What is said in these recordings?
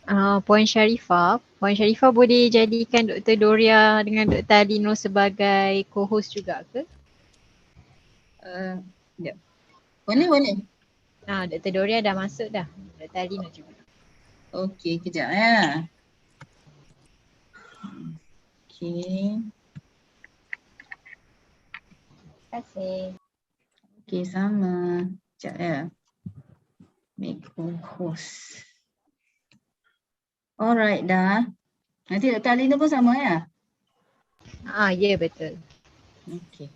Puan Sharifah boleh jadikan Dr. Doria dengan Dr. Alinor sebagai co-host juga ke? Ya. Boleh. Dr. Doria dah masuk dah. Dr. Alinor juga. Okey, kejap ya. Okey. Terima kasih. Okey, sama. Kejap ya. Make host. Alright dah. Nanti Dr. Alinor pun sama ya? Ya betul. Okey.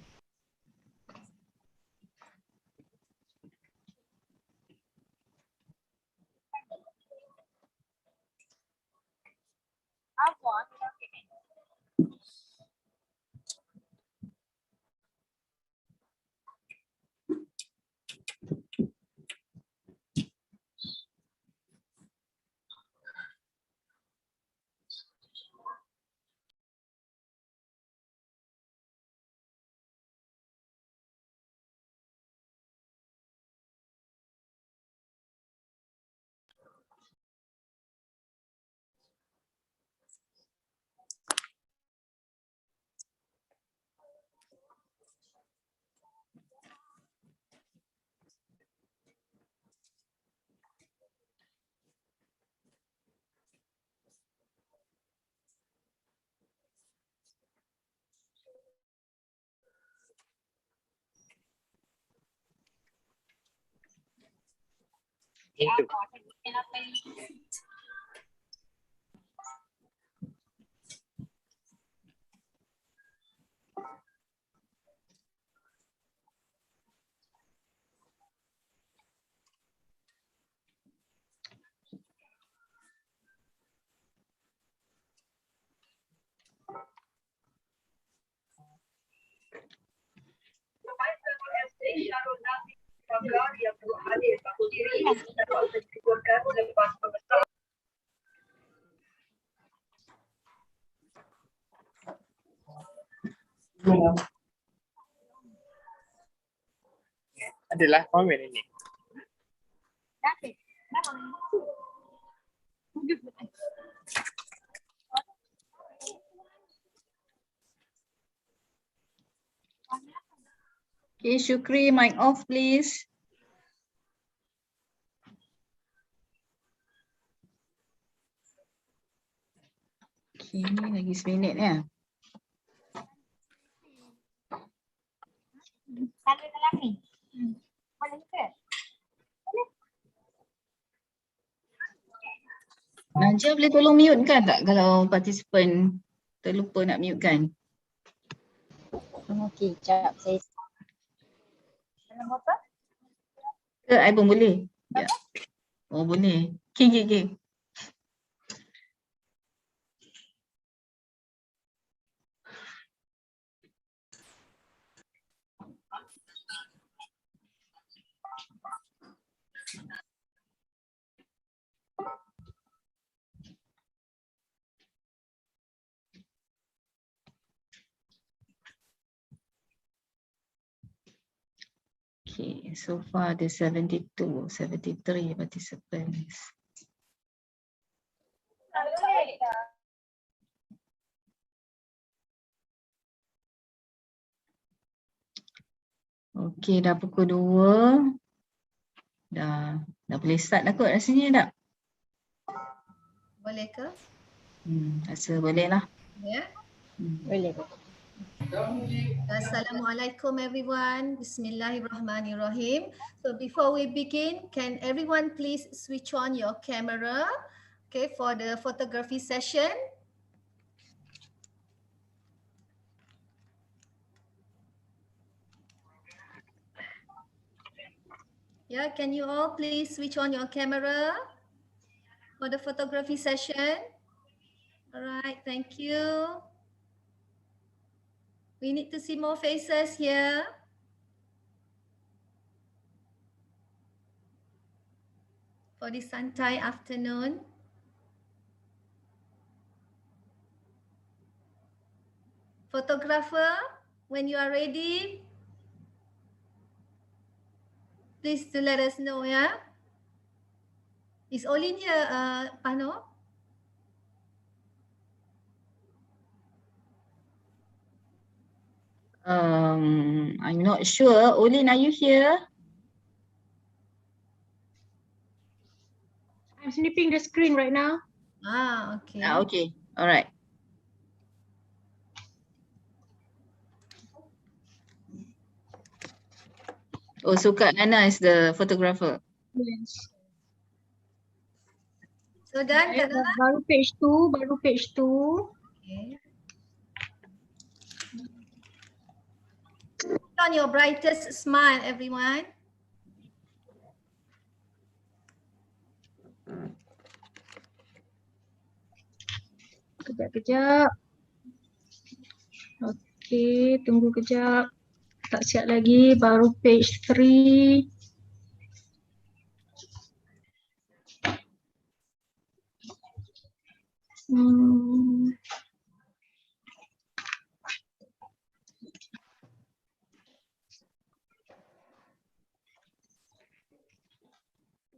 Itu. Adalah komen ini. Okay, Syukri, mic off please. Okay, lagi seminit ya. Kalau dalam ni. Boleh ke? Najah boleh tolong mute kan tak kalau participant terlupa nak mute kan? Okey, sekejap saya. Dalam motor? Ke I pun boleh? Ya. Oh boleh. Okay. Okay, so far ada 73 participants. Okay, dah pukul 2. Dah boleh start dah kot rasanya tak? Boleh ke? Rasa boleh lah. Ya. Boleh. Assalamualaikum everyone. Bismillahirrahmanirrahim. So before we begin, can everyone please switch on your camera, okay, for the photography session? Yeah, can you all please switch on your camera for the photography session? All right, thank you. We need to see more faces here. For this Sunday afternoon. Photographer, when you are ready, please to let us know, yeah? Is Olin here, Pano? I'm not sure. Olin, are you here? I'm snipping the screen right now. Okay. Okay, all right. Oh, so Kak Nana is the photographer. Yes. So done, Kak Nana? Baru page 2, baru page 2. Okay. Put on your brightest smile, everyone. Kejap. Okey, tunggu kejap. Tak siap lagi, baru page 3.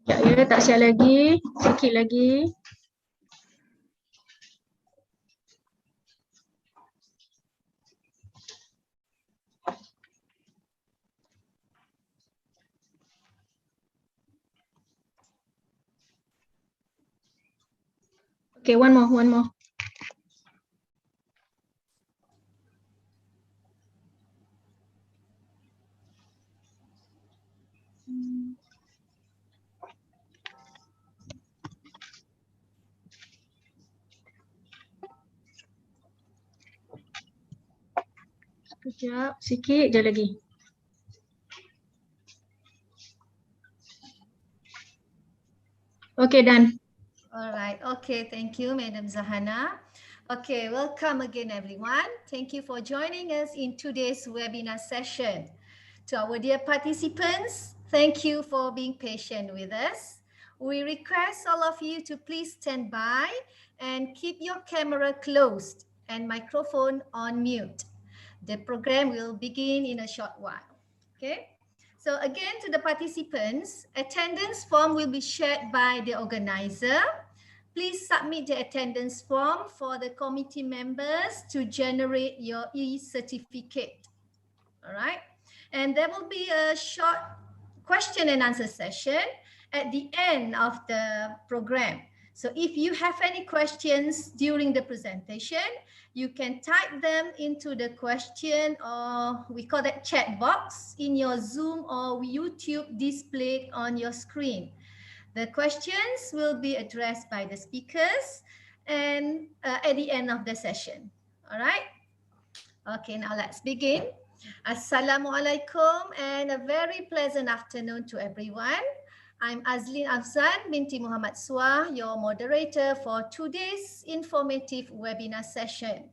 Sekejap ya, tak siap lagi. Sikit lagi. Okay, one more. Sekejap, sikit je lagi. Okay, done. All right. Okay. Thank you, Madam Zahana. Okay. Welcome again, everyone. Thank you for joining us in today's webinar session. To our dear participants, thank you for being patient with us. We request all of you to please stand by and keep your camera closed and microphone on mute. The program will begin in a short while. Okay. So again, to the participants, attendance form will be shared by the organizer. Please submit the attendance form for the committee members to generate your e-certificate. All right. And there will be a short question and answer session at the end of the program. So if you have any questions during the presentation, you can type them into the question, or we call that chat box, in your Zoom or YouTube displayed on your screen. The questions will be addressed by the speakers and at the end of the session. All right. Okay, now let's begin. Assalamualaikum and a very pleasant afternoon to everyone. I'm Azlin Afzan binti Mohammad Suah, your moderator for today's informative webinar session.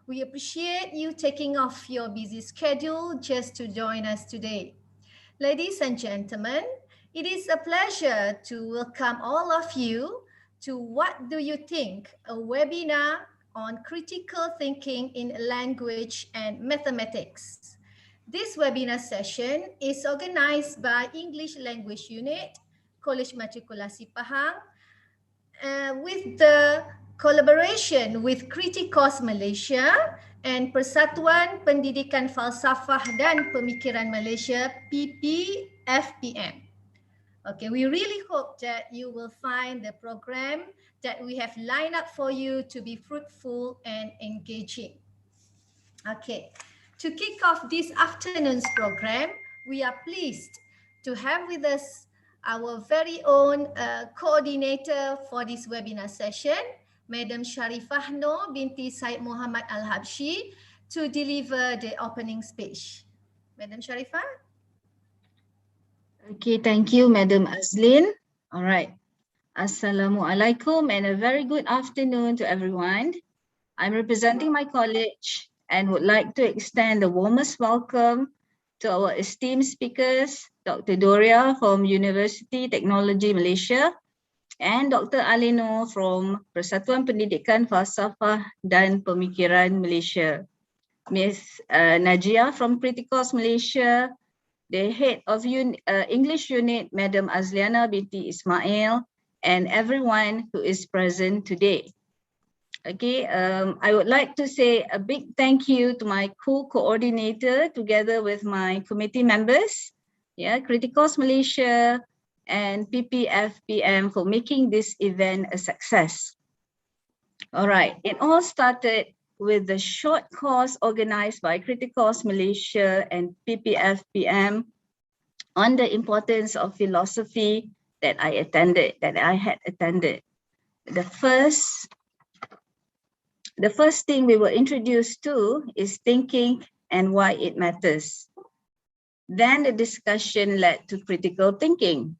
We appreciate you taking off your busy schedule just to join us today. Ladies and gentlemen, it is a pleasure to welcome all of you to What Do You Think? A webinar on critical thinking in language and mathematics. This webinar session is organized by English Language Unit, College Matrikulasi Pahang, with the collaboration with KRITIKOS Malaysia and Persatuan Pendidikan Falsafah dan Pemikiran Malaysia, PPFPM. Okay, we really hope that you will find the program that we have lined up for you to be fruitful and engaging. Okay, to kick off this afternoon's program, we are pleased to have with us our very own coordinator for this webinar session, Madam Sharifah Noor binti Syed Mohammad Al-Habshi, to deliver the opening speech. Madam Sharifah. Okay, thank you, Madam Azlin. All right. Assalamualaikum and a very good afternoon to everyone. I'm representing my college and would like to extend the warmest welcome to our esteemed speakers, Dr. Doria from Universiti Teknologi Malaysia and Dr. Alinor from Persatuan Pendidikan, Falsafah dan Pemikiran Malaysia. Ms. Najia from KRITIKOS Malaysia, the head of English unit, Madam Azliana binti Ismail, and everyone who is present today. Okay, I would like to say a big thank you to my co-coordinator together with my committee members, KRITIKOS Malaysia and PPFPM for making this event a success. All right, it all started with the short course organized by KRITIKOS Malaysia and PPFPM on the importance of philosophy that I had attended. The first thing we were introduced to is thinking and why it matters. Then the discussion led to critical thinking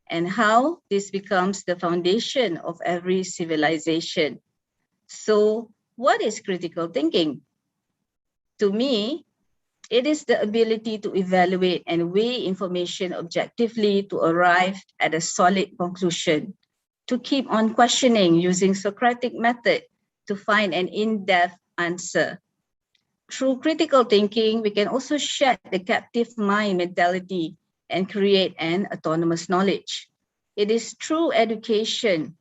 and how this becomes the foundation of every civilization. So, what is critical thinking? To me, it is the ability to evaluate and weigh information objectively to arrive at a solid conclusion, to keep on questioning using Socratic method to find an in-depth answer. Through critical thinking, we can also shed the captive mind mentality and create an autonomous knowledge. It is through education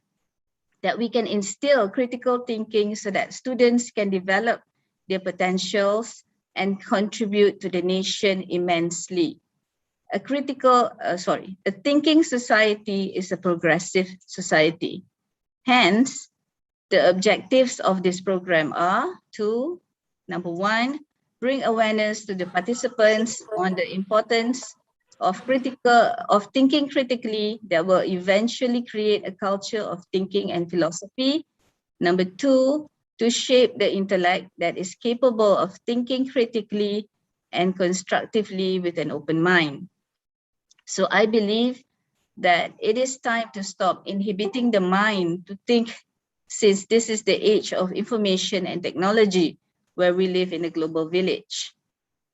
that we can instill critical thinking so that students can develop their potentials and contribute to the nation immensely. A thinking society is a progressive society. Hence, the objectives of this program are to, number one, bring awareness to the participants on the importance of thinking critically that will eventually create a culture of thinking and philosophy. Number two, to shape the intellect that is capable of thinking critically and constructively with an open mind. So I believe that it is time to stop inhibiting the mind to think, since this is the age of information and technology where we live in a global village.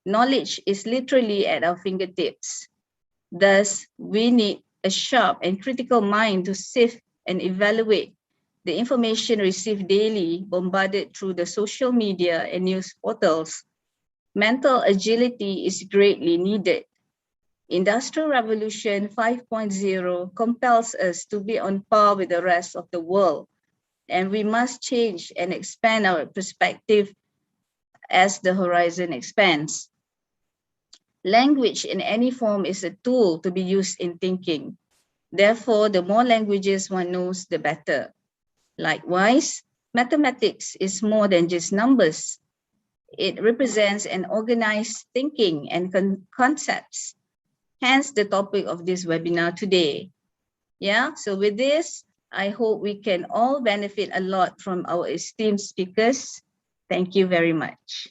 Knowledge is literally at our fingertips. Thus, we need a sharp and critical mind to sift and evaluate the information received daily, bombarded through the social media and news portals. Mental agility is greatly needed. Industrial Revolution 5.0 compels us to be on par with the rest of the world, and we must change and expand our perspective as the horizon expands. Language in any form is a tool to be used in thinking. Therefore, the more languages one knows, the better. Likewise, mathematics is more than just numbers. It represents an organized thinking and concepts. Hence the topic of this webinar today. So with this, I hope we can all benefit a lot from our esteemed speakers. Thank you very much.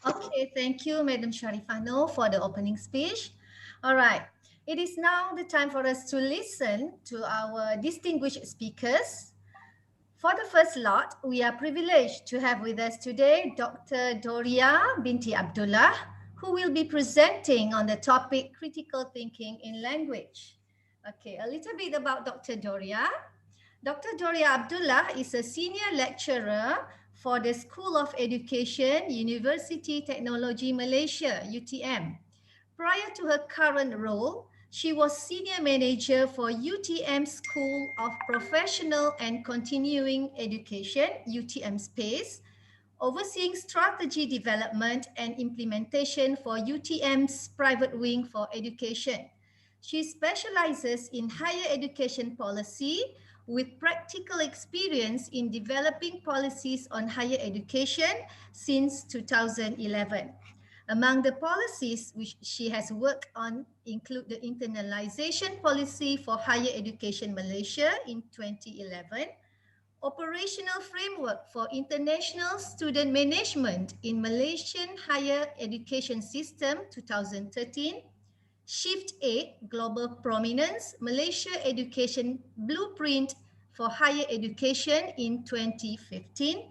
Okay, thank you, Madam Sharifano, for the opening speech. All right, it is now the time for us to listen to our distinguished speakers. For the first lot, we are privileged to have with us today Dr. Doria binti Abdullah, who will be presenting on the topic critical thinking in language. Okay, a little bit about Dr. Doria. Dr. Doria Abdullah is a senior lecturer for the School of Education, Universiti Teknologi Malaysia, UTM. Prior to her current role, she was senior manager for UTM School of Professional and Continuing Education, UTM Space, overseeing strategy development and implementation for UTM's private wing for education. She specializes in higher education policy with practical experience in developing policies on higher education since 2011. Among the policies which she has worked on include the internalization policy for higher education Malaysia in 2011, operational framework for international student management in Malaysian higher education system 2013, Shift 8 Global Prominence Malaysia Education Blueprint for Higher Education in 2015,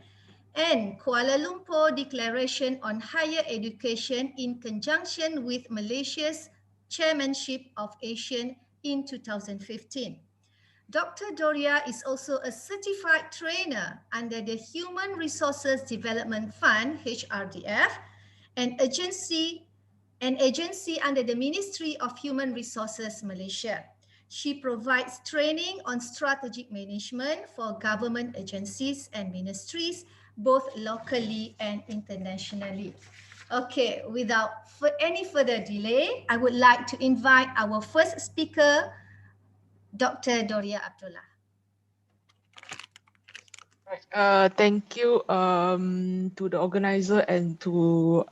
and Kuala Lumpur Declaration on Higher Education in conjunction with Malaysia's Chairmanship of ASEAN in 2015. Dr. Doria is also a certified trainer under the Human Resources Development Fund, HRDF, an agency under the Ministry of Human Resources Malaysia. She provides training on strategic management for government agencies and ministries, both locally and internationally. Okay, without any further delay, I would like to invite our first speaker, Dr. Doria Abdullah. Thank you to the organizer and to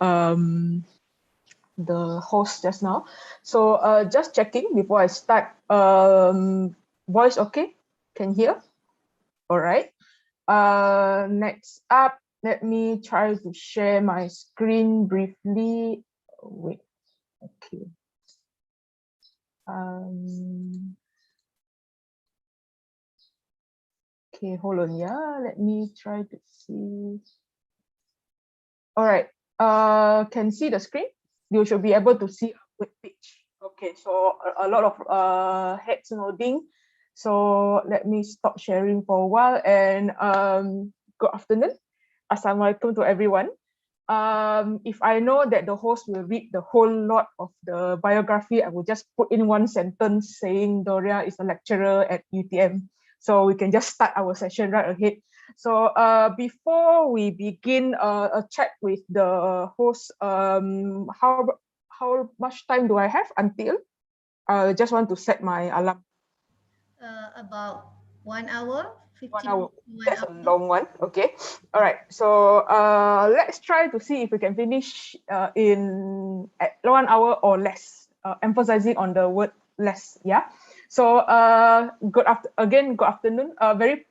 the host just now. So just checking before I start. Voice okay? Can hear? All right. Next up, let me try to share my screen briefly. Wait. Okay. Okay, hold on. Yeah, let me try to see. All right. Can see the screen? You should be able to see a web page. Okay, so a lot of heads nodding. So let me stop sharing for a while, and good afternoon. Assalamualaikum to everyone. If I know that the host will read the whole lot of the biography, I will just put in one sentence saying Doria is a lecturer at UTM. So we can just start our session right ahead. So before we begin a chat with the host, how much time do I have until? I just want to set my alarm. About 1 hour, 15 1 hour. That's hour. a long one. Okay. All right. So let's try to see if we can finish at 1 hour or less. Emphasizing on the word less. Yeah. So good afternoon. Very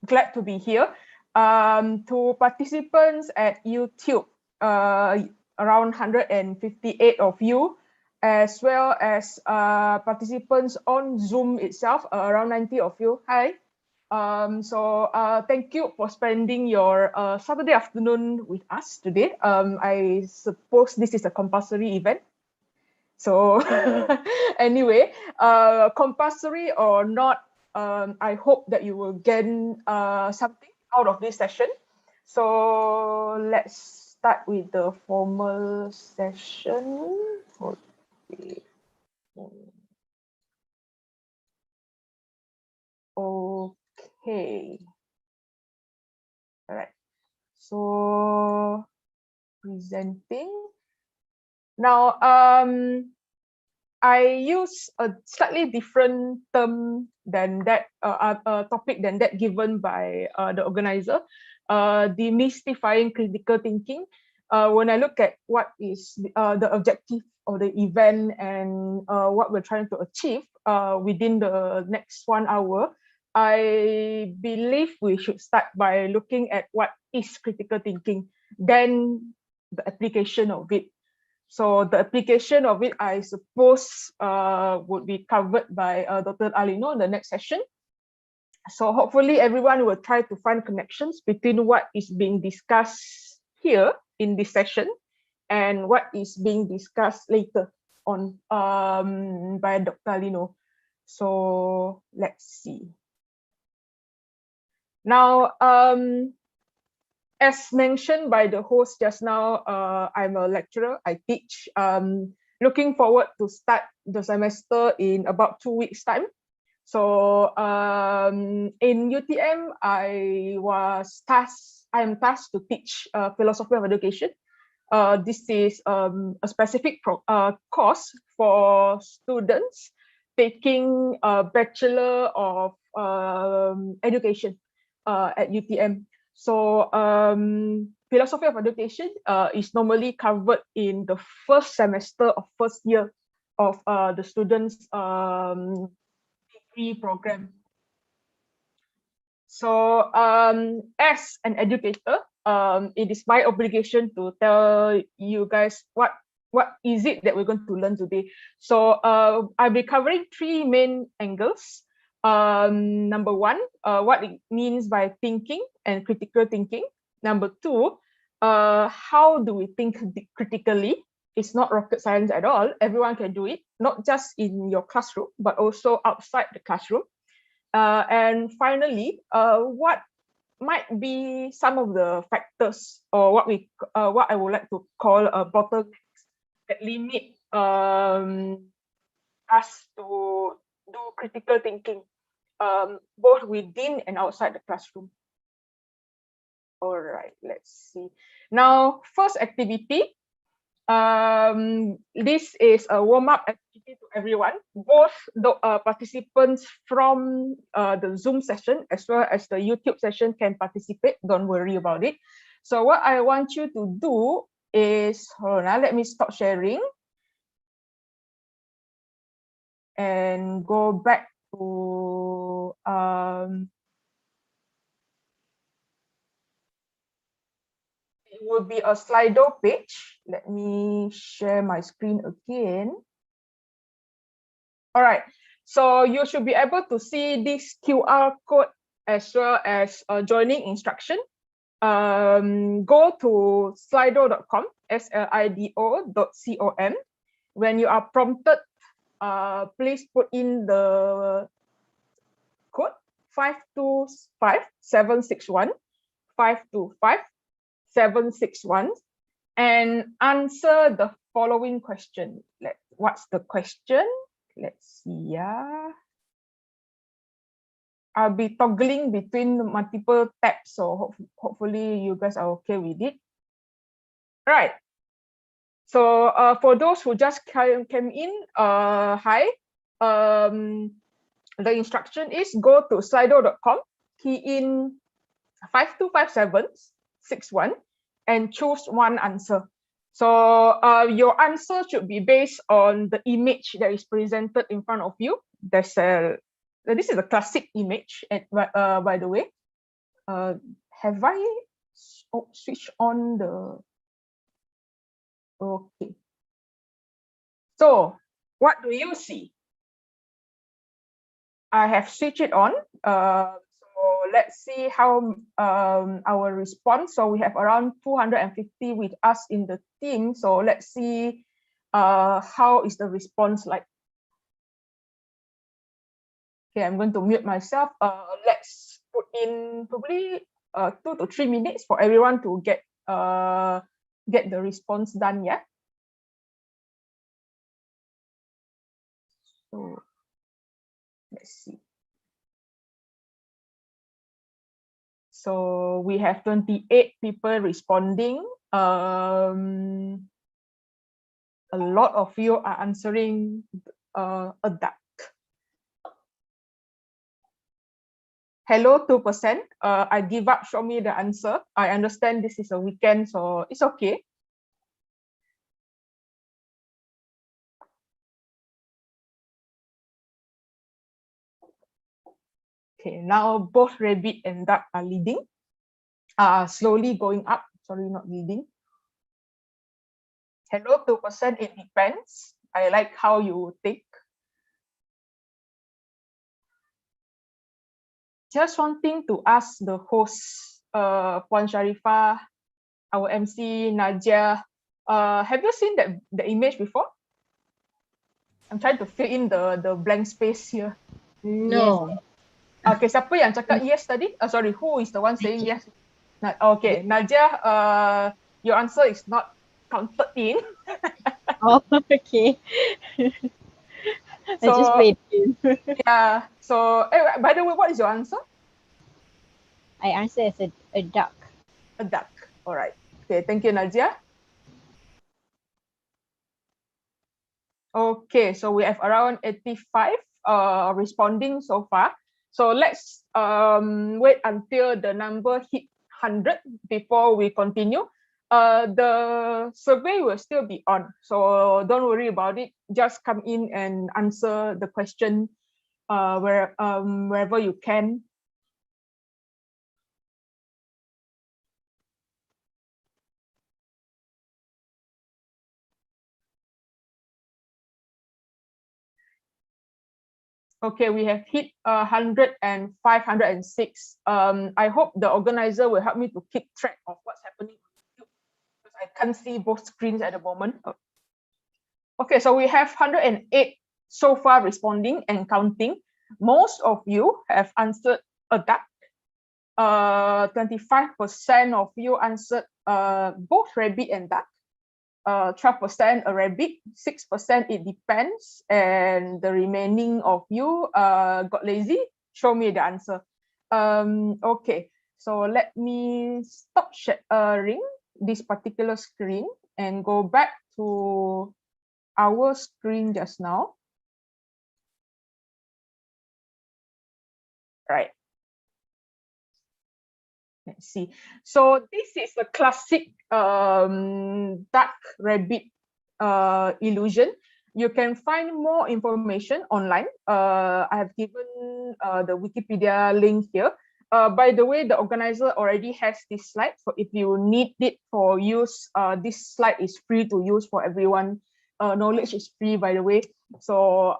glad to be here. To participants at YouTube, around 158 of you, as well as participants on Zoom itself, around 90 of you. Hi. Thank you for spending your Saturday afternoon with us today. I suppose this is a compulsory event. So anyway, compulsory or not, I hope that you will gain something out of this session. So let's start with the formal session. Okay. Okay. All right. So presenting. Now, I use a slightly different term than that, topic than that given by the organizer, demystifying critical thinking. When I look at what is the objective of the event and what we're trying to achieve within the next 1 hour, I believe we should start by looking at what is critical thinking, then the application of it. So the application of it, I suppose, would be covered by Dr. Alinor in the next session. So hopefully everyone will try to find connections between what is being discussed here in this session and what is being discussed later on by Dr. Alinor. So let's see. Now, as mentioned by the host just now, I'm a lecturer. I teach. Looking forward to start the semester in about 2 weeks' time. So in UTM, I am tasked to teach philosophy of education. This is a specific course for students taking a Bachelor of Education at UTM. So philosophy of education is normally covered in the first semester of first year of the students' degree program. So as an educator, it is my obligation to tell you guys what is it that we're going to learn today. So I'll be covering 3 main angles. Number 1, what it means by thinking and critical thinking. Number 2, how do we think critically? It's not rocket science at all. Everyone can do it, not just in your classroom, but also outside the classroom. And finally, what might be some of the factors, or what I would like to call bottlenecks that limit us to do critical thinking, both within and outside the classroom. All right, let's see. Now, first activity. This is a warm-up activity to everyone. Both the participants from the Zoom session as well as the YouTube session can participate. Don't worry about it. So what I want you to do is, hold on, let me stop sharing and go back to it will be a Slido page. Let me share my screen again. All right, so you should be able to see this QR code as well as joining instruction. Go to slido.com, slido.com. When you are prompted, please put in the code 525761, 525761, and answer the following question. What's the question? Let's see. Yeah, I'll be toggling between multiple tabs, so hopefully you guys are okay with it. All right. So for those who just came in, hi. The instruction is go to slido.com, key in 525761, and choose one answer. So your answer should be based on the image that is presented in front of you. This is a classic image, by the way. Have I switched on the... Okay. So what do you see? I have switched it on. So let's see how our response. So we have around 250 with us in the team. So let's see how is the response like. Okay, I'm going to mute myself. Let's put in probably 2 to 3 minutes for everyone to get the response done. Yeah. So let's see. So we have 28 people responding. A lot of you are answering a duck. Hello, 2%. I give up, show me the answer. I understand this is a weekend, so it's okay. Okay, now both rabbit and duck are leading. Slowly going up. Sorry, not leading. Hello, 2%. It depends. I like how you think. Just wanting to ask the host, Puan Sharifah, our MC, Nadia, have you seen the image before? I'm trying to fill in the blank space here. No. Yes. Okay, siapa yang cakap yes tadi? Sorry, who is the one saying yes? Okay, Nadia, your answer is not counted in. Oh, okay. I just played it. Yeah, so by the way, what is your answer? I answer as a duck. A duck. All right. Okay, thank you, Nadia. Okay, so we have around 85 responding so far. So let's wait until the number hit 100 before we continue. The survey will still be on, so don't worry about it. Just come in and answer the question wherever you can. Okay, we have hit 100 and 506. I hope the organizer will help me to keep track of what's happening on YouTube, because I can't see both screens at the moment. Okay, so we have 108 so far responding and counting. Most of you have answered a duck. 25% of you answered both rabbit and duck. 12% a rabbit, 6% it depends, and the remaining of you got lazy. Show me the answer. Okay, so let me stop sharing this particular screen and go back to our screen just now. Right. Let's see. So this is a classic duck rabbit illusion. You can find more information online. I have given the Wikipedia link here. By the way, the organizer already has this slide. So if you need it for use, this slide is free to use for everyone. Knowledge is free, by the way. So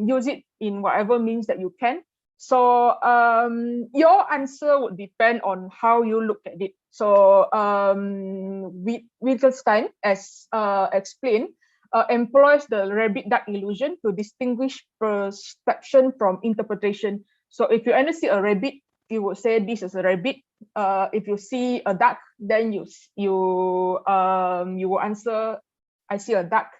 use it in whatever means that you can. So your answer would depend on how you look at it. So Wittgenstein, as explained, employs the rabbit-duck illusion to distinguish perception from interpretation. So if you only see a rabbit, you would say this is a rabbit. If you see a duck, then you will answer, I see a duck.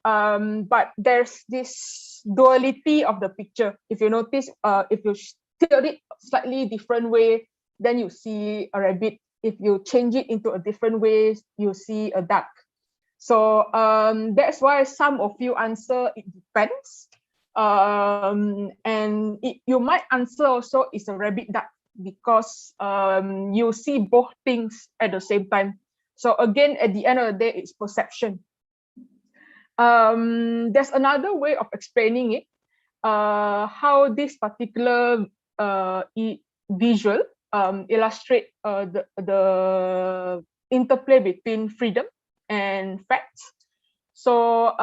But there's this duality of the picture. If you notice, if you tilt it slightly different way, then you see a rabbit. If you change it into a different way, you see a duck. So that's why some of you answer it depends. And you might answer also it's a rabbit duck because you see both things at the same time. So again, at the end of the day, it's perception. There's another way of explaining it, how this particular visual illustrate the interplay between freedom and facts. So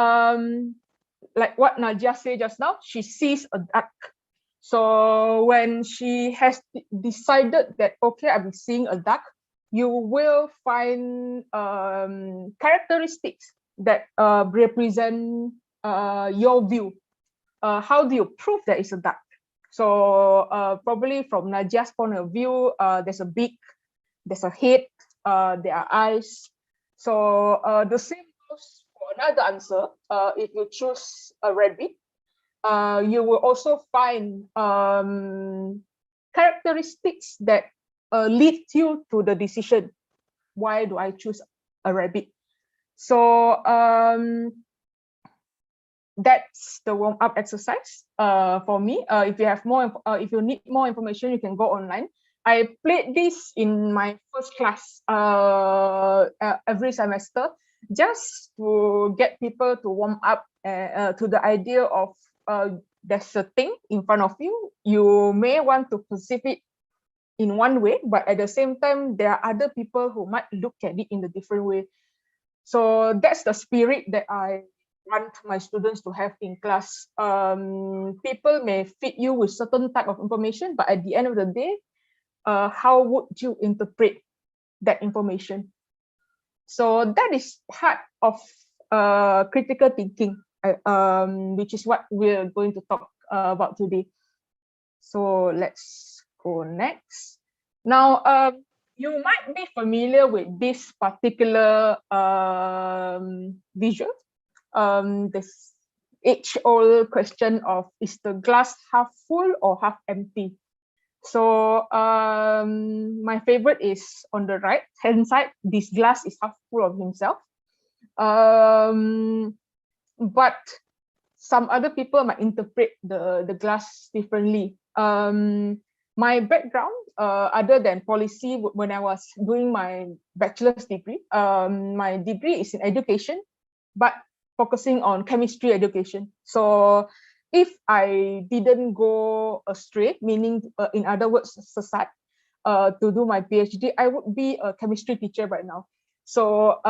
like what Najia said just now, she sees a duck. So when she has decided that, okay, I'm seeing a duck, you will find characteristics that represent your view. How do you prove that it's a duck? So probably from Najia's point of view, there's a beak, there's a head, there are eyes. So the same goes for another answer. If you choose a rabbit, you will also find characteristics that lead you to the decision. Why do I choose a rabbit? So that's the warm-up exercise for me. If you have more, if you need more information, you can go online. I played this in my first class every semester, just to get people to warm up to the idea of there's a thing in front of you. You may want to perceive it in one way, but at the same time, there are other people who might look at it in a different way. So that's the spirit that I want my students to have in class. People may feed you with certain type of information, but at the end of the day, how would you interpret that information? So that is part of critical thinking, which is what we're going to talk about today. So let's go next. Now, you might be familiar with this particular visual. This age-old question of, is the glass half full or half empty? So my favorite is on the right-hand side. This glass is half full of himself. But some other people might interpret the glass differently. My background, other than policy, when I was doing my bachelor's degree, my degree is in education, but focusing on chemistry education. So if I didn't go astray, meaning in other words, sesat, to do my PhD, I would be a chemistry teacher right now. So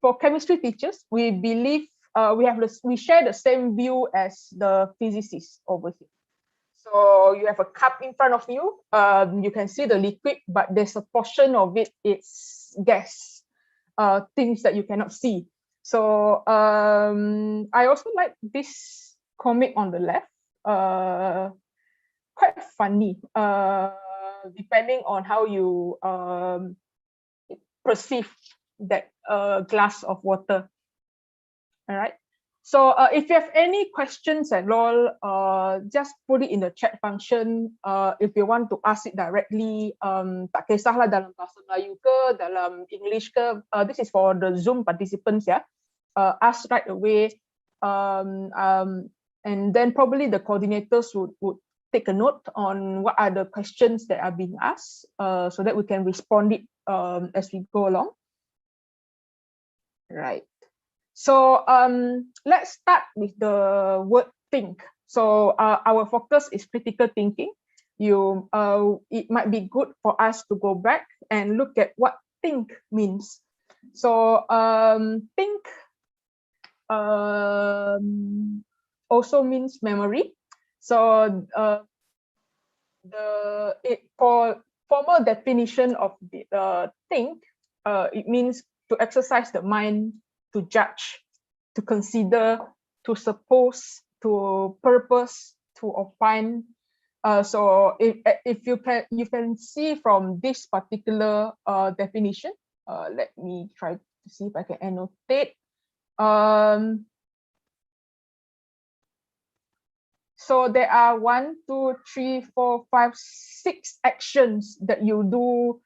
for chemistry teachers, we believe we share the same view as the physicists over here. So you have a cup in front of you. You can see the liquid, but there's a portion of it, it's gas, things that you cannot see. So I also like this comic on the left. Quite funny, depending on how you perceive that glass of water. All right. So if you have any questions at all, just put it in the chat function. If you want to ask it directly, tak kisahlah dalam bahasa Melayu ke, dalam English ke. This is for the Zoom participants, yeah. Ask right away. And then probably the coordinators would take a note on what are the questions that are being asked, so that we can respond it as we go along. Right. So let's start with the word think. So our focus is critical thinking. It might be good for us to go back and look at what think means. So think also means memory. So for formal definition of the think, it means to exercise the mind, to judge, to consider, to suppose, to purpose, to opine. So if you can see from this particular definition, let me try to see if I can annotate. So there are 1, 2, 3, 4, 5, 6 actions that you do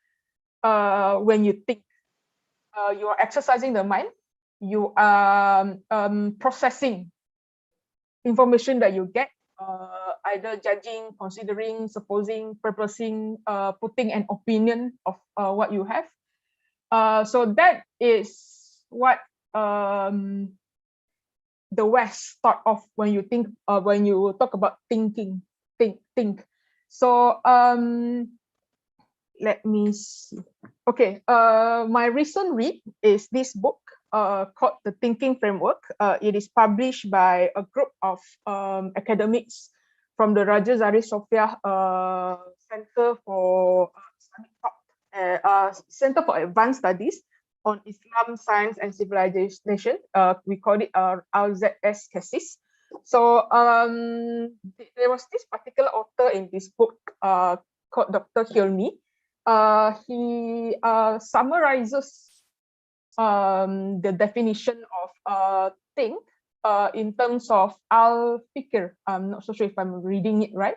when you think. You are exercising the mind. You are processing information that you get, either judging, considering, supposing, purposing, putting an opinion of what you have. So that is what the West thought of when you think, when you talk about thinking, think. So let me see. Okay, my recent read is this book called The Thinking Framework. It is published by a group of academics from the Raja Zahid Sophia Center for Center for Advanced Studies on Islam, Science and Civilization. We call it RZS CASIS. So there was this particular author in this book called Dr. Hilmi. He summarizes the definition of think in terms of al-fikr. I'm not so sure if I'm reading it right.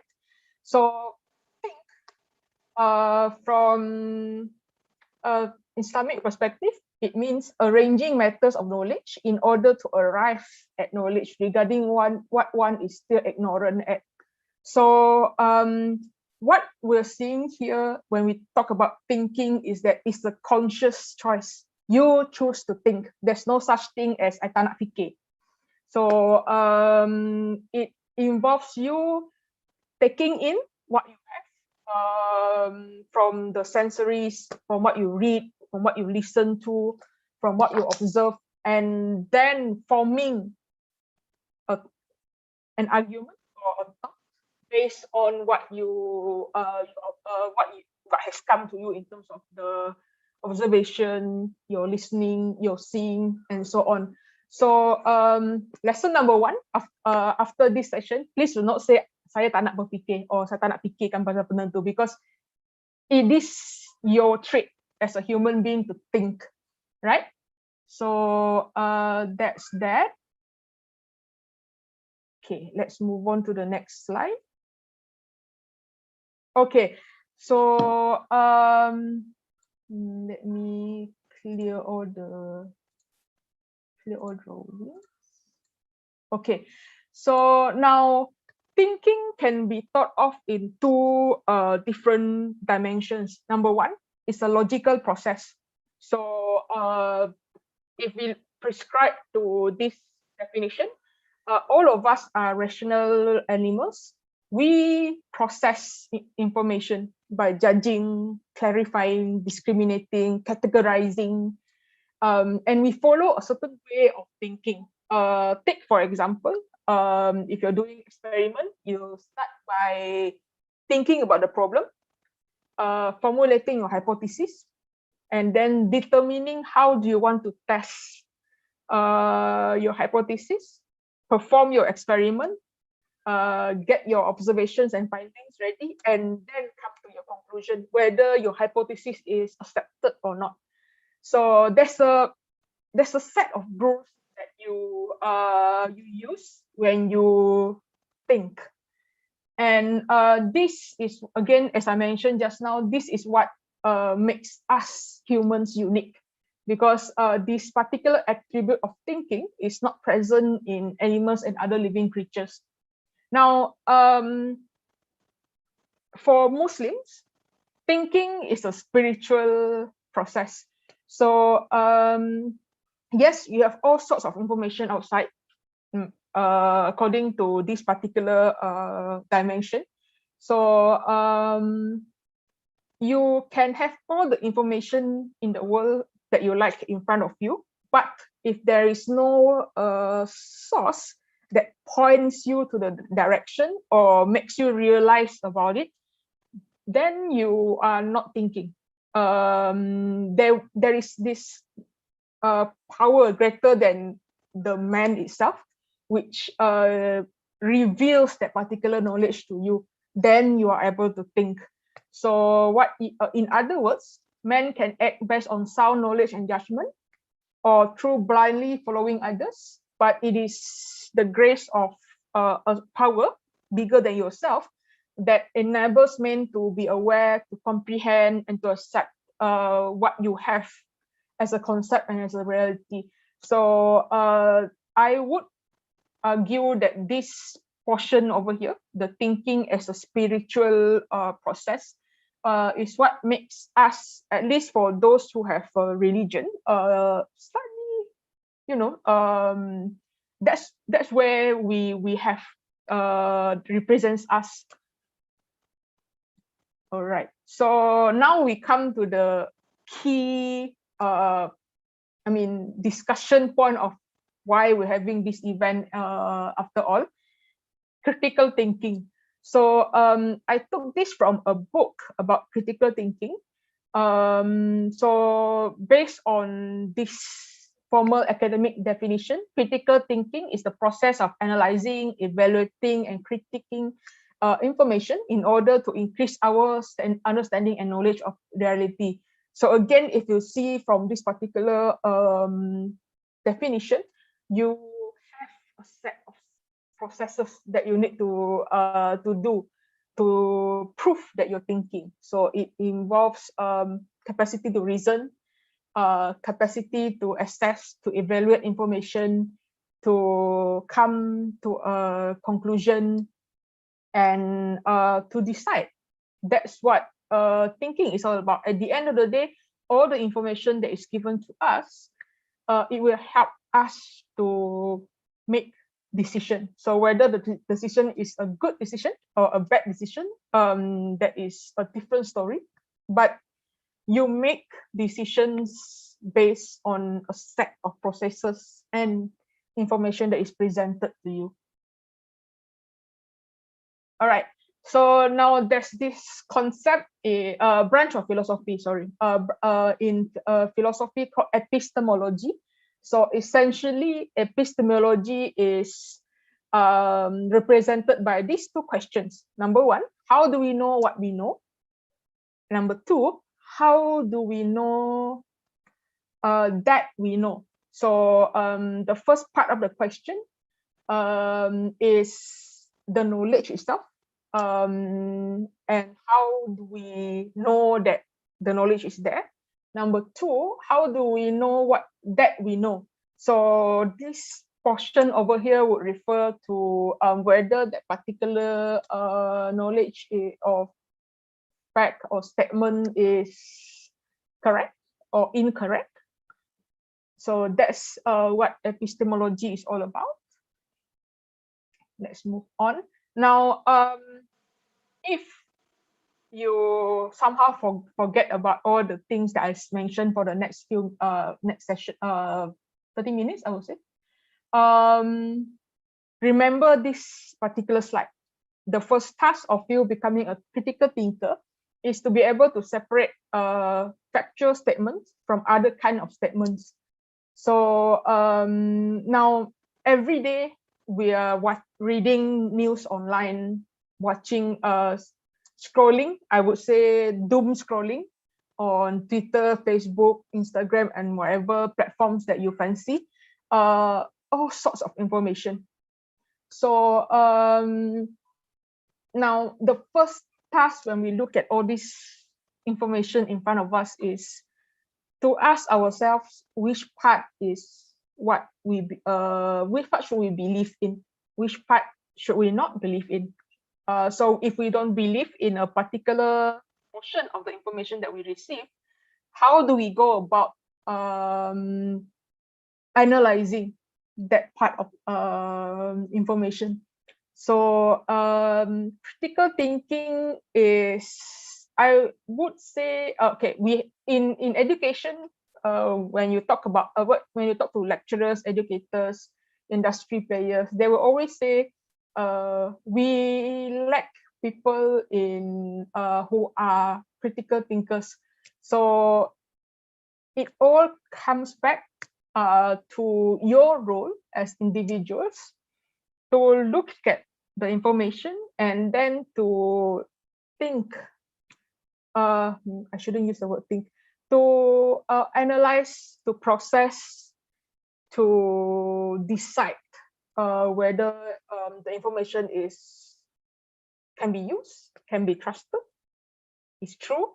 So think from Islamic perspective, it means arranging matters of knowledge in order to arrive at knowledge regarding what one is still ignorant at. So what we're seeing here when we talk about thinking is that it's a conscious choice. You choose to think. There's no such thing as I tak nak fikir. So it involves you taking in what you have from the sensories, from what you read, from what you listen to, from what you observe, and then forming an argument or a thought based on what has come to you in terms of the observation, your listening, your seeing, and so on. So lesson number 1 after this session, please do not say saya tak nak berfikir or saya tak nak fikirkan pasal benda tu, because it is your trait as a human being to think, right? So that's that. Okay, let's move on to the next slide. Okay, so let me clear all the drawings. Okay, so now thinking can be thought of in 2 different dimensions. Number 1 is a logical process. So if we prescribe to this definition, all of us are rational animals. We process information by judging, clarifying, discriminating, categorizing, and we follow a certain way of thinking. Take, for example, if you're doing experiment, you start by thinking about the problem, formulating your hypothesis, and then determining how do you want to test your hypothesis, perform your experiment, get your observations and findings ready, and then come to your conclusion whether your hypothesis is accepted or not. So there's a set of rules that you use when you think. And this is, again, as I mentioned just now, this is what makes us humans unique, because this particular attribute of thinking is not present in animals and other living creatures. Now, for Muslims, thinking is a spiritual process. So yes, you have all sorts of information outside, according to this particular dimension. So you can have all the information in the world that you like in front of you, but if there is no source that points you to the direction or makes you realize about it, then you are not thinking. There is this power greater than the man itself, which reveals that particular knowledge to you. Then you are able to think. So what, in other words, man can act based on sound knowledge and judgment, or through blindly following others, but it is the grace of a power bigger than yourself that enables men to be aware, to comprehend, and to accept what you have as a concept and as a reality. So I would argue that this portion over here, the thinking as a spiritual process, is what makes us, at least for those who have a religion, slightly, that's where we have represents us. All right. So now we come to the key, discussion point of why we're having this event after all, critical thinking. So I took this from a book about critical thinking. So based on this formal academic definition, critical thinking is the process of analyzing, evaluating, and critiquing information in order to increase our understanding and knowledge of reality. So again, if you see from this particular definition, you have a set of processes that you need to do to prove that you're thinking. So it involves capacity to reason, capacity to assess, to evaluate information, to come to a conclusion, and to decide. That's what thinking is all about. At the end of the day, all the information that is given to us, it will help us to make decision. So whether the decision is a good decision or a bad decision, that is a different story. But you make decisions based on a set of processes and information that is presented to you. All right. So now there's this concept, a branch of philosophy, in philosophy called epistemology. So essentially, epistemology is represented by these two questions. Number one, how do we know what we know? Number two, how do we know that we know? So the first part of the question is the knowledge itself. And how do we know that the knowledge is there? Number two, how do we know what that we know? So this portion over here would refer to whether that particular knowledge of fact or statement is correct or incorrect. So that's what epistemology is all about. Let's move on. Now, if you somehow forget about all the things that I mentioned for the next session, 30 minutes, I would say. Remember this particular slide. The first task of you becoming a critical thinker is to be able to separate factual statements from other kind of statements. So now every day we are reading news online, watching scrolling, I would say doom scrolling, on Twitter, Facebook, Instagram, and whatever platforms that you fancy, all sorts of information. So now the first task when we look at all this information in front of us is to ask ourselves which part is what which part should we believe in, which part should we not believe in. So if we don't believe in a particular portion of the information that we receive, how do we go about analyzing that part of information? So critical thinking is, I would say, okay, we in education, when you talk to lecturers, educators, industry players, they will always say we lack people in who are critical thinkers. So it all comes back to your role as individuals to look at the information and then to think. I shouldn't use the word think. To analyze, to process, to decide whether the information can be used, can be trusted, is true,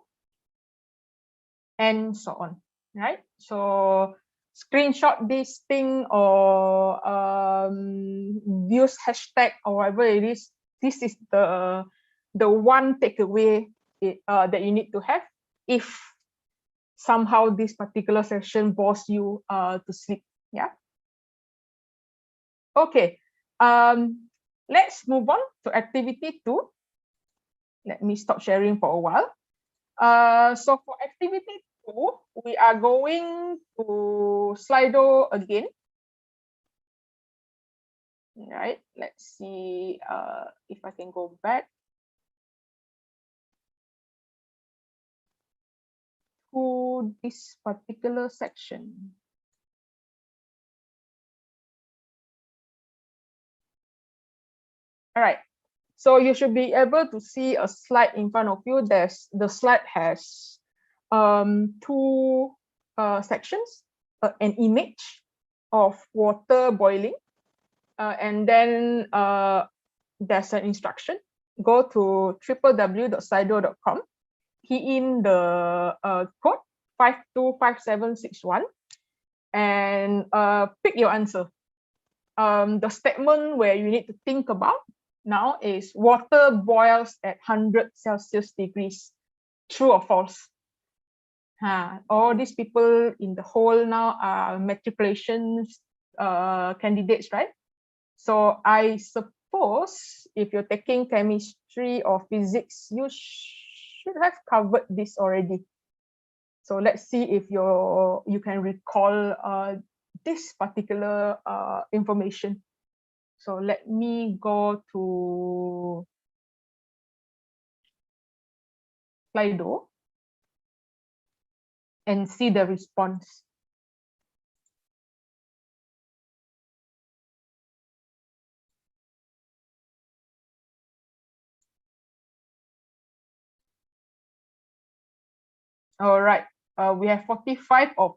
and so on. Right? So screenshot this thing or use hashtag or whatever it is. This is the one takeaway that you need to have if somehow this particular session bores you to sleep. Yeah. Okay. Let's move on to activity 2. Let me stop sharing for a while. So for activity 2, we are going to Slido again. Right. Let's see if I can go back to this particular section. All right. So you should be able to see a slide in front of you. The slide has 2 sections, an image of water boiling, and then there's an instruction. Go to www.slido.com, key in the code 525761, and pick your answer. The statement where you need to think about now is water boils at 100 Celsius degrees. True or false? All these people in the hall now are matriculation candidates, right? So I suppose if you're taking chemistry or physics, you should have covered this already. So let's see if you can recall this particular information. So let me go to Slido and see the response. All right, we have 45 of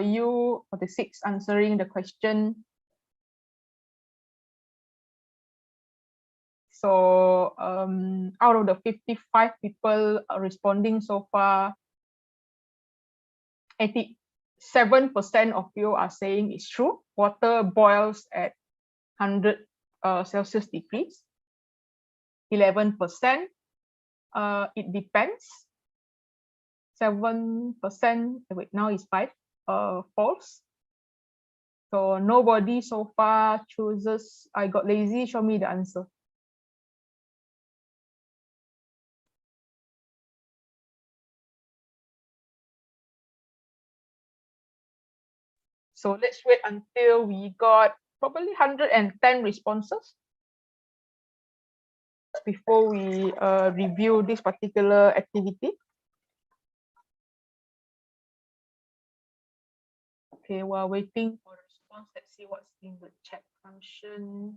you, 46 answering the question. So out of the 55 people responding so far, 87% of you are saying it's true. Water boils at 100 Celsius degrees. 11%, it depends. 7%, wait, now it's 5, false. So nobody so far chooses, I got lazy, show me the answer. So let's wait until we got probably 110 responses before we review this particular activity. Okay, while waiting for the response, let's see what's in the chat function.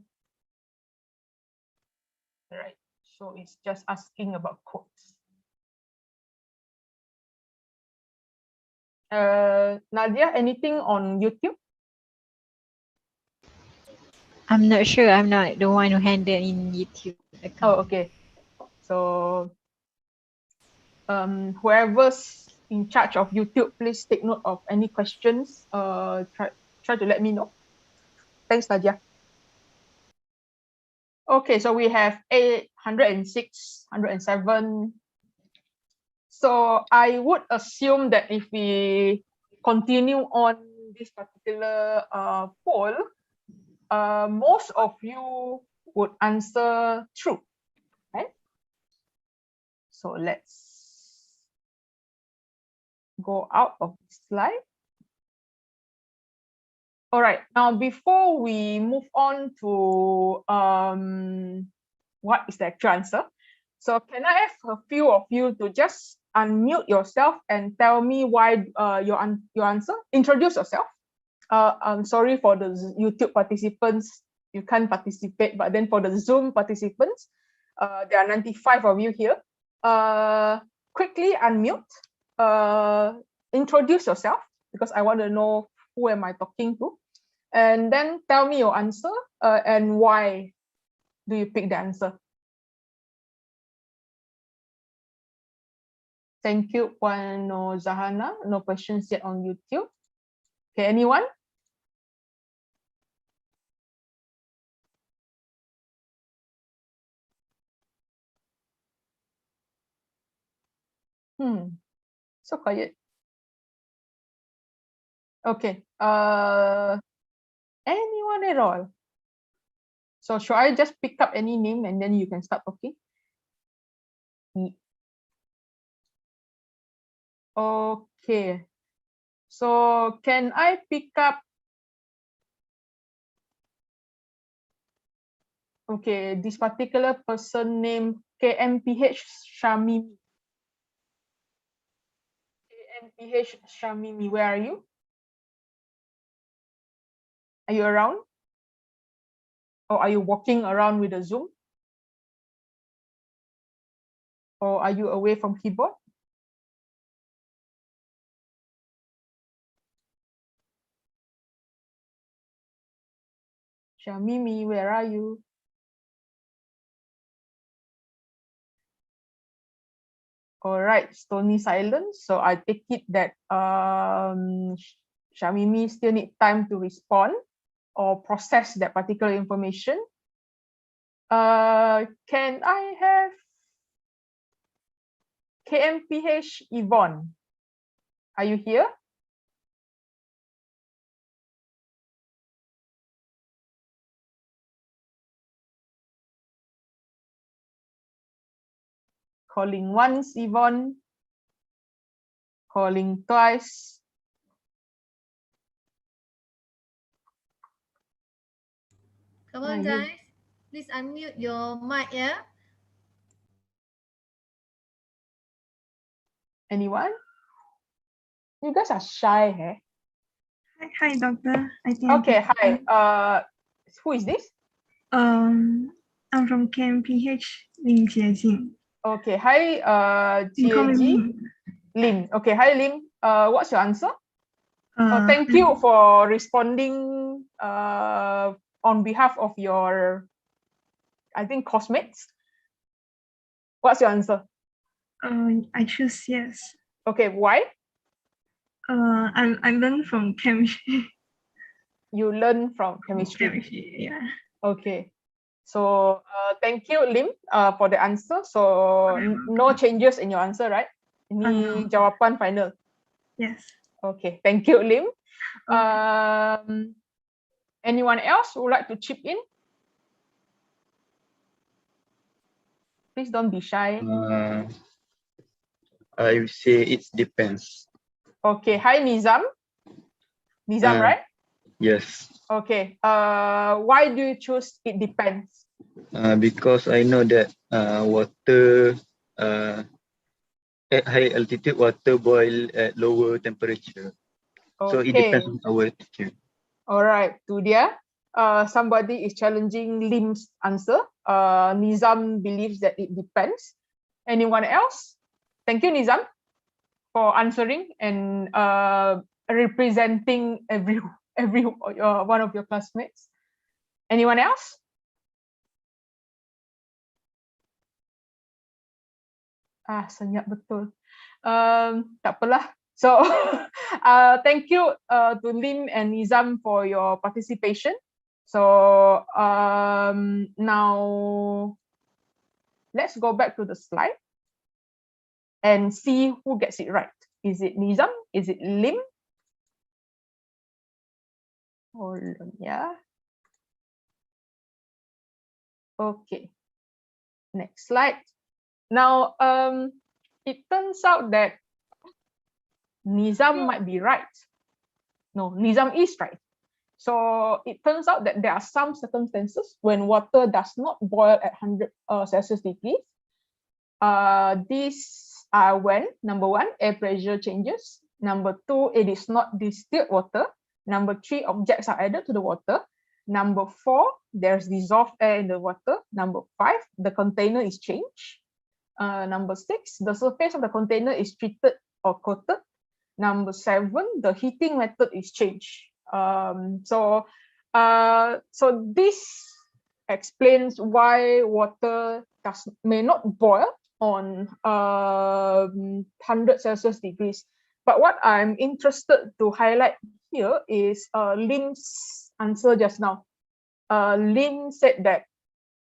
All right, so it's just asking about codes. Nadia, anything on YouTube? I'm not sure. I'm not the one who handle in YouTube account. Oh, okay. So whoever's in charge of YouTube, please take note of any questions. Try to let me know. Thanks, Nadia. Okay, so we have 806, 107. So I would assume that if we continue on this particular poll, most of you would answer true, right? So let's go out of this slide. All right, now before we move on to what is the actual answer, so can I have a few of you to just unmute yourself and tell me why your answer? Introduce yourself. I'm sorry for the YouTube participants, you can't participate, but then for the Zoom participants, there are 95 of you here. Quickly unmute, introduce yourself, because I want to know who am I talking to, and then tell me your answer and why do you pick the answer. Thank you, Puano Zahana. No questions yet on YouTube. Okay, anyone? So quiet. Okay. Anyone at all? So should I just pick up any name and then you can start talking? Okay. So can I pick up? Okay, this particular person named KMPh Shamimi. KMPh Shamimi, where are you? Are you around? Or are you walking around with a Zoom? Or are you away from keyboard? Shamimi, where are you? All right, stony silence. So I take it that Shamimi still need time to respond or process that particular information. Can I have KMPh Yvonne? Are you here? Calling once, Yvonne. Calling twice. Come on, guys. Please unmute your mic, yeah? Anyone? You guys are shy, eh? Hi, doctor. I think. Okay, hi. Who is this? I'm from KMPh, Lin Jiejing. Okay, hi, You call me Jieji. Lin. Lim. Okay, hi, Lim. What's your answer? Thank I'm- you for responding on behalf of your, I think, classmates. What's your answer? I choose yes. Okay, why? I learned from chemistry. You learn from chemistry. Chemistry, yeah. Okay. So thank you, Lim, for the answer. So no changes in your answer, right? Ini jawapan final. Yes. Okay, thank you, Lim. Okay. Anyone else who would like to chip in? Please don't be shy. I would say it depends. Okay, hi, Nizam. Nizam, right? Yes. Okay. Why do you choose it depends? Because I know that water at high altitude, water boil at lower temperature. Okay. So it depends on our altitude. All right, tu dia. Somebody is challenging Lim's answer. Nizam believes that it depends. Anyone else? Thank you, Nizam. for answering and representing every one of your classmates. Anyone else? Senyap betul. Tak apalah. So, thank you to Lim and Nizam for your participation. So, now let's go back to the slide and see who gets it right. Is it Nizam? Is it Lim? Hold on, yeah. Okay. Next slide. Now, it turns out that Nizam might be right. No, Nizam is right. So it turns out that there are some circumstances when water does not boil at 100 Celsius degrees. These are when, number one, air pressure changes. Number two, it is not distilled water. Number three, objects are added to the water. Number four, there's dissolved air in the water. Number five, the container is changed. Number six, the surface of the container is treated or coated. Number seven, the heating method is changed. So this explains why water may not boil on 100 Celsius degrees. But what I'm interested to highlight here is Lim's answer just now. Lim said that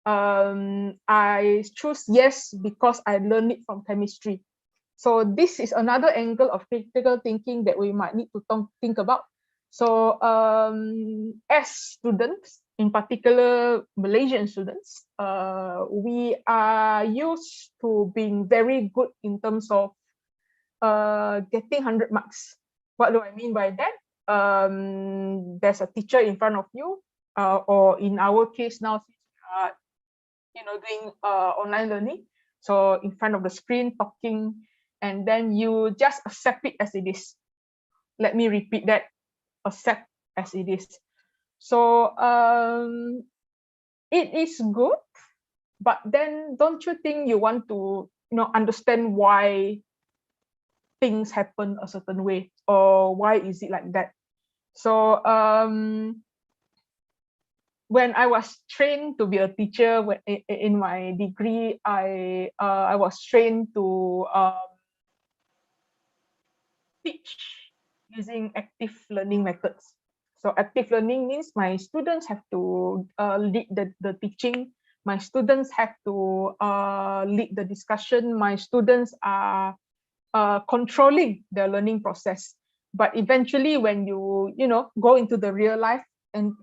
I choose yes because I learned it from chemistry. So this is another angle of critical thinking that we might need to think about. So as students, in particular Malaysian students, we are used to being very good in terms of getting 100 marks. What do I mean by that? There's a teacher in front of you, or in our case now, doing online learning. So in front of the screen, talking, and then you just accept it as it is. Let me repeat that, accept as it is. So it is good, but then don't you think you want to understand why things happen a certain way, or why is it like that? So when I was trained to be a teacher in my degree, I was trained to teach using active learning methods. So active learning means my students have to lead the teaching. My students have to lead the discussion. My students are controlling the learning process. But eventually, when you go into the real life and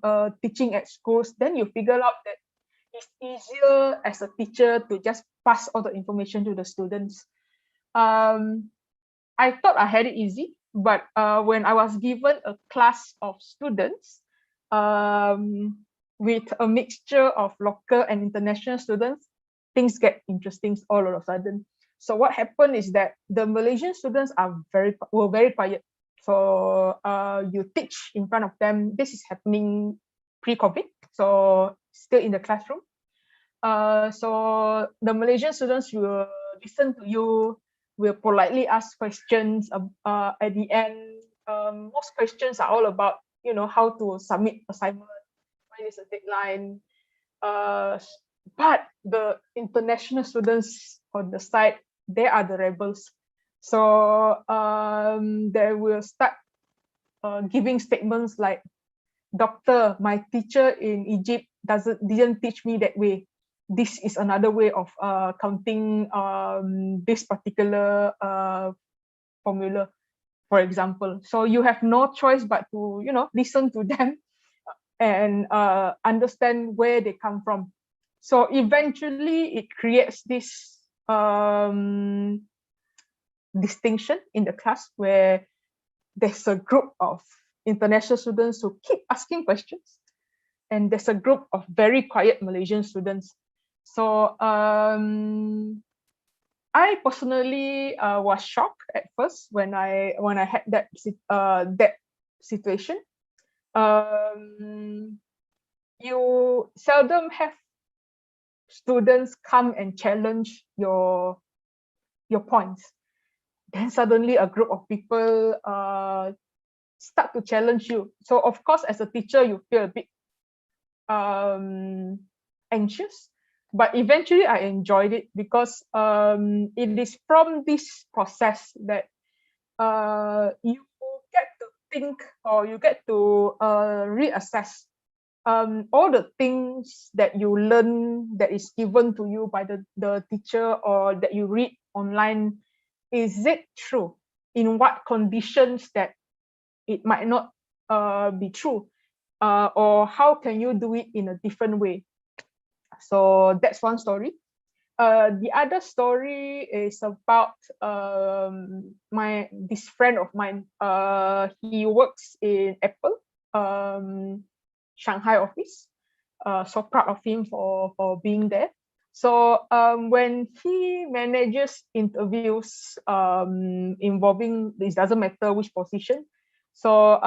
teaching at schools, then you figure out that it's easier as a teacher to just pass all the information to the students. I thought I had it easy, but when I was given a class of students with a mixture of local and international students, things get interesting all of a sudden. So what happened is that the Malaysian students were very quiet. So you teach in front of them. This is happening pre-COVID, so still in the classroom. So the Malaysian students will listen to you, will politely ask questions at the end. Most questions are all about how to submit assignment, when is the deadline. But the international students on the side, they are the rebels. So they will start giving statements like, "Doctor, my teacher in Egypt didn't teach me that way. This is another way of counting this particular formula," for example. So you have no choice but to listen to them and understand where they come from. So eventually it creates this distinction in the class where there's a group of international students who keep asking questions, and there's a group of very quiet Malaysian students. So I personally was shocked at first when I had that situation. You seldom have students come and challenge your points. then suddenly a group of people start to challenge you. So of course, as a teacher, you feel a bit anxious, but eventually I enjoyed it because it is from this process that you get to think, or you get to reassess all the things that you learn that is given to you by the teacher, or that you read online. Is it true? In what conditions that it might not be true? Or how can you do it in a different way? So that's one story. The other story is about this friend of mine. He works in Apple Shanghai office. So proud of him for being there. So when he manages interviews involving, it doesn't matter which position. So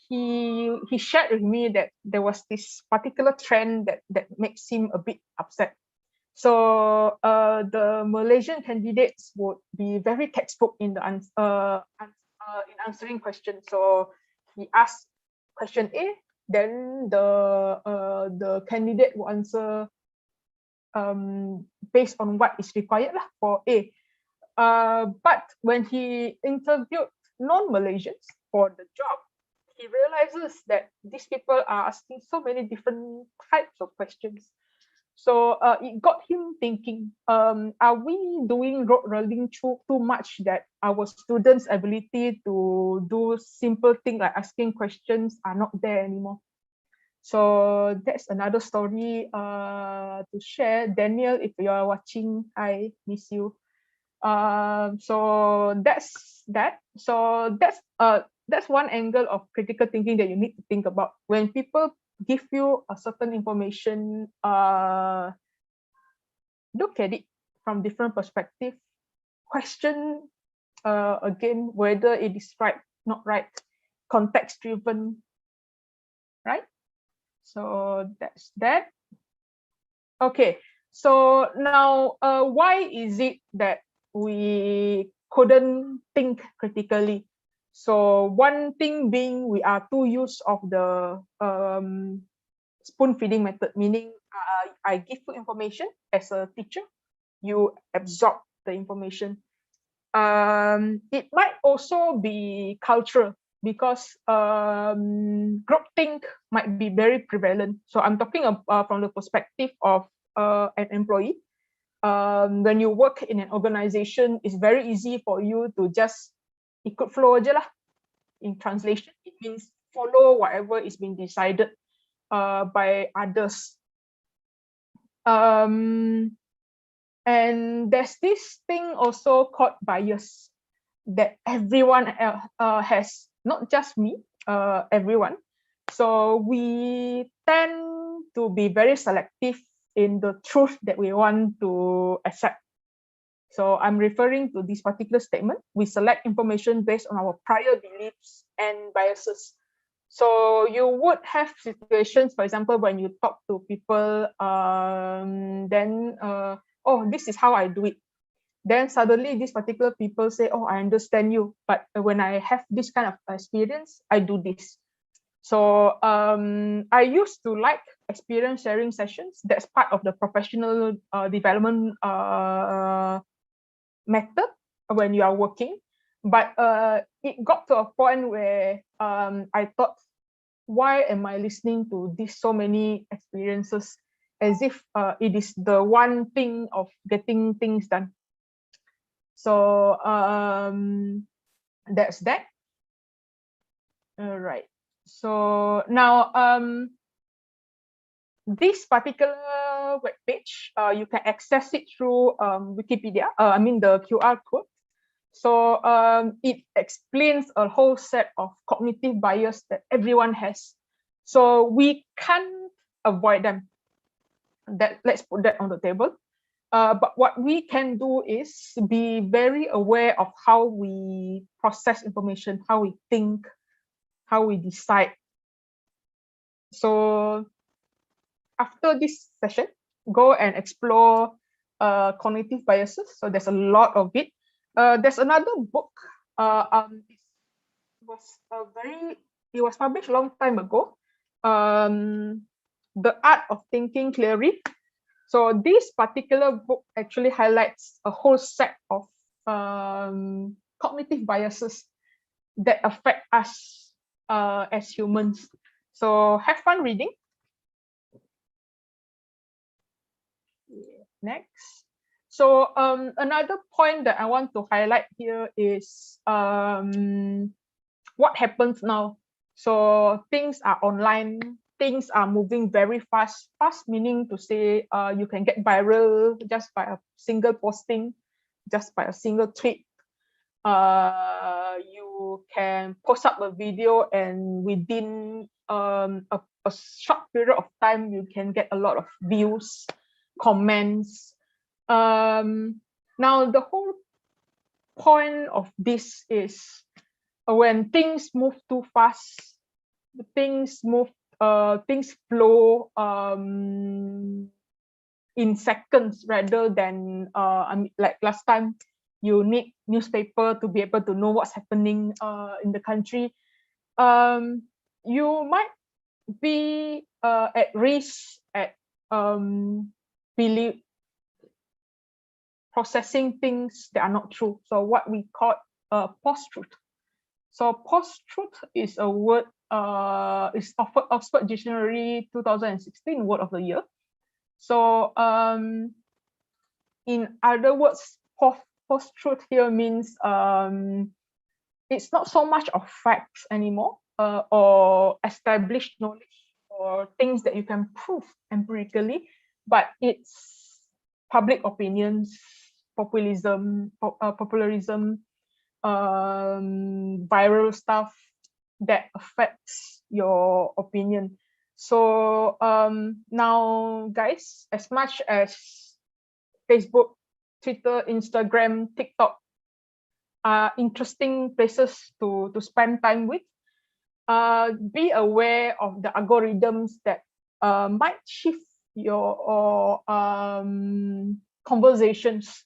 he shared with me that there was this particular trend that makes him a bit upset. So the Malaysian candidates would be very textbook in the in answering questions. So he asked question A, then the candidate will answer based on what is required for A. But when he interviewed non-Malaysians for the job, he realizes that these people are asking so many different types of questions. So it got him thinking, are we doing rote learning too much, that our students' ability to do simple things like asking questions are not there anymore? So that's another story to share. Daniel, if you are watching, I miss you. So that's that. So that's one angle of critical thinking that you need to think about. When people give you a certain information, look at it from different perspective. Question again whether it is right, not right, context driven, right? So that's that. Okay, so now why is it that we couldn't think critically? So one thing being, we are too used of the spoon feeding method, meaning I give you information as a teacher, you absorb the information. It might also be cultural, because groupthink might be very prevalent. So I'm talking from the perspective of an employee. When you work in an organization, it's very easy for you to just ikut flow aja lah. In translation, it means follow whatever is being decided by others. And there's this thing also called bias that everyone has, not just me, everyone. So we tend to be very selective in the truth that we want to accept. So I'm referring to this particular statement. We select information based on our prior beliefs and biases. So you would have situations, for example, when you talk to people, then, oh, this is how I do it. Then suddenly these particular people say, oh, I understand you, but when I have this kind of experience, I do this. So I used to like experience sharing sessions. That's part of the professional development method when you are working. But it got to a point where I thought, why am I listening to this so many experiences, as if it is the one thing of getting things done. So that's that. All right. So now this particular web page, you can access it through Wikipedia. I mean the QR code. So it explains a whole set of cognitive bias that everyone has. So we can't avoid them. Let's put that on the table. But what we can do is be very aware of how we process information, how we think, how we decide. So after this session, go and explore cognitive biases. So there's a lot of it. there's another book. It was published a long time ago. The Art of Thinking Clearly. So this particular book actually highlights a whole set of cognitive biases that affect us as humans. So have fun reading. Next. So another point that I want to highlight here is what happens now. So things are online, things are moving very fast. Fast meaning to say you can get viral just by a single posting, just by a single tweet. You can post up a video and within a short period of time, you can get a lot of views, comments. Now, the whole point of this is when things move too fast, things flow in seconds rather than like last time, you need newspaper to be able to know what's happening in the country. You might be at risk at processing things that are not true. So what we call post-truth. So post-truth is a word, is Oxford Dictionary 2016 word of the year. So in other words, post-truth here means it's not so much of facts anymore or established knowledge or things that you can prove empirically, but it's public opinions, popularism, viral stuff that affects your opinion. So now, guys, as much as Facebook, Twitter, Instagram, TikTok are interesting places to spend time with, be aware of the algorithms that might shift your conversations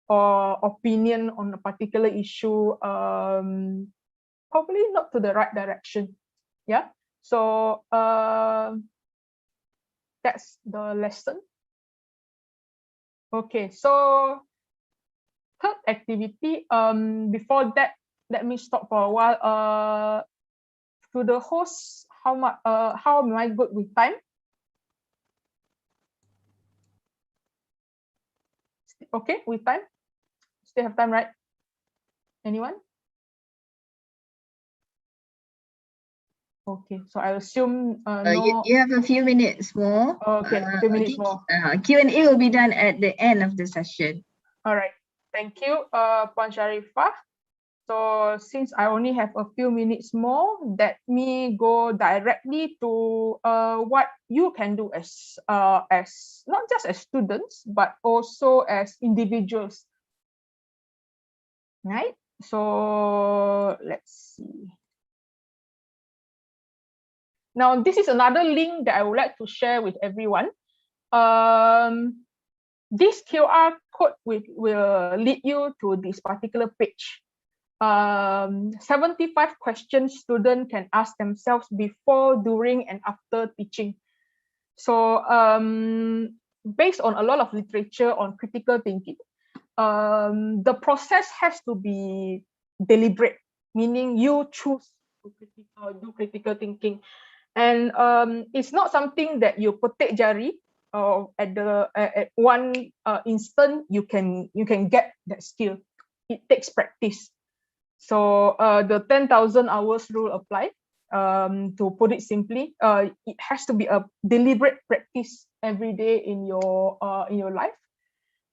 or opinion on a particular issue, probably not to the right direction. Yeah, so that's the lesson. Okay, so third activity. Before that, let me stop for a while. To the host, how am I good with time? Okay, with time? Still have time, right? Anyone? Okay, so I assume no. You have a few minutes more. Okay, a few minutes more. Q&A will be done at the end of the session. All right, thank you, Puan Sharifah. So since I only have a few minutes more, let me go directly to what you can do as not just as students, but also as individuals. Right? So let's see. Now, this is another link that I would like to share with everyone. This QR code will lead you to this particular page. 75 questions students can ask themselves before, during, and after teaching. So based on a lot of literature on critical thinking, the process has to be deliberate, meaning you choose to do critical thinking. And it's not something that you petik jari or at one instant you can get that skill. It takes practice. So the 10,000 hours rule apply. To put it simply, it has to be a deliberate practice every day in your life.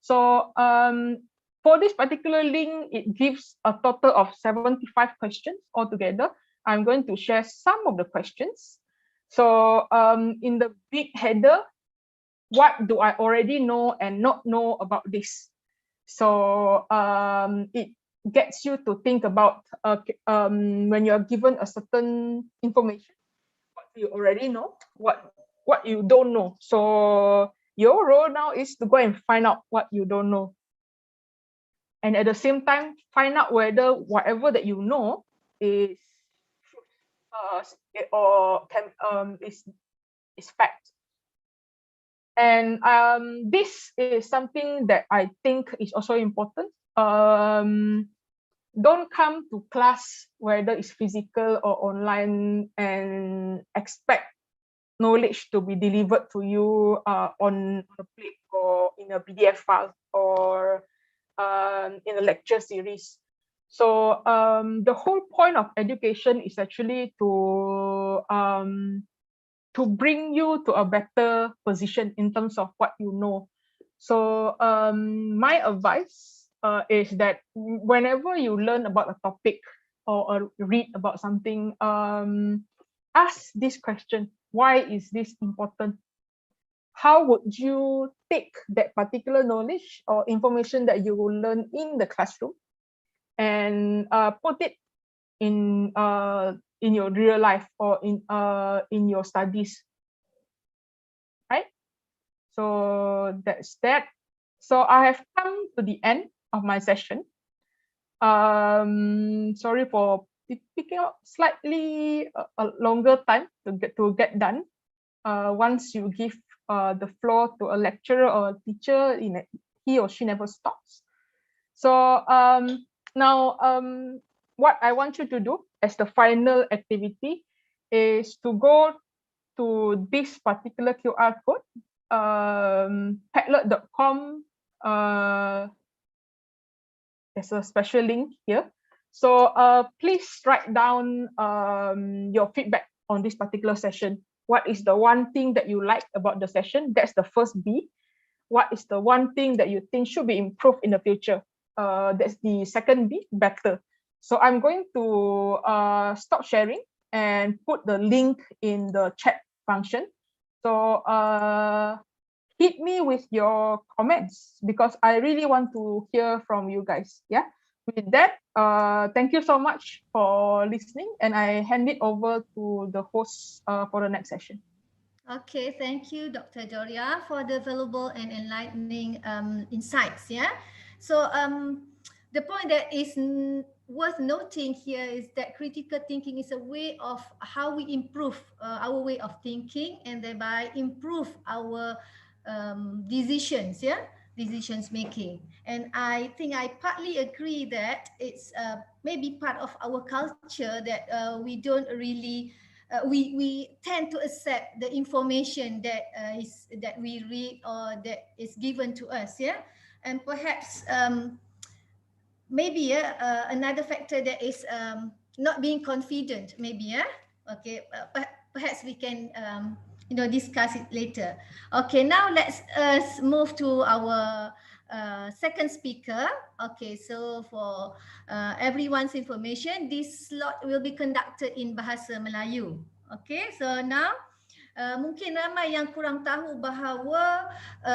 So for this particular link, it gives a total of 75 questions altogether. I'm going to share some of the questions. So in the big header, what do I already know and not know about this? So it gets you to think about when you're given a certain information, what you already know, what you don't know. So your role now is to go and find out what you don't know. and at the same time find out whether whatever that you know is or is fact. And this is something that I think is also important. Don't come to class, whether it's physical or online, and expect knowledge to be delivered to you on a plate or in a PDF file or in a lecture series. So the whole point of education is actually to bring you to a better position in terms of what you know. So my advice is that whenever you learn about a topic or read about something, ask this question: why is this important? How would you take that particular knowledge or information that you will learn in the classroom and put it in your real life or in your studies, right? So that's that. So I have come to the end of my session. Sorry for picking up slightly a longer time to get done. Once you give the floor to a lecturer or a teacher, he or she never stops. So now what I want you to do as the final activity is to go to this particular QR code, padlet.com. There's a special link here. So please write down your feedback on this particular session. What is the one thing that you like about the session? That's the first B. What is the one thing that you think should be improved in the future? That's the second B, better. So I'm going to stop sharing and put the link in the chat function. So hit me with your comments because I really want to hear from you guys. Yeah. With that, thank you so much for listening, and I hand it over to the host for the next session. Okay, thank you, Dr. Doria, for the valuable and enlightening insights. Yeah. So the point that is worth noting here is that critical thinking is a way of how we improve our way of thinking and thereby improve our decisions. Yeah. Decisions making. And I think I partly agree that it's maybe part of our culture that we don't really we tend to accept the information that that we read or that is given to us, yeah. And perhaps maybe another factor that is not being confident, maybe, yeah. Okay, perhaps we can discuss it later. Okay, now let's move to our second speaker. Okay, so for everyone's information, this slot will be conducted in Bahasa Melayu. Okay, so now mungkin ramai yang kurang tahu bahawa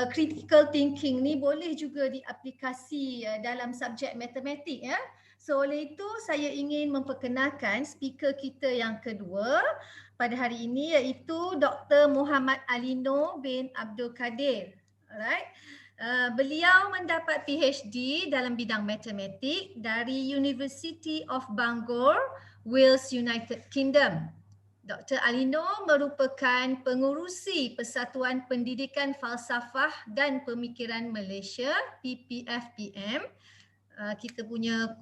critical thinking ni boleh juga diaplikasi dalam subjek matematik, ya. So oleh itu saya ingin memperkenalkan speaker kita yang kedua pada hari ini, iaitu Dr. Mohammad Alinor bin Abdul Kadir. Alright. Beliau mendapat PhD dalam bidang matematik dari University of Bangor, Wales, United Kingdom. Dr. Alinor merupakan pengurusi Persatuan Pendidikan Falsafah dan Pemikiran Malaysia, PPFPM. Kita punya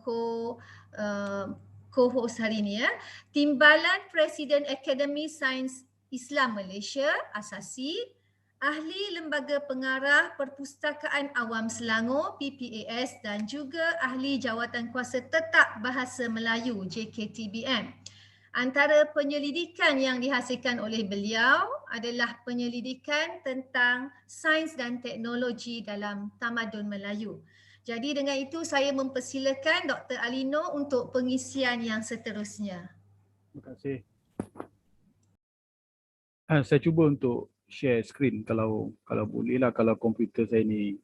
co-host hari ini, ya. Timbalan Presiden Akademi Sains Islam Malaysia, Asasi, ahli Lembaga Pengarah Perpustakaan Awam Selangor, PPAS, dan juga ahli Jawatan Kuasa Tetap Bahasa Melayu, JKTBM. Antara penyelidikan yang dihasilkan oleh beliau adalah penyelidikan tentang sains dan teknologi dalam tamadun Melayu. Jadi dengan itu saya mempersilakan Dr. Alinor untuk pengisian yang seterusnya. Terima kasih. Saya cuba untuk share screen kalau boleh lah, kalau komputer saya ni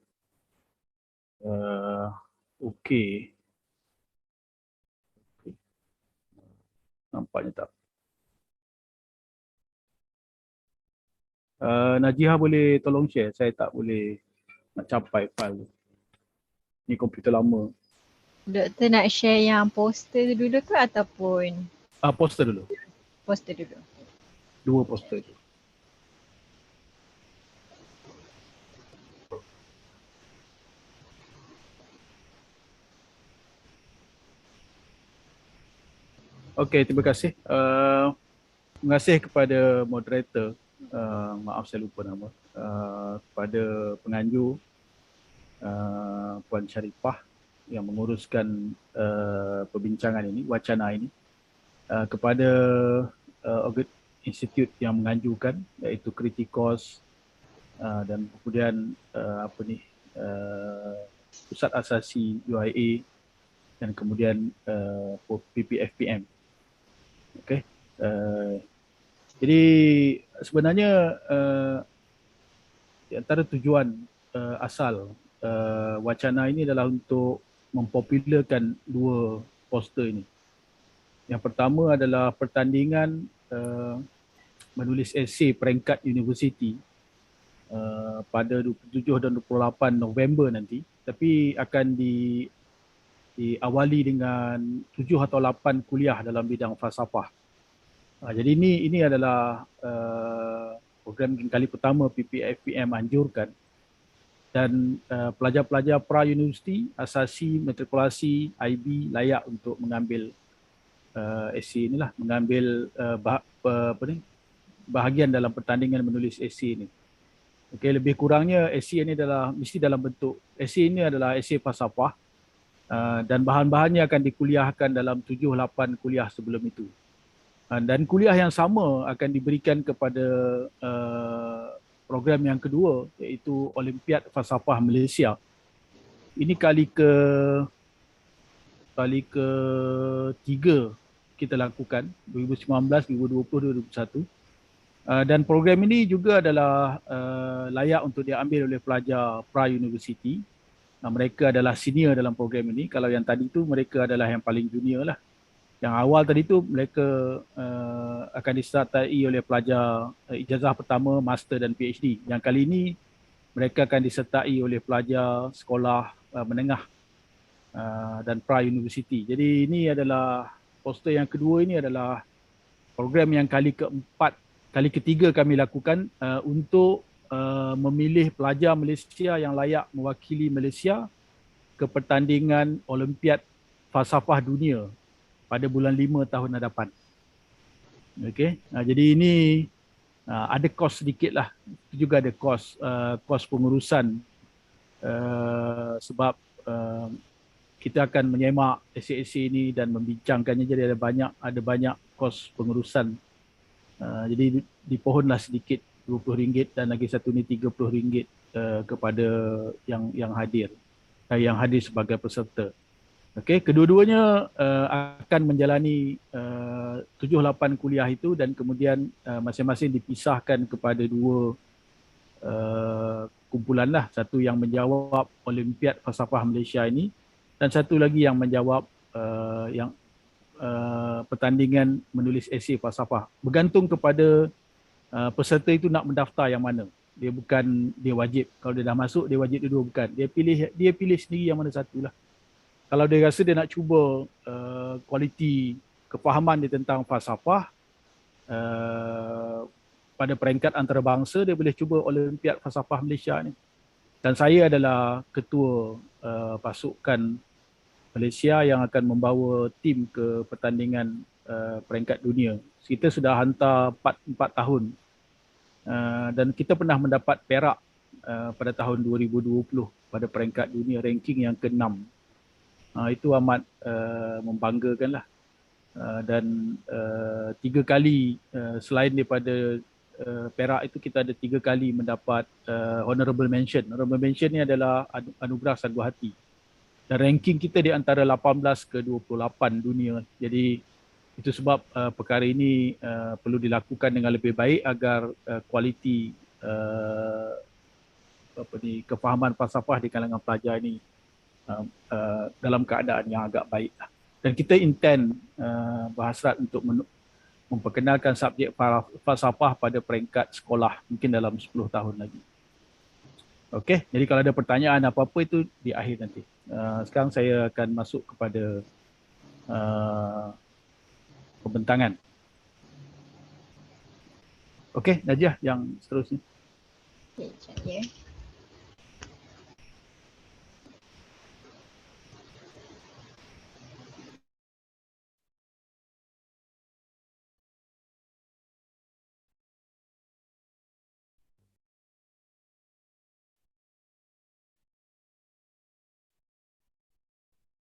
okey. Nampaknya tak. Najiha boleh tolong share, saya tak boleh nak capai file. Ni komputer lama. Doktor nak share yang poster dulu ke ataupun Poster dulu. poster dulu? 2 poster tu. Okey, terima kasih. Terima kasih kepada moderator. Maaf saya lupa nama. Kepada penganjur Puan Sharifah yang menguruskan perbincangan ini, wacana ini. Kepada institut yang menganjurkan, iaitu KRITIKOS, dan kemudian Pusat Asasi UIA, dan kemudian PPFPM. Okey. Jadi sebenarnya di antara tujuan asal wacana ini adalah untuk mempopularkan 2 poster ini. Yang pertama adalah pertandingan menulis esei peringkat Universiti pada 27 dan 28 November nanti, tapi akan diawali dengan 7 atau 8 kuliah dalam bidang falsafah. Jadi ini adalah program yang kali pertama PPFPM anjurkan, dan pelajar-pelajar pra-universiti, asasi, matrikulasi, IB layak untuk mengambil esei inilah, mengambil bahagian dalam pertandingan menulis esei ini. Okey, lebih kurangnya esei ini adalah mesti dalam bentuk, esei ini adalah esei falsafah, dan bahan-bahannya akan dikuliahkan dalam 7-8 kuliah sebelum itu. Dan kuliah yang sama akan diberikan kepada program yang kedua, iaitu Olimpiad Falsafah Malaysia. Ini kali ke-3 kita lakukan, 2019, 2020, 2021. Dan program ini juga adalah layak untuk diambil oleh pelajar pra-universiti. Mereka adalah senior dalam program ini. Kalau yang tadi tu mereka adalah yang paling junior lah. Yang awal tadi tu mereka akan disertai oleh pelajar ijazah pertama, master dan PhD. Yang kali ini mereka akan disertai oleh pelajar sekolah menengah dan pra-universiti. Jadi ini adalah poster yang kedua, ini adalah program yang kali ketiga kami lakukan untuk memilih pelajar Malaysia yang layak mewakili Malaysia ke pertandingan Olimpiad Falsafah Dunia pada bulan 5 tahun hadapan. Okey, jadi ini ada kos sedikit lah. Itu juga ada kos pengurusan sebab kita akan menyemak esei-esei ini dan membincangkannya, jadi ada banyak kos pengurusan. Jadi dipohonlah sedikit RM20 dan lagi satu ni RM30 kepada yang hadir sebagai peserta. Okey, kedua-duanya akan menjalani 7-8 kuliah itu, dan kemudian masing-masing dipisahkan kepada 2 kumpulan lah. Satu yang menjawab Olimpiad Falsafah Malaysia ini, dan satu lagi yang menjawab pertandingan menulis esei falsafah. Bergantung kepada peserta itu nak mendaftar yang mana. Dia wajib. Kalau dia dah masuk, dia wajib dua, bukan. Dia pilih sendiri yang mana satu lah. Kalau dia rasa dia nak cuba kualiti kefahaman dia tentang falsafah pada peringkat antarabangsa, dia boleh cuba Olimpiad Falsafah Malaysia ni. Dan saya adalah ketua pasukan Malaysia yang akan membawa tim ke pertandingan peringkat dunia. Kita sudah hantar 4 tahun dan kita pernah mendapat perak pada tahun 2020 pada peringkat dunia, ranking yang ke-6. Itu amat membanggakan lah. Dan 3 kali selain daripada perak itu, kita ada 3 kali mendapat honorable mention. Honorable mention ni adalah anugerah sanggup hati. Dan ranking kita di antara 18 ke 28 dunia. Jadi itu sebab perkara ini perlu dilakukan dengan lebih baik agar kualiti kefahaman falsafah di kalangan pelajar ini dalam keadaan yang agak baik. Dan kita intend berhasrat untuk memperkenalkan subjek falsafah pada peringkat sekolah mungkin dalam 10 tahun lagi. Okey, jadi kalau ada pertanyaan apa-apa itu di akhir nanti. Sekarang saya akan masuk kepada pembentangan. Okey, Najiah yang seterusnya. Okay, sekejap ya.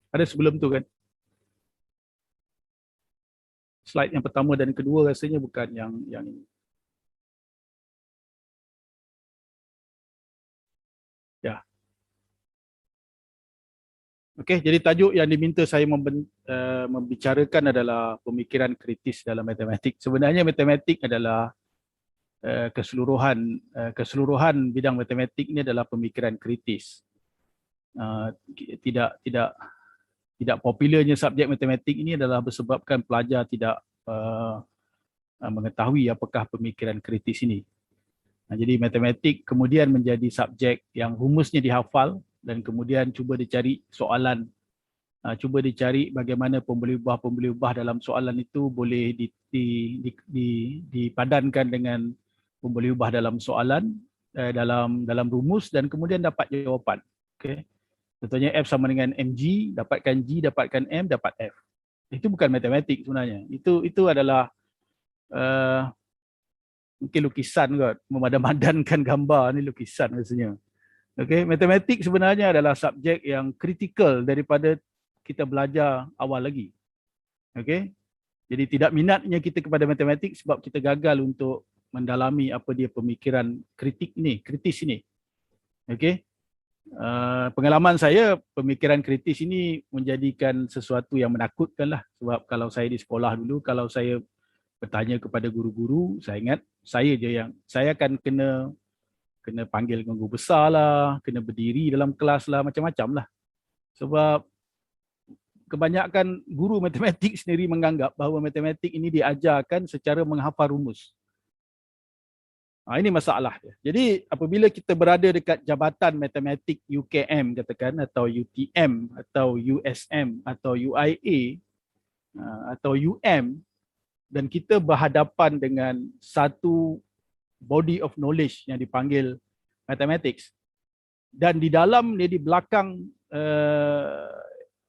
Ada sebelum tu kan? Slide yang pertama dan kedua rasanya bukan yang ini. Ya. Okey, jadi tajuk yang diminta saya membicarakan adalah pemikiran kritis dalam matematik. Sebenarnya matematik adalah keseluruhan bidang matematik ini adalah pemikiran kritis. Tidak popularnya subjek matematik ini adalah disebabkan pelajar tidak mengetahui apakah pemikiran kritis ini. Jadi matematik kemudian menjadi subjek yang rumusnya dihafal dan kemudian cuba dicari soalan, cuba dicari bagaimana pembeli ubah dalam soalan itu boleh dipadankan dengan pembeli ubah dalam soalan, dalam rumus dan kemudian dapat jawapan. Okay. Contohnya F sama dengan mg, dapatkan G, dapatkan M, dapat F. Itu bukan matematik sebenarnya. Itu adalah mungkin lukisan kot, memadan-madankan gambar ni lukisan rasanya. Okey, matematik sebenarnya adalah subjek yang kritikal daripada kita belajar awal lagi. Okey. Jadi tidak minatnya kita kepada matematik sebab kita gagal untuk mendalami apa dia pemikiran kritis ini. Okey. Pengalaman saya, pemikiran kritis ini menjadikan sesuatu yang menakutkan lah. Sebab kalau saya di sekolah dulu, kalau saya bertanya kepada guru-guru, saya ingat saya akan kena panggil dengan guru besar lah, kena berdiri dalam kelas lah, macam-macam lah. Sebab kebanyakan guru matematik sendiri menganggap bahawa matematik ini diajarkan secara menghafal rumus. Ini masalah dia. Jadi apabila kita berada dekat jabatan matematik UKM katakan, atau UTM, atau USM, atau UIA, atau UM, dan kita berhadapan dengan satu body of knowledge yang dipanggil mathematics, dan di dalam dia di belakang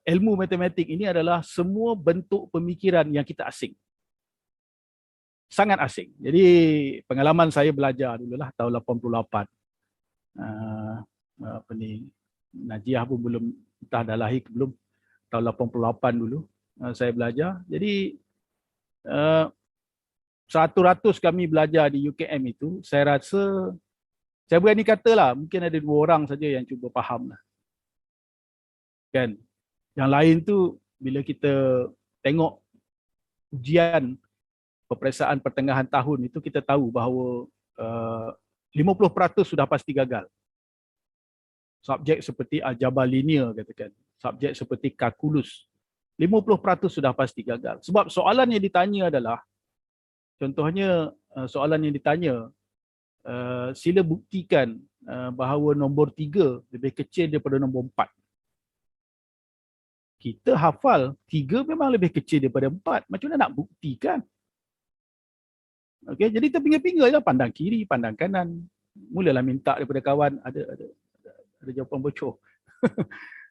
ilmu matematik ini adalah semua bentuk pemikiran yang kita asing. Sangat asing. Jadi pengalaman saya belajar dululah tahun 88. Najiah pun belum, entah dah lahir ke belum, tahun 88 dulu saya belajar. Jadi 100 kami belajar di UKM itu, saya rasa, saya berani katalah, mungkin ada 2 orang saja yang cuba faham lah. Kan? Yang lain tu bila kita tengok ujian peperiksaan pertengahan tahun itu, kita tahu bahawa 50% sudah pasti gagal. Subjek seperti aljabar linear katakan, subjek seperti kalkulus, 50% sudah pasti gagal. Sebab soalan yang ditanya adalah, contohnya soalan yang ditanya, sila buktikan bahawa nombor 3 lebih kecil daripada nombor 4. Kita hafal 3 memang lebih kecil daripada 4. Macam mana nak buktikan? Okey, jadi terpinga-pinga je, pandang kiri, pandang kanan. Mulalah minta daripada kawan, ada jawapan bocor.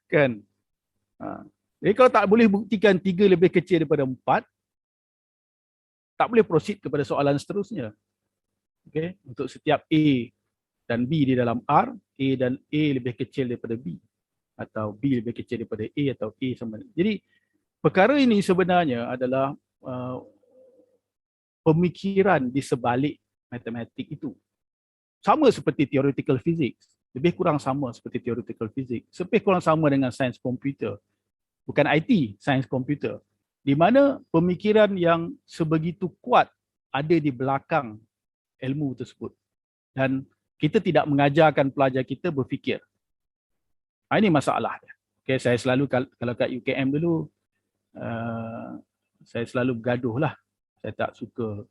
Kan? Jadi kalau tak boleh buktikan 3 lebih kecil daripada 4, tak boleh proceed kepada soalan seterusnya. Okey, untuk setiap A dan B di dalam R, A dan A lebih kecil daripada B, atau B lebih kecil daripada A, atau A sama. Jadi perkara ini sebenarnya adalah pemikiran di sebalik matematik itu. Sama seperti theoretical physics, lebih kurang sama seperti theoretical physics, lebih kurang sama dengan sains komputer. Bukan IT, sains komputer. Di mana pemikiran yang sebegitu kuat ada di belakang ilmu tersebut. Dan kita tidak mengajarkan pelajar kita berfikir. Ini masalah. Okay, saya selalu, kalau kat UKM dulu, saya selalu bergaduh lah. Saya tak suka,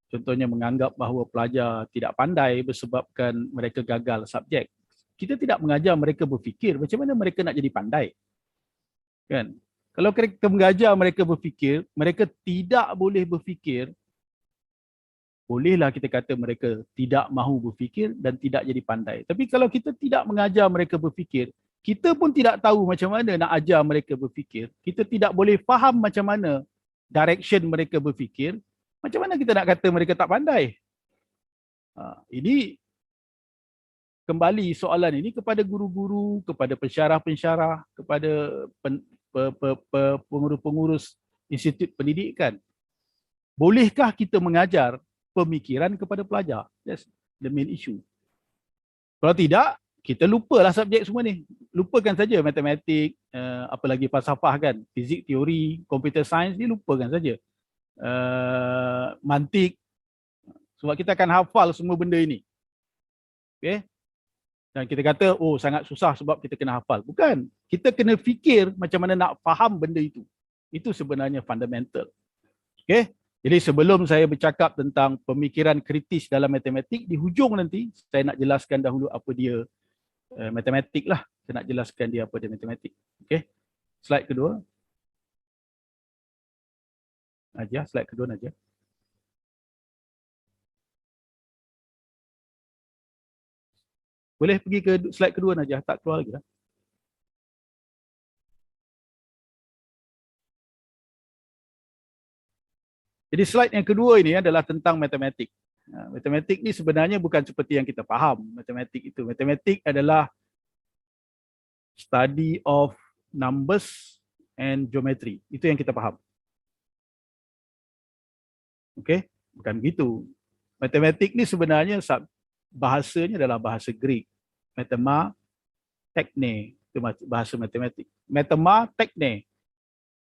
contohnya menganggap bahawa pelajar tidak pandai bersebabkan mereka gagal subjek. kita tidak mengajar mereka berfikir, macam mana mereka nak jadi pandai? Kan? Kalau kita mengajar mereka berfikir, mereka tidak boleh berfikir, bolehlah kita kata mereka tidak mahu berfikir dan tidak jadi pandai. Tapi kalau kita tidak mengajar mereka berfikir, kita pun tidak tahu macam mana nak ajar mereka berfikir, kita tidak boleh faham macam mana direction mereka berfikir, macam mana kita nak kata mereka tak pandai? Ini kembali soalan ini kepada guru-guru, kepada pensyarah-pensyarah, kepada pengurus-pengurus institut pendidikan. Bolehkah kita mengajar pemikiran kepada pelajar? That's the main issue. Kalau tidak, kita lupalah subjek semua ni. Lupakan saja matematik, apalagi falsafah kan, fizik, teori, computer science ni lupakan saja. Mantik, sebab kita akan hafal semua benda ini. Okay? Dan kita kata, oh sangat susah sebab kita kena hafal. Bukan. Kita kena fikir macam mana nak faham benda itu. Itu sebenarnya fundamental. Okay? Jadi sebelum saya bercakap tentang pemikiran kritis dalam matematik, di hujung nanti saya nak jelaskan dahulu apa dia matematik lah. Saya nak jelaskan dia apa dia matematik. Okay? Slide kedua. Najah, slide kedua Najah. Boleh pergi ke slide kedua Najah, tak keluar lagi lah. Jadi slide yang kedua ini adalah tentang matematik. Matematik ni sebenarnya bukan seperti yang kita faham. Matematik itu. Matematik adalah study of numbers and geometry. Itu yang kita faham. Okey? Bukan begitu. Matematik ni sebenarnya bahasanya adalah bahasa Greek. Matema, tekne, itu bahasa matematik. Matema, tekne.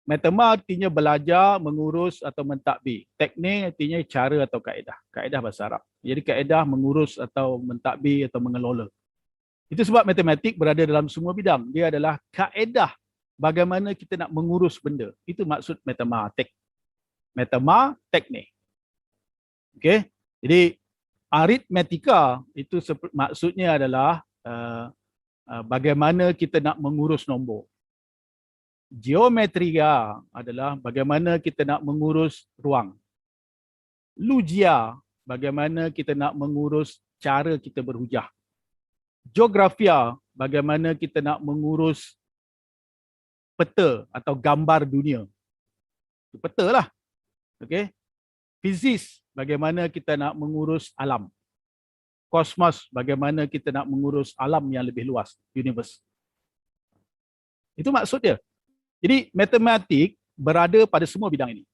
Matema artinya belajar, mengurus atau mentadbir. Tekne artinya cara atau kaedah. Kaedah bahasa Arab. Jadi kaedah mengurus atau mentadbir atau mengelola. Itu sebab matematik berada dalam semua bidang. Dia adalah kaedah bagaimana kita nak mengurus benda. Itu maksud matematik. Matema, tekne. Okey? Jadi aritmetika itu maksudnya adalah bagaimana kita nak mengurus nombor. Geometria adalah bagaimana kita nak mengurus ruang. Logia, bagaimana kita nak mengurus cara kita berhujah. Geografia, bagaimana kita nak mengurus peta atau gambar dunia. Peta lah. Okay? Fizik, bagaimana kita nak mengurus alam. Kosmos, bagaimana kita nak mengurus alam yang lebih luas, universe. Itu maksud dia. Jadi matematik berada pada semua bidang ini.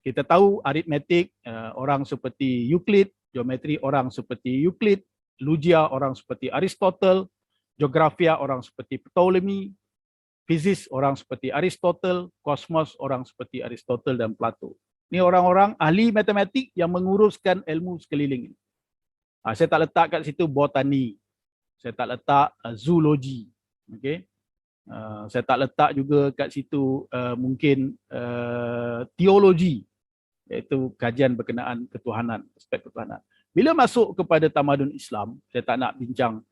Kita tahu aritmetik orang seperti Euclid, geometri orang seperti Euclid, logia orang seperti Aristotle, geografia orang seperti Ptolemy, fizik orang seperti Aristotle, kosmos orang seperti Aristotle dan Plato. Ini orang-orang ahli matematik yang menguruskan ilmu sekeliling ini. Saya tak letak kat situ botani. Saya tak letak zoologi. Okay? Saya tak letak juga kat situ mungkin teologi, iaitu kajian berkenaan ketuhanan, aspek ketuhanan. Bila masuk kepada tamadun Islam, saya tak nak bincang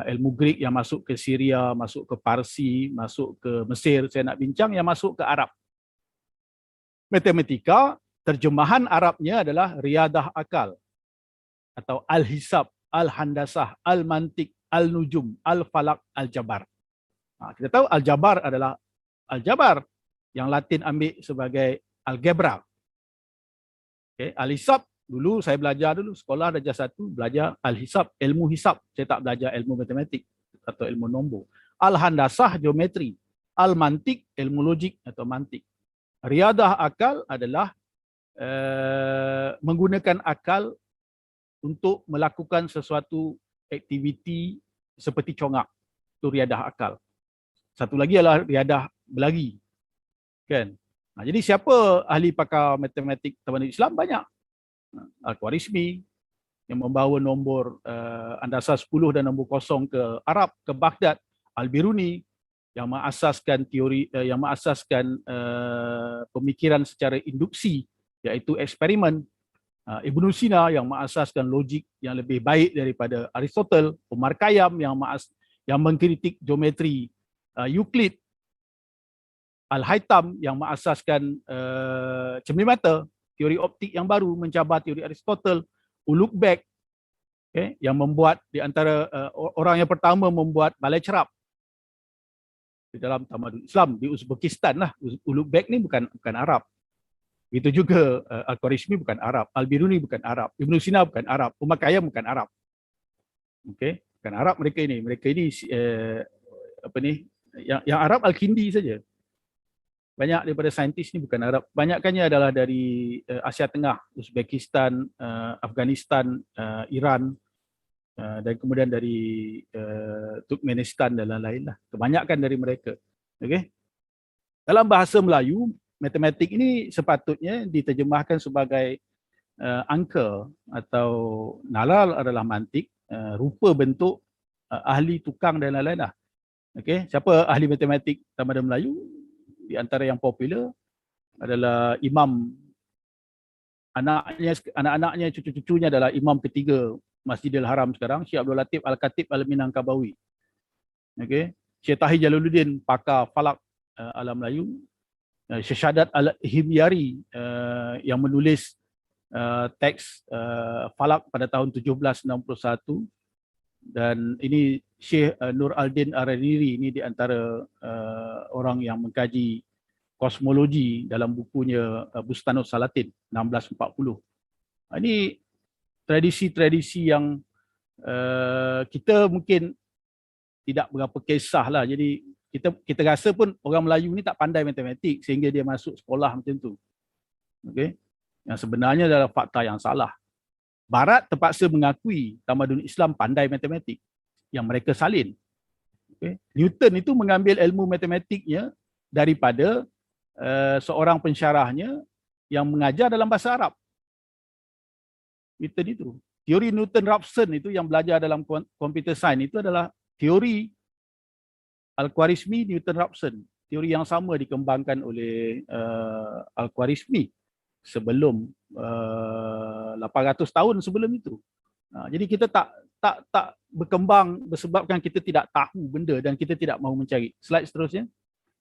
ilmu Greek yang masuk ke Syria, masuk ke Parsi, masuk ke Mesir. Saya nak bincang yang masuk ke Arab. Matematika, terjemahan Arabnya adalah riadah akal atau al-hisab, al-handasah, al-mantik, al-nujum, al-falak, al-jabar. Kita tahu al-jabar adalah al-jabar yang Latin ambil sebagai algebra. Okay. Al-hisab dulu saya belajar dulu sekolah darjah 1 belajar al-hisab, ilmu hisab. Saya tak belajar ilmu matematik atau ilmu nombor. Al-handasah geometri, al-mantik ilmu logik atau mantik. Riadah akal adalah menggunakan akal untuk melakukan sesuatu aktiviti seperti congak. Itu riadah akal. Satu lagi adalah riadah berlari. Kan? Jadi siapa ahli pakar matematik tamadun Islam? Banyak. Al-Khwarizmi yang membawa nombor andasa 10 dan nombor kosong ke Arab, ke Baghdad. Al-Biruni yang mengasaskan teori, yang mengasaskan pemikiran secara induksi, iaitu eksperimen. Ibnu Sina yang mengasaskan logik yang lebih baik daripada Aristotle, Omar Khayyam yang mengkritik geometri Euclid, Al-Haytham yang mengasaskan cermin mata, teori optik yang baru mencabar teori Aristotle, Ulugh-Beg, yang membuat di antara orang yang pertama membuat balai cerap di dalam tamadun Islam di Uzbekistan lah. Ulugh-Beg ni bukan Arab. Itu juga Al-Khwarizmi bukan Arab, Al-Biruni bukan Arab, Ibnu Sina bukan Arab, Omar Khayyam bukan Arab. Okey, bukan Arab mereka ini. Mereka ini yang Arab Al-Kindi saja. Banyak daripada saintis ni bukan Arab. Banyakkannya adalah dari Asia Tengah, Uzbekistan, Afghanistan, Iran, dan kemudian dari Turkmenistan dan lain-lain lah. Kebanyakan dari mereka. Okey. Dalam bahasa Melayu, matematik ini sepatutnya diterjemahkan sebagai angka atau nalar adalah mantik, rupa bentuk, ahli tukang dan lain-lain lah. Okey, siapa ahli matematik tamadun Melayu? Di antara yang popular adalah imam, anak-anaknya, cucu-cucunya adalah imam ketiga Masjidil Haram sekarang, Syekh Abdul Latif Al-Khatib Al-Minangkabawi. Okey, Syekh Tahir Jalaluddin, pakar falak alam Melayu. Syekh Syahadat Al-Himyari yang menulis teks falak pada tahun 1761, dan ini Syekh Nur Al-Din Ar-Radiri, ini di antara orang yang mengkaji kosmologi dalam bukunya Bustanus Salatin 1640. Ini tradisi-tradisi yang kita mungkin tidak berapa kisah lah. Jadi kita rasa pun orang Melayu ni tak pandai matematik sehingga dia masuk sekolah macam tu. Okey. Yang sebenarnya adalah fakta yang salah. Barat terpaksa mengakui tamadun Islam pandai matematik yang mereka salin. Okay. Newton itu mengambil ilmu matematiknya daripada seorang pensyarahnya yang mengajar dalam bahasa Arab. Newton itu. Teori Newton-Raphson itu yang belajar dalam computer science itu adalah teori Al-Khwarizmi, Newton-Raphson. Teori yang sama dikembangkan oleh Al-Khwarizmi sebelum 800 tahun sebelum itu. Jadi kita tak berkembang disebabkan kita tidak tahu benda dan kita tidak mahu mencari. Slide seterusnya.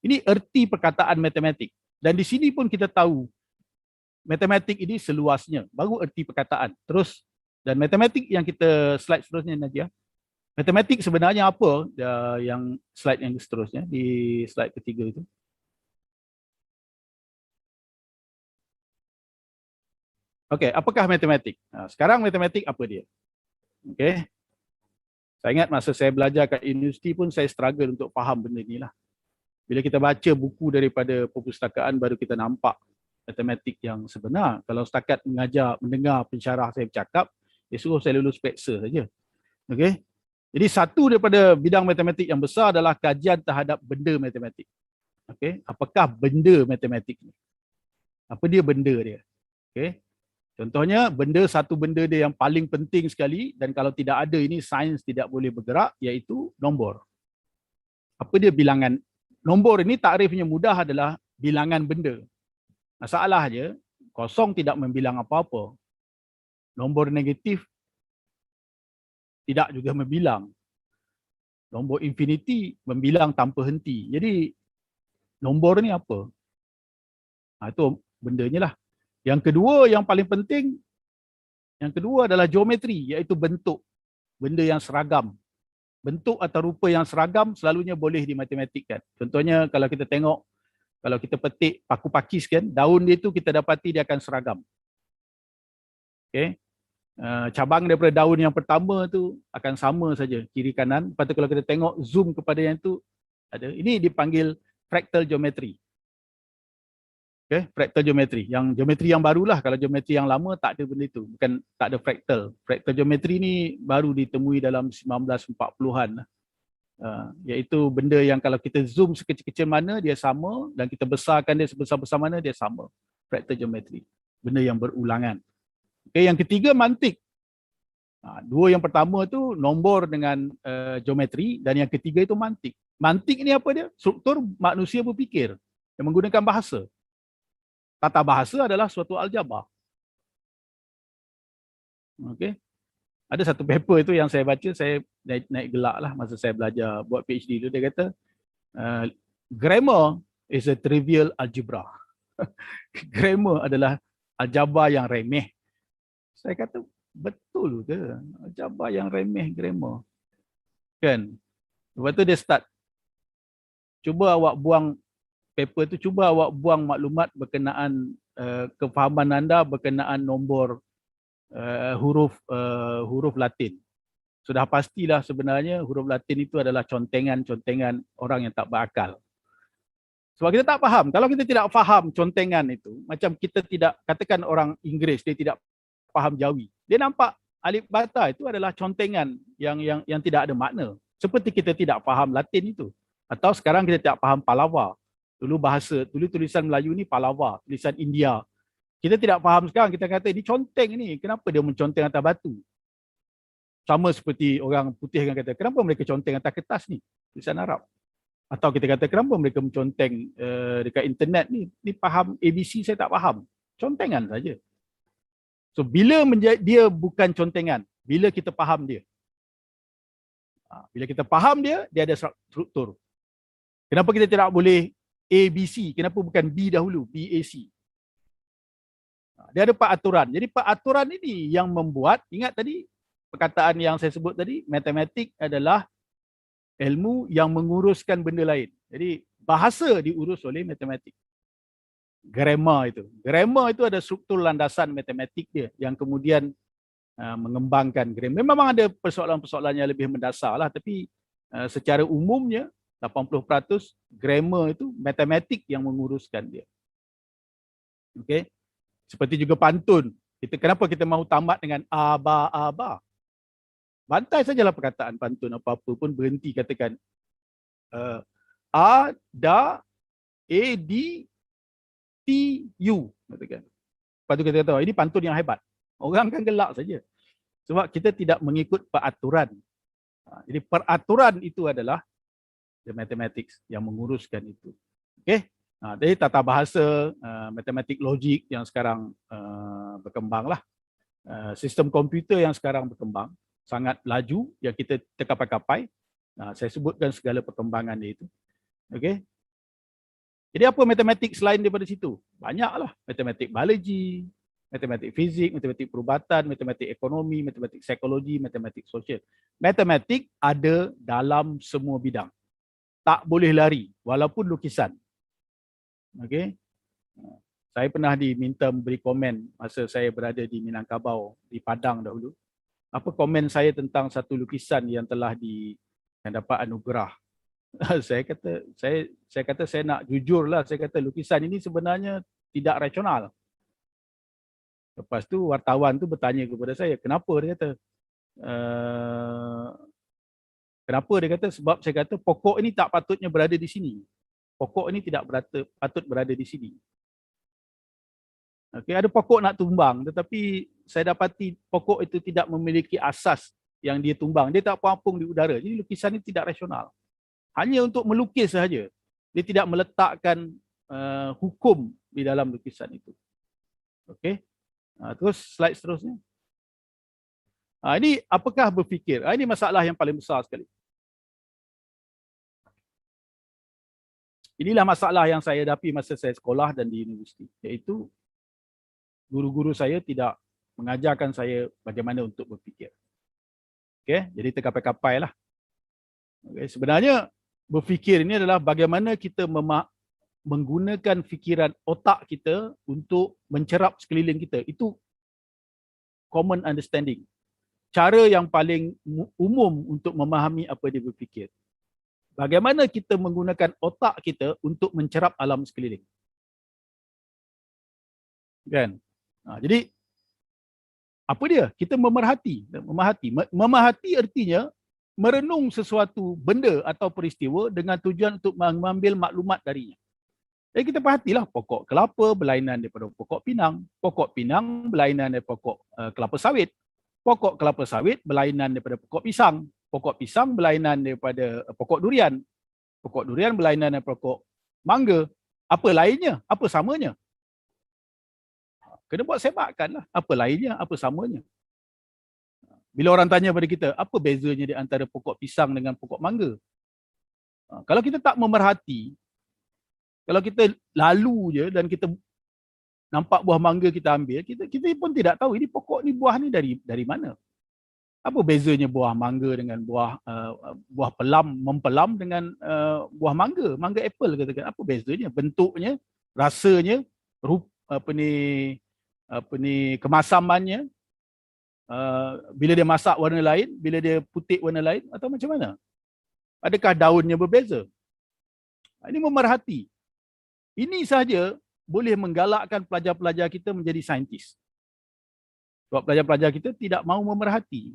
Ini erti perkataan matematik. Dan di sini pun kita tahu matematik ini seluasnya. Baru erti perkataan. Terus, dan matematik yang kita slide seterusnya Nadia. Matematik sebenarnya apa? Yang slide yang seterusnya, di slide ketiga itu. Okey, apakah matematik? Sekarang matematik apa dia? Okey. Saya ingat masa saya belajar kat universiti pun saya struggle untuk faham benda ni lah. Bila kita baca buku daripada perpustakaan baru kita nampak matematik yang sebenar. Kalau setakat mendengar pensyarah saya bercakap, dia suruh saya lulus peksa saja. Okey. Jadi satu daripada bidang matematik yang besar adalah kajian terhadap benda matematik. Okey, apakah benda matematik ni? Apa dia benda dia? Okey. Contohnya satu benda dia yang paling penting sekali dan kalau tidak ada ini sains tidak boleh bergerak, iaitu nombor. Apa dia bilangan? Nombor ini takrifnya mudah adalah bilangan benda. Masalahnya kosong tidak membilang apa-apa. Nombor negatif tidak juga membilang. Nombor infinity membilang tanpa henti. Jadi nombor ni apa? Itu bendanya lah. Yang kedua yang paling penting, yang kedua adalah geometri, iaitu bentuk. Benda yang seragam. Bentuk atau rupa yang seragam selalunya boleh dimatematikkan. Contohnya kalau kita tengok, kalau kita petik paku pakis kan, daun dia tu kita dapati dia akan seragam. Okay. Cabang daripada daun yang pertama tu akan sama saja kiri kanan. Lepas tu kalau kita tengok zoom kepada yang tu ada, ini dipanggil fractal geometry. Okay, fractal geometry. Yang geometri yang barulah, kalau geometri yang lama tak ada benda itu, bukan tak ada fractal. Fractal geometry ni baru ditemui dalam 1940-an. Iaitu benda yang kalau kita zoom sekecil-kecil mana dia sama dan kita besarkan dia sebesar-besar mana dia sama. Fractal geometry. Benda yang berulangan. Okay, yang ketiga mantik. Dua yang pertama tu nombor dengan geometri dan yang ketiga itu mantik. Mantik ni apa dia? Struktur manusia berfikir yang menggunakan bahasa. Tata bahasa adalah suatu aljabar. Okey. Ada satu paper itu yang saya baca, saya naik gelak lah masa saya belajar buat PhD tu. Dia kata, grammar is a trivial algebra. Grammar adalah aljabar yang remeh. Saya kata, betul ke? Aljabar yang remeh, grammar. Kan? Lepas tu dia start. Cuba awak buang paper tu, cuba awak buang maklumat berkenaan kefahaman anda berkenaan nombor huruf Latin. Sudah pastilah sebenarnya huruf Latin itu adalah contengan-contengan orang yang tak berakal. Sebab kita tak faham. Kalau kita tidak faham contengan itu, macam kita tidak, katakan orang Inggeris, dia tidak faham Jawi. Dia nampak alif bata itu adalah contengan yang tidak ada makna. Seperti kita tidak faham Latin itu. Atau sekarang kita tidak faham Palava. Dulu tulisan Melayu ni Palava, tulisan India. Kita tidak faham sekarang, kita kata ini conteng ni, kenapa dia menconteng atas batu? Sama seperti orang putih yang kata, kenapa mereka conteng atas kertas ni? Tulisan Arab. Atau kita kata, kenapa mereka menconteng dekat internet ni? Ni faham ABC, saya tak faham. Contengan saja. So, bila dia bukan contengan, bila kita faham dia. Bila kita faham dia, dia ada struktur. Kenapa kita tidak boleh ABC? Kenapa bukan B dahulu? BAC. Dia ada peraturan. Jadi peraturan ini yang membuat, ingat tadi perkataan yang saya sebut tadi, matematik adalah ilmu yang menguruskan benda lain. Jadi bahasa diurus oleh matematik. Grammar itu ada struktur landasan matematik dia yang kemudian mengembangkan grammar. Memang ada persoalan-persoalan yang lebih mendasar lah, tapi secara umumnya 80% grammar itu matematik yang menguruskan dia. Okey. Seperti juga pantun. Kenapa kita mahu tamat dengan aba? Bantai sajalah perkataan pantun, apa-apa pun berhenti katakan a, da, e, di, ti, u. Katakan. Lepas tu kita kata, ini pantun yang hebat. Orang kan gelak saja. Sebab kita tidak mengikut peraturan. Jadi peraturan itu adalah the mathematics yang menguruskan itu. Okey. Jadi tata bahasa, matematik logik yang sekarang berkembang lah. Sistem komputer yang sekarang berkembang, sangat laju, yang kita terkapai-kapai. Saya sebutkan segala perkembangan dia itu. Okey. Jadi apa matematik selain daripada situ? Banyaklah. Matematik biologi, matematik fizik, matematik perubatan, matematik ekonomi, matematik psikologi, matematik sosial. Matematik ada dalam semua bidang. Tak boleh lari, walaupun lukisan. Okey. Saya pernah diminta memberi komen masa saya berada di Minangkabau, di Padang dahulu. Apa komen saya tentang satu lukisan yang telah yang dapat anugerah? Saya kata saya nak jujurlah, saya kata lukisan ini sebenarnya tidak rasional. Lepas tu wartawan tu bertanya kepada saya, kenapa? Dia kata kenapa? Dia kata sebab saya kata pokok ini tak patutnya berada di sini. Pokok ini tidak patut berada di sini. Okay, ada pokok nak tumbang, tetapi saya dapati pokok itu tidak memiliki asas yang dia tumbang. Dia tak apung di udara. Jadi lukisan ini tidak rasional. Hanya untuk melukis sahaja. Dia tidak meletakkan hukum di dalam lukisan itu. Okey. Terus slide seterusnya. Ini apakah berfikir? Ini masalah yang paling besar sekali. Inilah masalah yang saya hadapi masa saya sekolah dan di universiti, iaitu guru-guru saya tidak mengajarkan saya bagaimana untuk berfikir. Okey, jadi terkapai-kapai lah. Okay, sebenarnya berfikir ini adalah bagaimana kita menggunakan fikiran otak kita untuk mencerap sekeliling kita. Itu common understanding. Cara yang paling umum untuk memahami apa dia berfikir. Bagaimana kita menggunakan otak kita untuk mencerap alam sekeliling. Kan? Jadi, apa dia? Kita memerhati. Memerhati artinya merenung sesuatu benda atau peristiwa dengan tujuan untuk mengambil maklumat darinya. Jadi kita perhatilah pokok kelapa berlainan daripada pokok pinang. Pokok pinang berlainan daripada pokok kelapa sawit. Pokok kelapa sawit berlainan daripada pokok pisang. Pokok pisang berlainan daripada pokok durian. Pokok durian berlainan daripada pokok mangga. Apa lainnya? Apa samanya? Kena buat sebatkan lah. Apa lainnya? Apa samanya? Bila orang tanya pada kita, apa bezanya di antara pokok pisang dengan pokok mangga? Kalau kita tak memerhati, kalau kita lalu je dan kita nampak buah mangga kita ambil, kita pun tidak tahu ini pokok ni, buah ni dari mana. Apa bezanya buah mangga dengan buah mempelam dengan buah mangga apple katakan. Apa bezanya? Bentuknya, rasanya, kemasamannya, bila dia masak warna lain, bila dia putih warna lain, atau macam mana? Adakah daunnya berbeza? Ini memerhati. Ini sahaja boleh menggalakkan pelajar-pelajar kita menjadi saintis. Sebab pelajar-pelajar kita tidak mahu memerhati.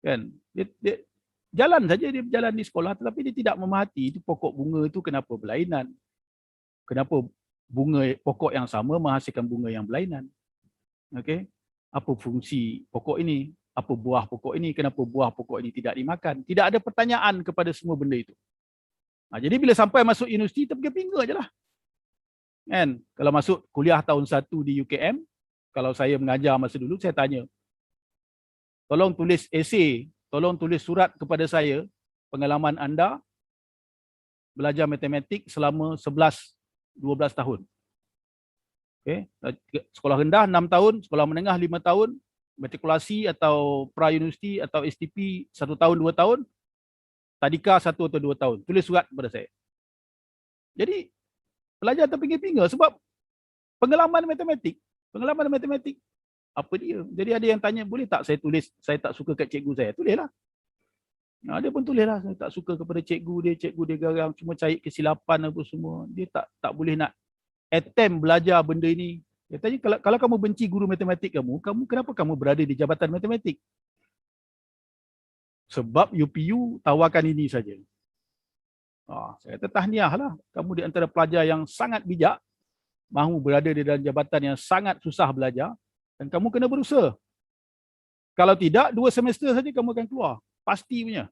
Kan? Dia jalan saja, dia berjalan di sekolah tetapi dia tidak memerhati itu pokok bunga itu kenapa berlainan. Kenapa pokok yang sama menghasilkan bunga yang berlainan. Okey? Apa fungsi pokok ini? Apa buah pokok ini? Kenapa buah pokok ini tidak dimakan? Tidak ada pertanyaan kepada semua benda itu. Jadi bila sampai masuk universiti, terpinga-pinga je lah. Kan? Kalau masuk kuliah tahun 1 di UKM, kalau saya mengajar masa dulu, saya tanya, tolong tulis esei, tolong tulis surat kepada saya, pengalaman anda belajar matematik selama 11-12 tahun. Okay. Sekolah rendah 6 tahun, sekolah menengah 5 tahun, matrikulasi atau pra-universiti atau STP 1 tahun, 2 tahun, tadika 1 atau 2 tahun. Tulis surat kepada saya. Jadi, pelajar terpinga-pinga sebab pengalaman matematik, apa dia? Jadi ada yang tanya, boleh tak saya tulis, saya tak suka kat cikgu saya? Tulislah. Dia pun tulislah, saya tak suka kepada cikgu dia garang, cuma cari kesilapan apa semua. Dia tak boleh nak attempt belajar benda ini. Dia tanya, kalau kamu benci guru matematik kamu kenapa kamu berada di jabatan matematik? Sebab UPU tawarkan ini saja. Saya kata tahniah lah. Kamu di antara pelajar yang sangat bijak, mahu berada di dalam jabatan yang sangat susah belajar, dan kamu kena berusaha. Kalau tidak, 2 semester saja kamu akan keluar. Pasti punya.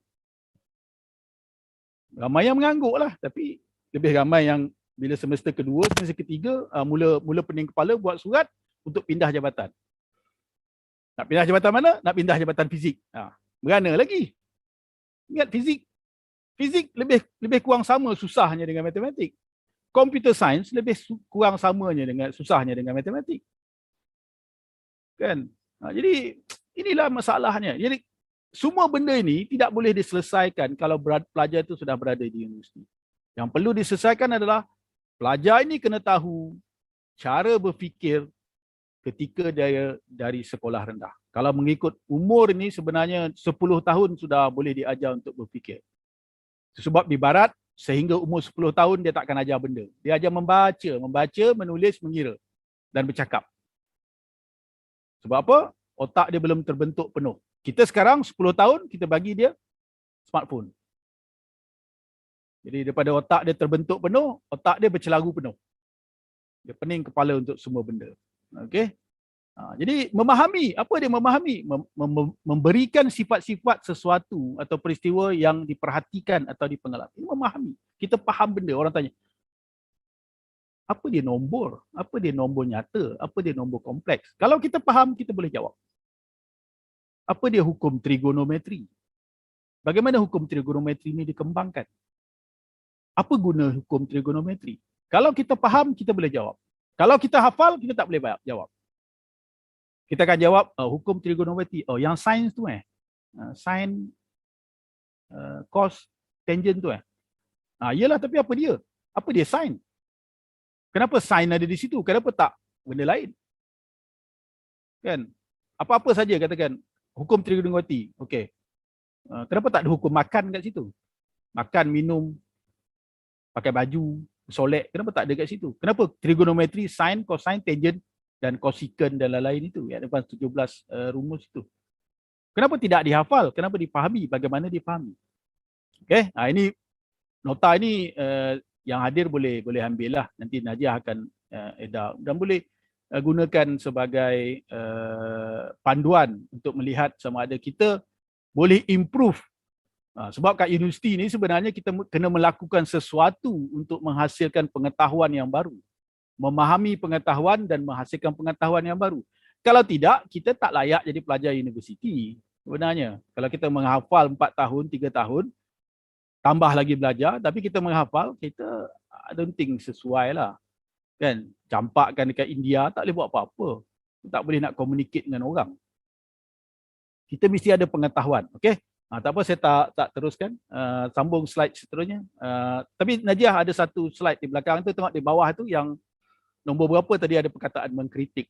Ramai yang mengangguk lah, tapi lebih ramai yang bila semester kedua, semester ketiga, mula pening kepala buat surat untuk pindah jabatan. Nak pindah jabatan mana? Nak pindah jabatan fizik. Berana lagi. Ingat fizik. Fizik lebih kurang sama susahnya dengan matematik. Computer science lebih kurang samanya dengan susahnya dengan matematik. Kan? Jadi inilah masalahnya. Jadi semua benda ini tidak boleh diselesaikan kalau pelajar itu sudah berada di universiti. Yang perlu diselesaikan adalah pelajar ini kena tahu cara berfikir ketika dia dari sekolah rendah. Kalau mengikut umur ini sebenarnya 10 tahun sudah boleh diajar untuk berfikir. Sebab di barat sehingga umur 10 tahun dia tak akan ajar benda. Dia ajar membaca, menulis, mengira dan bercakap. Sebab apa? Otak dia belum terbentuk penuh. Kita sekarang 10 tahun kita bagi dia smartphone. Jadi daripada otak dia terbentuk penuh, otak dia bercelaru penuh. Dia pening kepala untuk semua benda. Okey? Jadi memahami, apa dia memahami? Memberikan sifat-sifat sesuatu atau peristiwa yang diperhatikan atau dipengalami. Ini memahami. Kita faham benda. Orang tanya, apa dia nombor? Apa dia nombor nyata? Apa dia nombor kompleks? Kalau kita faham, kita boleh jawab. Apa dia hukum trigonometri? Bagaimana hukum trigonometri ini dikembangkan? Apa guna hukum trigonometri? Kalau kita faham, kita boleh jawab. Kalau kita hafal, kita tak boleh jawab. Kita akan jawab hukum trigonometri. Yang sains tu sin, cos, tangent tu Iyalah, tapi apa dia? Apa dia sin? Kenapa sin ada di situ? Kenapa tak benda lain? Kan? Apa-apa saja katakan hukum trigonometri. Okey. Kenapa tak ada hukum makan kat situ? Makan, minum, pakai baju, solek. Kenapa tak ada kat situ? Kenapa trigonometri, sin, cosine, tangent dan cosecant dan lain-lain itu? Ada 17 rumus itu. Kenapa tidak dihafal? Kenapa dipahami? Bagaimana dipahami? Okey, ini nota ini yang hadir boleh ambil lah. Nanti Najiah akan edar dan boleh gunakan sebagai panduan untuk melihat sama ada kita boleh improve. Sebab kat universiti ni sebenarnya kita kena melakukan sesuatu untuk menghasilkan pengetahuan yang baru. Memahami pengetahuan dan menghasilkan pengetahuan yang baru. Kalau tidak, kita tak layak jadi pelajar universiti sebenarnya. Kalau kita menghafal 4 tahun, 3 tahun, tambah lagi belajar, tapi kita menghafal, kita I don't think sesuai lah. Kan? Campakkan dekat India, tak boleh buat apa-apa. Tak boleh nak communicate dengan orang. Kita mesti ada pengetahuan. Okay? Tak apa, saya tak teruskan. Sambung slide seterusnya. Tapi Najiah ada satu slide di belakang tu, tengok di bawah tu yang nombor berapa tadi ada perkataan mengkritik.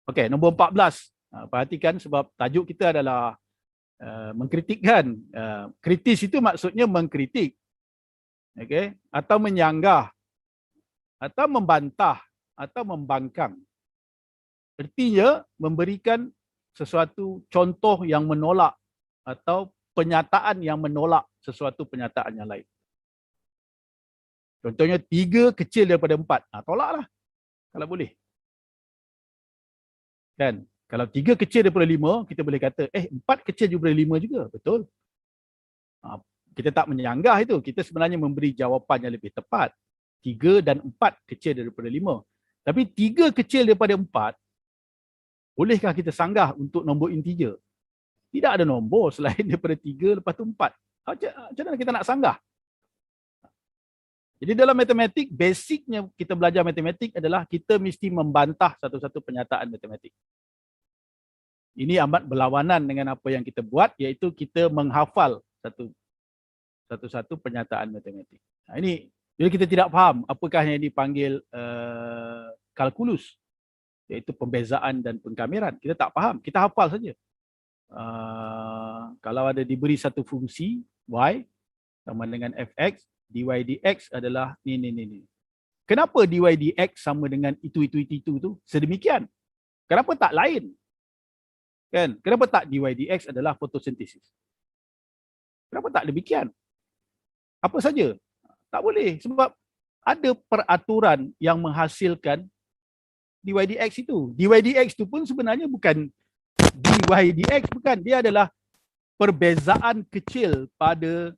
Okay, nombor 14. Perhatikan sebab tajuk kita adalah mengkritik kan. Kritis itu maksudnya mengkritik. Okay? Atau menyanggah. Atau membantah. Atau membangkang. Artinya memberikan sesuatu contoh yang menolak atau penyataan yang menolak sesuatu penyataan yang lain. Contohnya 3 kecil daripada 4. Tolaklah kalau boleh. Kan? Kalau 3 kecil daripada 5, kita boleh kata 4 kecil daripada 5 juga. Betul. Kita tak menyanggah itu. Kita sebenarnya memberi jawapan yang lebih tepat. 3 dan 4 kecil daripada 5. Tapi 3 kecil daripada 4, bolehkah kita sanggah untuk nombor integer? Tidak ada nombor selain daripada 3 lepas tu 4. Macam mana kita nak sanggah? Jadi dalam matematik, basicnya kita belajar matematik adalah kita mesti membantah satu-satu penyataan matematik. Ini amat berlawanan dengan apa yang kita buat, iaitu kita menghafal satu-satu penyataan matematik. Ini bila kita tidak faham apakah yang dipanggil kalkulus, iaitu pembezaan dan pengkameran. Kita tak faham, kita hafal saja. Kalau ada diberi satu fungsi y sama dengan fx, dy dx adalah ni. Kenapa dy dx sama dengan itu tu sedemikian? Kenapa tak lain? Kan? Kenapa tak dy dx adalah fotosintesis? Kenapa tak demikian? Apa saja? Tak boleh sebab ada peraturan yang menghasilkan dy dx itu. Dy dx itu pun sebenarnya bukan dy dx, bukan. Dia adalah perbezaan kecil pada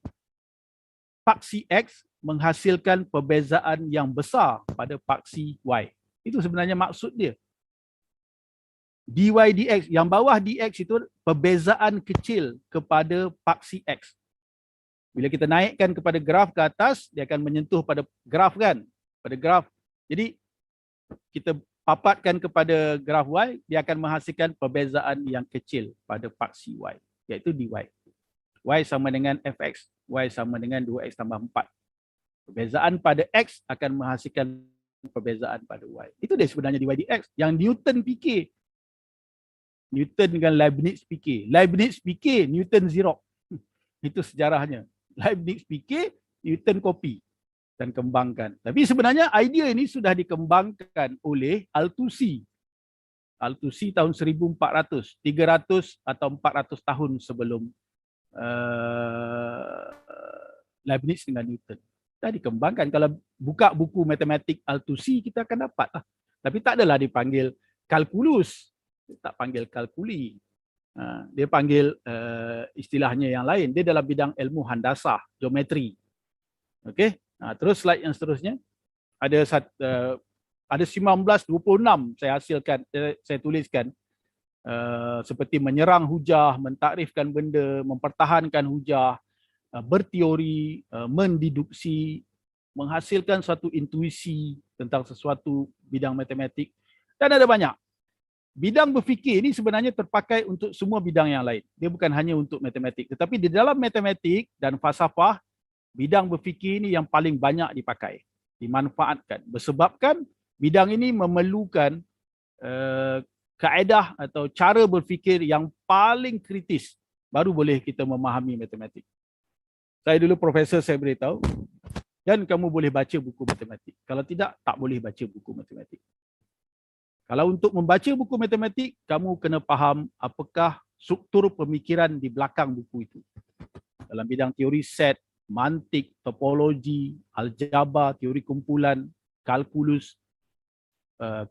paksi x menghasilkan perbezaan yang besar pada paksi y. Itu sebenarnya maksud dia. Dy dx, yang bawah dx itu perbezaan kecil kepada paksi x. Bila kita naikkan kepada graf ke atas, dia akan menyentuh pada graf kan? Pada graf. Jadi kita papatkan kepada graf y, dia akan menghasilkan perbezaan yang kecil pada paksi y, iaitu dy. Y sama dengan fx, y sama dengan 2x tambah 4. Perbezaan pada x akan menghasilkan perbezaan pada y. Itu dia sebenarnya dy dx. Yang Newton fikir. Newton dengan Leibniz fikir. Leibniz fikir, Newton xerox. Itu sejarahnya. Leibniz fikir, Newton copy dan kembangkan. Tapi sebenarnya idea ini sudah dikembangkan oleh Althusser. Althusser tahun 1400, 300 atau 400 tahun sebelum Leibniz dengan Newton. Dah dikembangkan. Kalau buka buku matematik Althusser, kita akan dapat lah. Tapi tak adalah dipanggil kalkulus. Dia tak panggil kalkuli. Dia panggil istilahnya yang lain. Dia dalam bidang ilmu handasah, geometri. Okey. Terus slide yang seterusnya. Ada 1926 saya hasilkan, saya tuliskan. Seperti menyerang hujah, mentakrifkan benda, mempertahankan hujah, berteori, mendeduksi, menghasilkan suatu intuisi tentang sesuatu bidang matematik. Dan ada banyak. Bidang berfikir ini sebenarnya terpakai untuk semua bidang yang lain. Dia bukan hanya untuk matematik. Tetapi di dalam matematik dan falsafah, bidang berfikir ini yang paling banyak dipakai, dimanfaatkan. Bersebabkan bidang ini memerlukan kaedah atau cara berfikir yang paling kritis. Baru boleh kita memahami matematik. Saya dulu profesor, saya beritahu, dan kamu boleh baca buku matematik. Kalau tidak, tak boleh baca buku matematik. Kalau untuk membaca buku matematik, kamu kena faham apakah struktur pemikiran di belakang buku itu. Dalam bidang teori set, mantik, topologi, aljabar, teori kumpulan, kalkulus,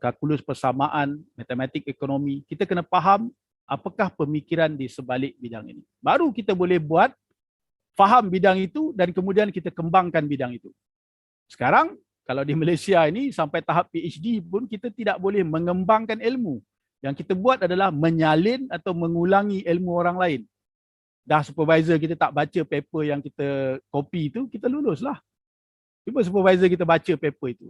kalkulus persamaan, matematik ekonomi, kita kena faham apakah pemikiran di sebalik bidang ini. Baru kita boleh buat faham bidang itu dan kemudian kita kembangkan bidang itu. Sekarang, kalau di Malaysia ini sampai tahap PhD pun kita tidak boleh mengembangkan ilmu. Yang kita buat adalah menyalin atau mengulangi ilmu orang lain. Dah supervisor kita tak baca paper yang kita copy itu, kita lulus lah. Cuba supervisor kita baca paper itu.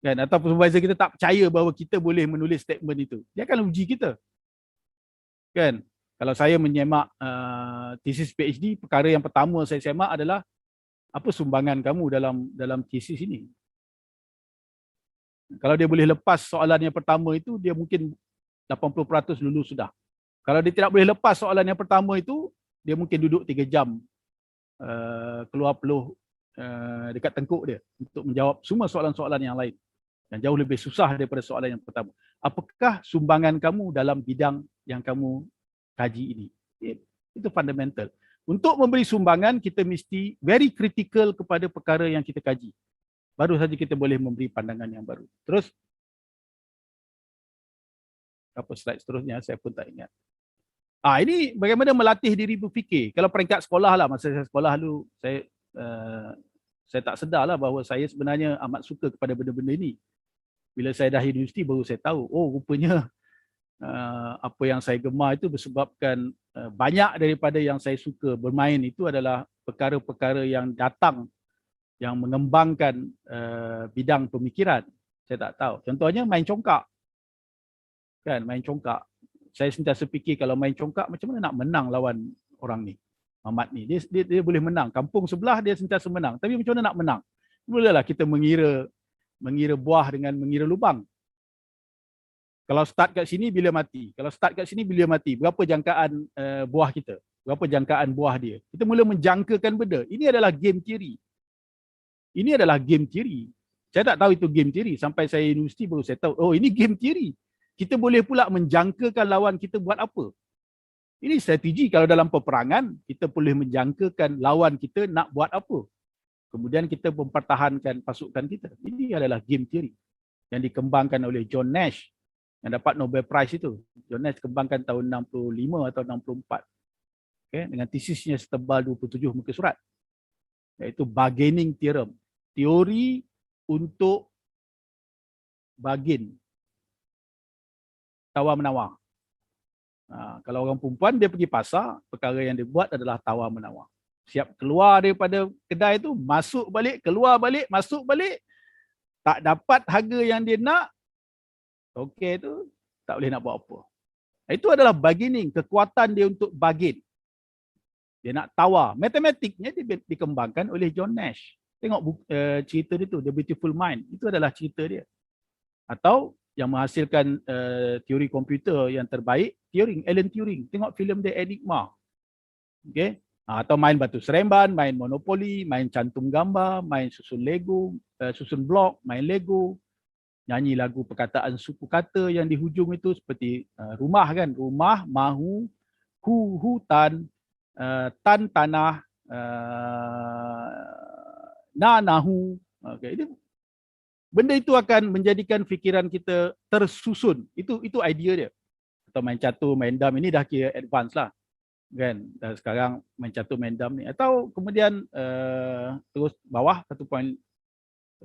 Kan? Atau supervisor kita tak percaya bahawa kita boleh menulis statement itu. Dia akan uji kita. Kan? Kalau saya menyemak tesis PhD, perkara yang pertama saya semak adalah apa sumbangan kamu dalam tesis ini. Kalau dia boleh lepas soalan yang pertama itu, dia mungkin 80% lulus sudah. Kalau dia tidak boleh lepas soalan yang pertama itu, dia mungkin duduk 3 jam keluar peluh dekat tengkuk dia untuk menjawab semua soalan-soalan yang lain yang jauh lebih susah daripada soalan yang pertama. Apakah sumbangan kamu dalam bidang yang kamu kaji ini? Itu fundamental. Untuk memberi sumbangan, kita mesti very critical kepada perkara yang kita kaji. Baru saja kita boleh memberi pandangan yang baru. Terus, apa slide seterusnya saya pun tak ingat. Ini bagaimana melatih diri berfikir. Kalau peringkat sekolah lah, masa saya sekolah dulu, saya tak sedar lah bahawa saya sebenarnya amat suka kepada benda-benda ini. Bila saya dah universiti baru saya tahu, oh rupanya apa yang saya gemar itu bersebabkan banyak daripada yang saya suka bermain itu adalah perkara-perkara yang datang, yang mengembangkan bidang pemikiran. Saya tak tahu. Contohnya main congkak. Kan, main congkak. Saya sentiasa fikir kalau main congkak macam mana nak menang lawan orang ni. Mohammad ni. Dia boleh menang. Kampung sebelah dia sentiasa menang. Tapi macam mana nak menang? Mulalah kita mengira buah dengan mengira lubang. Kalau start kat sini bila mati. Kalau start kat sini bila mati. Berapa jangkaan buah kita? Berapa jangkaan buah dia? Kita mula menjangkakan benda. Ini adalah game theory. Ini adalah game theory. Saya tak tahu itu game theory. Sampai saya universiti baru saya tahu. Oh, ini game theory. Kita boleh pula menjangkakan lawan kita buat apa. Ini strategi. Kalau dalam peperangan, kita boleh menjangkakan lawan kita nak buat apa. Kemudian kita mempertahankan pasukan kita. Ini adalah game theory yang dikembangkan oleh John Nash yang dapat Nobel Prize itu. John Nash kembangkan tahun 65 atau 64. Okay? Dengan tesisnya setebal 27 muka surat. Iaitu bargaining theorem. Teori untuk bargain. Tawar-menawar. Kalau orang perempuan dia pergi pasar, perkara yang dia buat adalah tawar-menawar. Siap keluar daripada kedai tu, masuk balik, keluar balik, masuk balik. Tak dapat harga yang dia nak, okey tu, tak boleh nak buat apa. Itu adalah bargaining, kekuatan dia untuk bargain. Dia nak tawar. Matematiknya dia dikembangkan oleh John Nash. Tengok cerita dia tu, The Beautiful Mind. Itu adalah cerita dia. Atau yang menghasilkan teori komputer yang terbaik, Alan Turing. Tengok filem dia Enigma. Okay? Atau main batu seremban, main Monopoly, main cantum gambar, main susun Lego, susun blok, main Lego, nyanyi lagu perkataan suku kata yang di hujung itu seperti rumah kan, rumah, mahu, hutan, tan tanah, nahu. Okay. Benda itu akan menjadikan fikiran kita tersusun. Itu idea dia. Atau main catur, main dam, ini dah kira advance lah. Kan? Dan sekarang main catur, main dam ni. Atau kemudian terus bawah 1 point,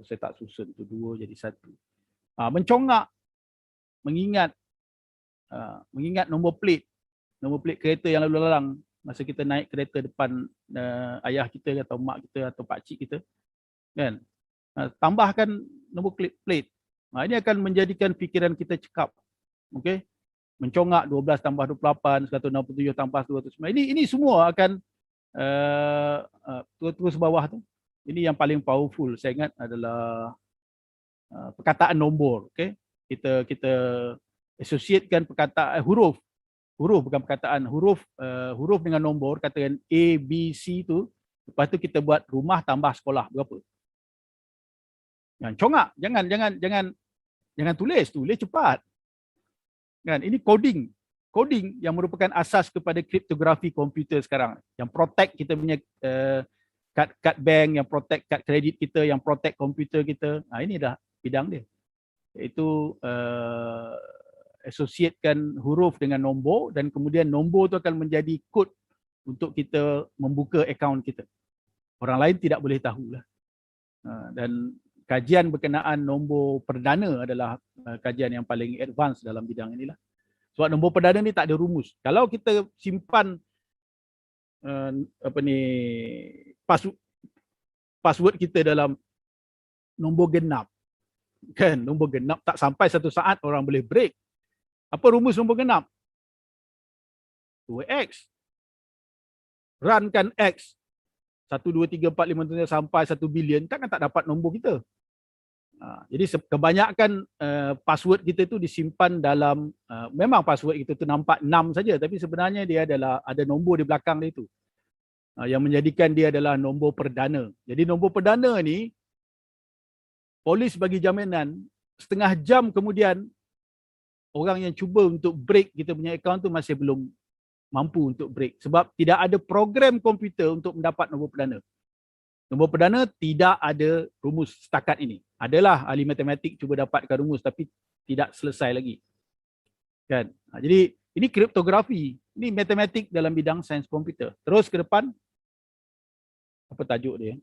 saya tak susun tu 2 jadi 1. Mencongak, mengingat nombor plate kereta yang lalu lalang masa kita naik kereta depan ayah kita atau mak kita atau pakcik kita. Kan? Tambahkan nombor plate. Ini akan menjadikan fikiran kita cekap. Okey. Mencongak 12 tambah 28, 167 tambah 209. Ini semua akan terus bawah tu. Ini yang paling powerful saya ingat adalah perkataan nombor. Okey. Kita associatekan perkataan huruf bukan perkataan, huruf dengan nombor, katakan A, B, C tu. Lepas tu kita buat rumah tambah sekolah berapa? Congak, jangan tulis cepat. Kan, ini coding yang merupakan asas kepada kriptografi komputer sekarang, yang protect kita punya kad bank, yang protect kad kredit kita, yang protect komputer kita. Ini dah bidang dia. Iaitu associatekan huruf dengan nombor dan kemudian nombor tu akan menjadi kod untuk kita membuka akaun kita. Orang lain tidak boleh tahulah. Dan kajian berkenaan nombor perdana adalah kajian yang paling advance dalam bidang inilah. Sebab nombor perdana ni tak ada rumus. Kalau kita simpan password kita dalam nombor genap, kan, nombor genap tak sampai satu saat orang boleh break. Apa rumus nombor genap? 2x. Runkan x 1, 2, 3, 4, 5 sampai 1 bilion, takkan tak dapat nombor kita. Jadi kebanyakan password kita tu disimpan dalam, memang password kita tu nampak 6 saja, tapi sebenarnya dia adalah ada nombor di belakang dia tu, yang menjadikan dia adalah nombor perdana. Jadi nombor perdana ni polis bagi jaminan setengah jam kemudian orang yang cuba untuk break kita punya akaun tu masih belum mampu untuk break, sebab tidak ada program komputer untuk mendapat nombor perdana. Nombor perdana tidak ada rumus setakat ini. Adalah ahli matematik cuba dapatkan rumus tapi tidak selesai lagi. Kan? Jadi ini kriptografi, ini matematik dalam bidang sains komputer. Terus ke depan, apa tajuk dia?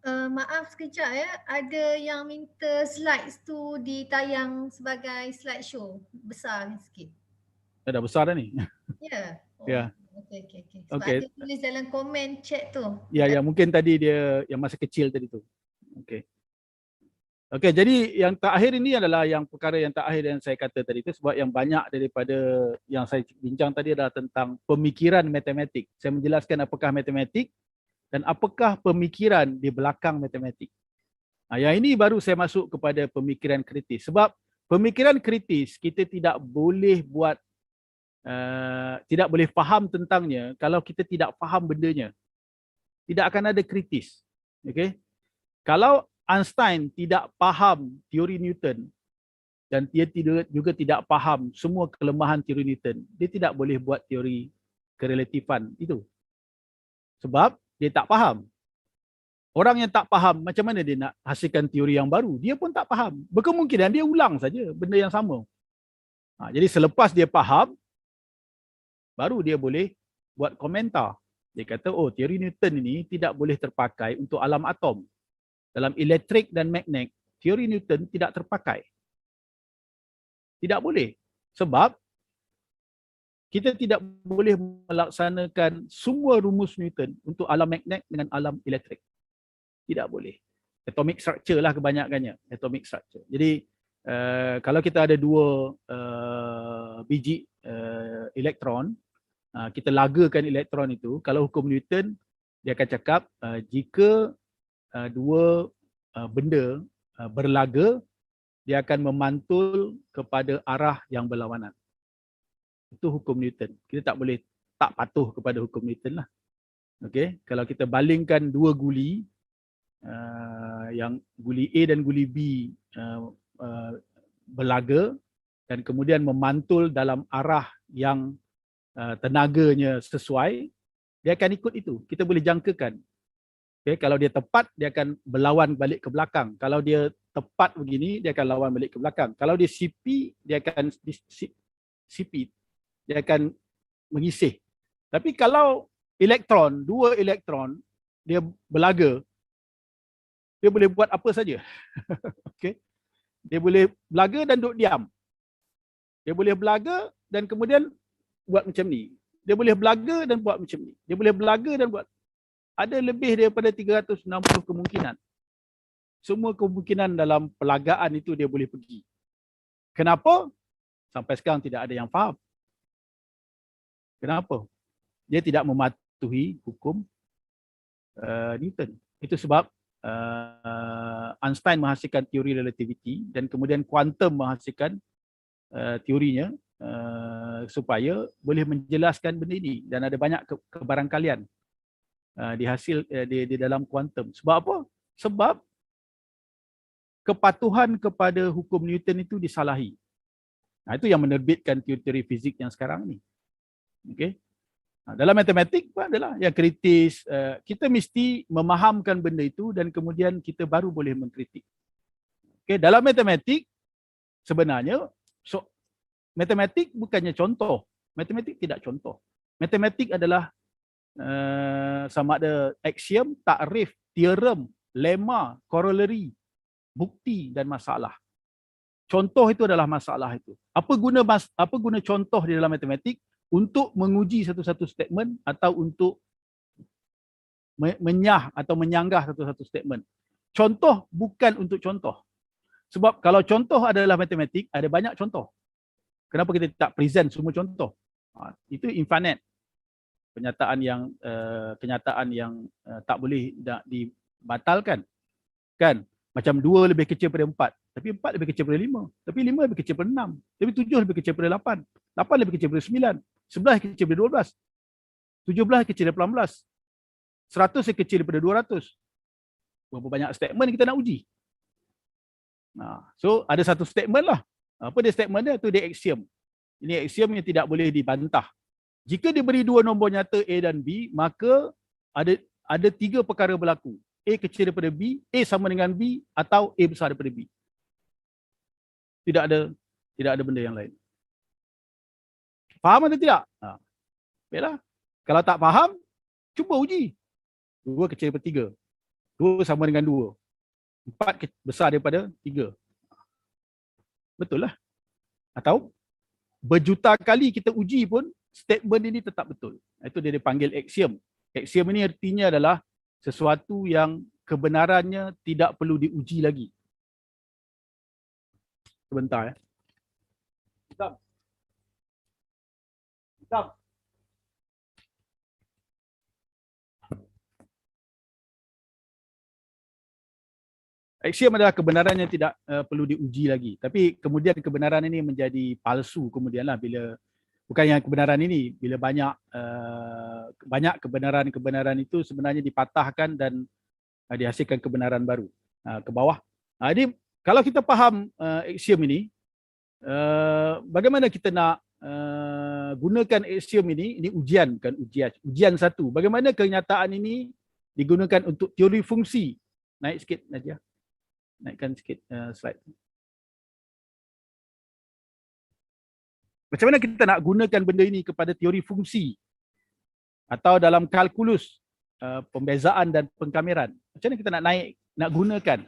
Maaf sekejap ya, ada yang minta slides tu ditayang sebagai slideshow besar sikit. Dah besar dah ni. Ya. Oh. Ya. Okey. Sebab ada tulis dalam komen chat tu. Ya, mungkin tadi dia yang masa kecil tadi tu. Okey, jadi yang terakhir ini adalah yang perkara yang terakhir yang saya kata tadi tu, sebab yang banyak daripada yang saya bincang tadi adalah tentang pemikiran matematik. Saya menjelaskan apakah matematik dan apakah pemikiran di belakang matematik. Yang ini baru saya masuk kepada pemikiran kritis. Sebab pemikiran kritis kita tidak boleh buat tidak boleh faham tentangnya kalau kita tidak faham bendanya. Tidak akan ada kritis. Okey. Kalau Einstein tidak faham teori Newton dan dia juga tidak faham semua kelemahan teori Newton, dia tidak boleh buat teori kerelatifan itu. Sebab dia tak faham. Orang yang tak faham, macam mana dia nak hasilkan teori yang baru? Dia pun tak faham. Berkemungkinan dia ulang saja benda yang sama. Jadi selepas dia faham, baru dia boleh buat komentar. Dia kata, oh, teori Newton ini tidak boleh terpakai untuk alam atom. Dalam elektrik dan magnet, teori Newton tidak terpakai. Tidak boleh. Sebab kita tidak boleh melaksanakan semua rumus Newton untuk alam magnet dengan alam elektrik. Tidak boleh. Atomic structure lah kebanyakannya. Atomic structure. Jadi, kalau kita ada dua biji elektron, kita lagakan elektron itu, kalau hukum Newton, dia akan cakap jika dua benda berlaga, dia akan memantul kepada arah yang berlawanan. Itu hukum Newton. Kita tak boleh tak patuh kepada hukum Newton lah. Okay? Kalau kita balingkan dua guli, yang guli A dan guli B berlaga dan kemudian memantul dalam arah yang tenaganya sesuai, dia akan ikut itu. Kita boleh jangkakan. Okay, kalau dia tepat, dia akan berlawan balik ke belakang. Kalau dia tepat begini, dia akan lawan balik ke belakang. Kalau dia CP, dia akan CP. Dia akan mengisih. Tapi kalau elektron, dua elektron, dia berlaga, dia boleh buat apa saja. Okay. Dia boleh berlaga dan duduk diam. Dia boleh berlaga dan kemudian buat macam ni. Dia boleh berlaga dan buat macam ni. Dia boleh berlaga dan buat. Ada lebih daripada 360 kemungkinan. Semua kemungkinan dalam perlagaan itu dia boleh pergi. Kenapa? Sampai sekarang tidak ada yang faham. Kenapa? Dia tidak mematuhi hukum Newton. Itu sebab Einstein menghasilkan teori relativity dan kemudian kuantum menghasilkan teorinya supaya boleh menjelaskan benda ini, dan ada banyak kebarangkalian di dalam kuantum. Sebab apa? Sebab kepatuhan kepada hukum Newton itu disalahi. Itu yang menerbitkan teori-teori fizik yang sekarang ni. Okay? Dalam matematik pun adalah yang kritis. Kita mesti memahamkan benda itu dan kemudian kita baru boleh mengkritik. Okay? Dalam matematik sebenarnya matematik bukannya contoh. Matematik tidak contoh. Matematik adalah sama ada axiom, takrif, teorem lemma, corollary, bukti dan masalah. Contoh itu adalah masalah itu. Apa guna contoh di dalam matematik? Untuk menguji satu-satu statement atau untuk menyah atau menyanggah satu-satu statement. Contoh bukan untuk contoh. Sebab kalau contoh adalah matematik, ada banyak contoh. Kenapa kita tak present semua contoh? Itu infinite. Kenyataan yang tak boleh dibatalkan. Kan? Macam 2 lebih kecil daripada 4. Tapi 4 lebih kecil daripada 5. Tapi 5 lebih kecil daripada 6. Tapi 7 lebih kecil daripada 8. 8 lebih kecil daripada 9. 11 kecil daripada 12. 17 kecil daripada 18. 100 kecil daripada 200. Berapa banyak statement kita nak uji? So ada satu statement lah. Apa dia statement dia? Tu dia axiom. Ini axiom yang tidak boleh dibantah. Jika diberi 2 nombor nyata A dan B, maka ada 3 perkara berlaku. A kecil daripada B, A sama dengan B, atau A besar daripada B. Tidak ada benda yang lain. Faham atau tidak? Baiklah. Kalau tak faham, cuba uji. 2 kecil daripada 3. 2 sama dengan 2. 4 besar daripada 3. Betul lah. Atau berjuta kali kita uji pun statement ini tetap betul. Itu dia dipanggil axiom. Axiom ini artinya adalah sesuatu yang kebenarannya tidak perlu diuji lagi. Sebentar ya. Hitam. Axiom adalah kebenaran yang tidak perlu diuji lagi. Tapi kemudian kebenaran ini menjadi palsu kemudianlah bila bukan yang kebenaran ini, bila banyak kebenaran itu sebenarnya dipatahkan dan dihasilkan kebenaran baru. Ke bawah. Jadi kalau kita faham axiom ini, bagaimana kita nak gunakan axiom ini ujian, bukan ujian. Ujian 1. Bagaimana kenyataan ini digunakan untuk teori fungsi. Naik sikit Nadia. Naikkan sikit slide. Macam mana kita nak gunakan benda ini kepada teori fungsi atau dalam kalkulus pembezaan dan pengkameran? Macam mana kita nak gunakan?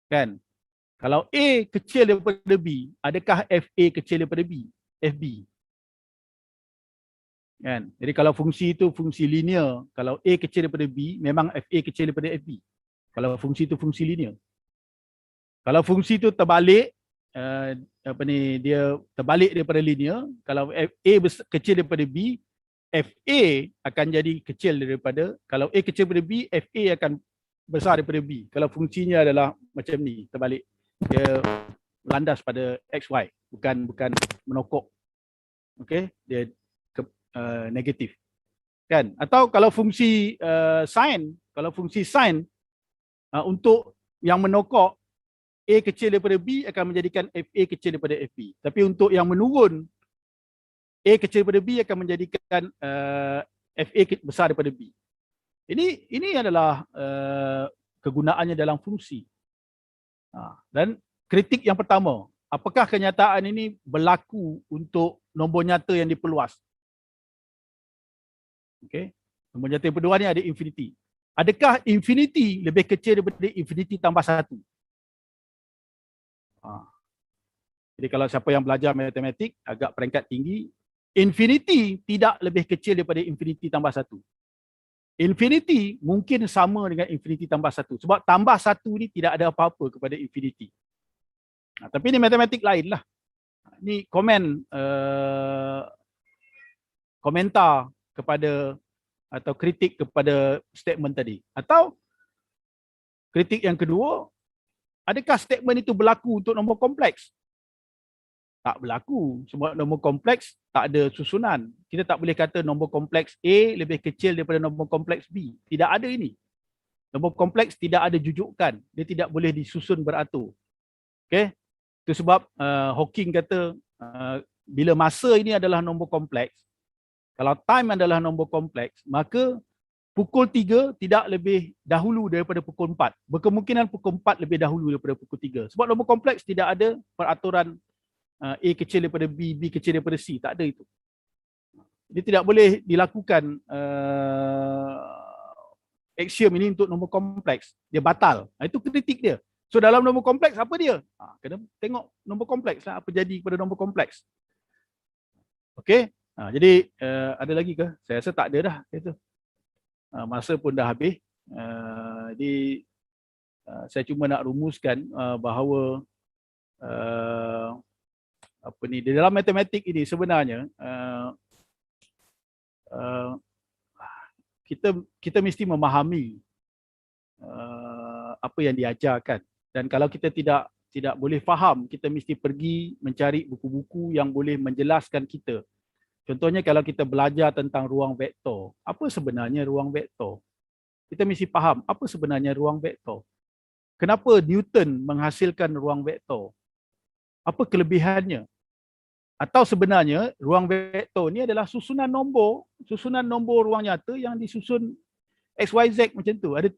Kan? Kalau A kecil daripada B, adakah FA kecil daripada B? FB. Kan? Jadi kalau fungsi itu fungsi linear, kalau A kecil daripada B, memang FA kecil daripada FB. Kalau fungsi itu fungsi linear. Kalau fungsi itu terbalik, dia terbalik daripada linear, kalau A kecil daripada B, FA akan jadi kecil daripada, kalau A kecil daripada B, FA akan besar daripada B. Kalau fungsinya adalah macam ni, terbalik. Dia landas pada XY, bukan menokok. Okey, dia negatif. Kan? Atau kalau fungsi sin, untuk yang menokok A kecil daripada B akan menjadikan FA kecil daripada FB. Tapi untuk yang menurun, A kecil daripada B akan menjadikan FA besar daripada B. Ini adalah kegunaannya dalam fungsi. Dan kritik yang pertama, apakah kenyataan ini berlaku untuk nombor nyata yang diperluas? Okey. Nombor nyata yang kedua ni ada infinity. Adakah infinity lebih kecil daripada infinity tambah 1? Jadi kalau siapa yang belajar matematik agak peringkat tinggi, infinity tidak lebih kecil daripada infinity tambah 1. Infinity mungkin sama dengan infinity tambah 1. Sebab tambah 1 ni tidak ada apa-apa kepada infinity. Tapi ini matematik lain lah. Ini komentar kepada atau kritik kepada statement tadi. Atau kritik yang kedua, adakah statement itu berlaku untuk nombor kompleks? Tak berlaku. Sebab nombor kompleks tak ada susunan. Kita tak boleh kata nombor kompleks A lebih kecil daripada nombor kompleks B. Tidak ada ini. Nombor kompleks tidak ada jujukan. Dia tidak boleh disusun beratur. Okay? Itu sebab Hawking kata bila masa ini adalah nombor kompleks, kalau time adalah nombor kompleks, maka pukul 3 tidak lebih dahulu daripada pukul 4. Berkemungkinan pukul 4 lebih dahulu daripada pukul 3. Sebab nombor kompleks tidak ada peraturan A kecil daripada B, B kecil daripada C. Tak ada itu. Dia tidak boleh dilakukan axiom ini untuk nombor kompleks, dia batal. Itu kritik dia. So dalam nombor kompleks apa dia? Kena tengok nombor kompleks lah, apa jadi pada nombor kompleks. Okey. Jadi ada lagi ke? Saya rasa tak ada dah itu. Masa pun dah habis. Jadi saya cuma nak rumuskan bahawa apa ni, di dalam matematik ini sebenarnya kita mesti memahami apa yang diajarkan, dan kalau kita tidak boleh faham, kita mesti pergi mencari buku-buku yang boleh menjelaskan kita. Contohnya kalau kita belajar tentang ruang vektor, apa sebenarnya ruang vektor? Kita mesti faham apa sebenarnya ruang vektor. Kenapa Newton menghasilkan ruang vektor? Apa kelebihannya? Atau sebenarnya ruang vektor ni adalah susunan nombor ruang nyata yang disusun XYZ macam tu. Ada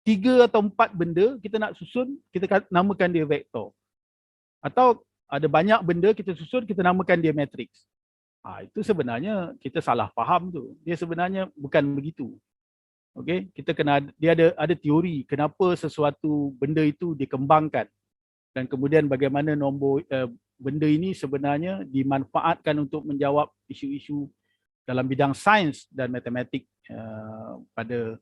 3 atau 4 benda kita nak susun, kita namakan dia vektor. Atau ada banyak benda kita susun, kita namakan dia matriks. Itu sebenarnya kita salah faham tu. Dia sebenarnya bukan begitu. Okey, kita dia ada teori kenapa sesuatu benda itu dikembangkan, dan kemudian bagaimana benda ini sebenarnya dimanfaatkan untuk menjawab isu-isu dalam bidang sains dan matematik pada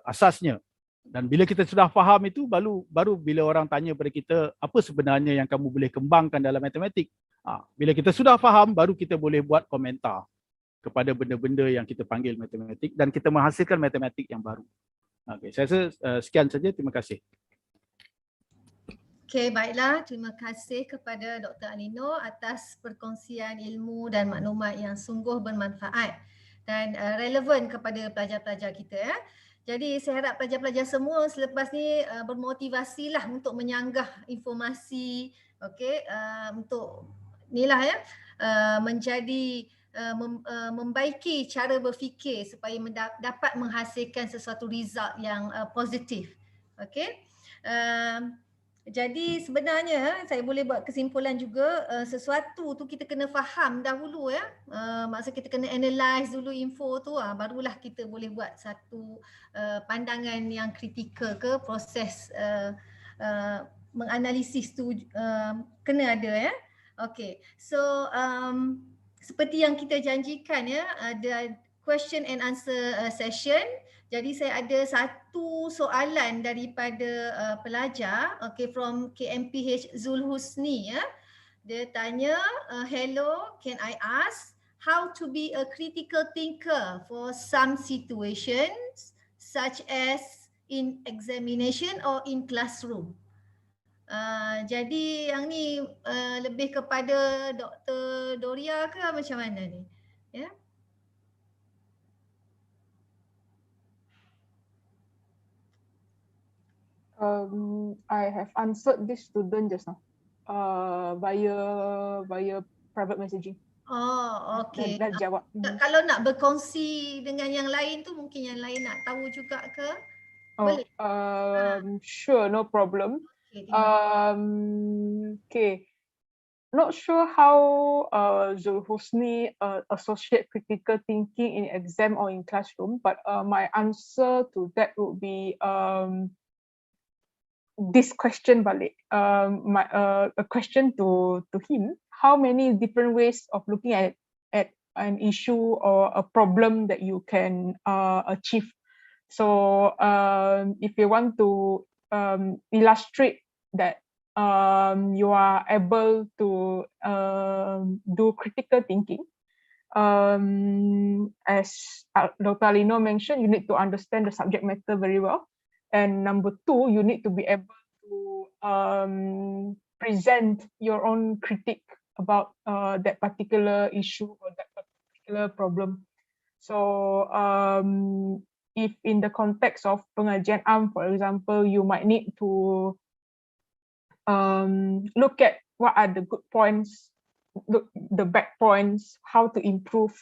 asasnya. Dan bila kita sudah faham itu, baru bila orang tanya pada kita, apa sebenarnya yang kamu boleh kembangkan dalam matematik? Bila kita sudah faham, baru kita boleh buat komentar kepada benda-benda yang kita panggil matematik, dan kita menghasilkan matematik yang baru. Okay, saya rasa sekian saja. Terima kasih. Okey, baiklah. Terima kasih kepada Dr. Alinor atas perkongsian ilmu dan maklumat yang sungguh bermanfaat dan relevan kepada pelajar-pelajar kita. Jadi saya harap pelajar-pelajar semua selepas ni bermotivasilah untuk menyanggah informasi, untuk inilah menjadi membaiki cara berfikir supaya dapat menghasilkan sesuatu result yang positif. Okey. Jadi sebenarnya saya boleh buat kesimpulan juga, sesuatu tu kita kena faham dahulu maksud kita kena analyse dulu info tu, barulah kita boleh buat satu pandangan yang kritikal ke proses menganalisis tu kena ada Okey. So seperti yang kita janjikan ada question and answer session. Jadi saya ada satu soalan daripada pelajar, from KMPh Zulhusni. Dia tanya, hello, can I ask how to be a critical thinker for some situations such as in examination or in classroom? Jadi yang ni lebih kepada Dr. Doria ke macam mana ni? Ya. I have answered this student just now via private messaging. Oh, okey. Dah jawab. Kalau nak berkongsi dengan yang lain tu, mungkin yang lain nak tahu juga ke? Boleh? Sure, no problem. Okay. Not sure how Zulhusni associate critical thinking in exam or in classroom, but my answer to that would be this question balik. A question to him: how many different ways of looking at an issue or a problem that you can achieve? So if you want to illustrate that you are able to do critical thinking, as Dr. Alinor mentioned, you need to understand the subject matter very well. And number 2, you need to be able to present your own critique about that particular issue or that particular problem. So if in the context of pengajian am, for example, you might need to look at what are the good points, the bad points, how to improve.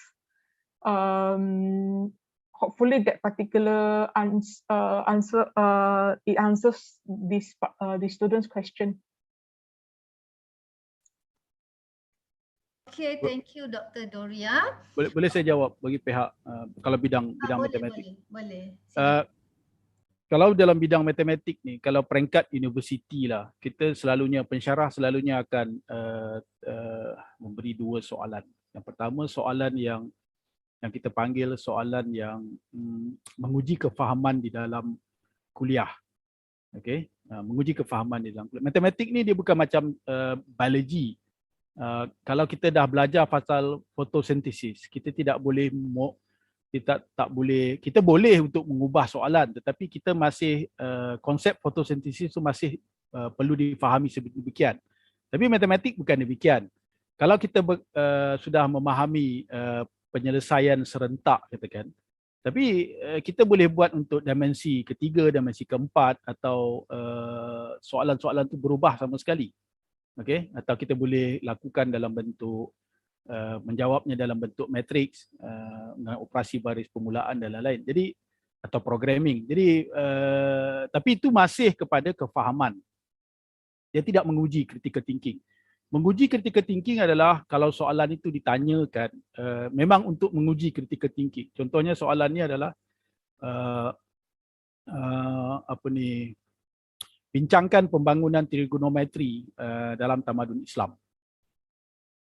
Hopefully that particular answer it answers this the student's question. Okay, thank you Dr. Doria. Boleh saya jawab bagi pihak kalau bidang Boleh, matematik. boleh. Kalau dalam bidang matematik ni, kalau peringkat universiti lah, kita selalunya pensyarah selalunya akan memberi dua soalan. Yang pertama soalan yang kita panggil soalan yang menguji kefahaman di dalam kuliah. Okey, menguji kefahaman di dalam kuliah. Matematik ni dia bukan macam biologi. Kalau kita dah belajar pasal fotosintesis, kita tidak boleh kita boleh untuk mengubah soalan, tetapi kita masih konsep fotosintesis itu masih perlu difahami sedemikian. Tapi matematik bukan demikian. Kalau kita sudah memahami penyelesaian serentak katakan, tapi kita boleh buat untuk dimensi ketiga, dimensi keempat, atau soalan-soalan itu berubah sama sekali. Okey, atau kita boleh lakukan dalam bentuk menjawabnya dalam bentuk matriks dengan operasi baris permulaan dan lain-lain. Jadi atau programming. Jadi tapi itu masih kepada kefahaman. Dia tidak menguji critical thinking. Menguji critical thinking adalah kalau soalan itu ditanyakan memang untuk menguji critical thinking. Contohnya soalannya adalah bincangkan pembangunan trigonometri dalam tamadun Islam.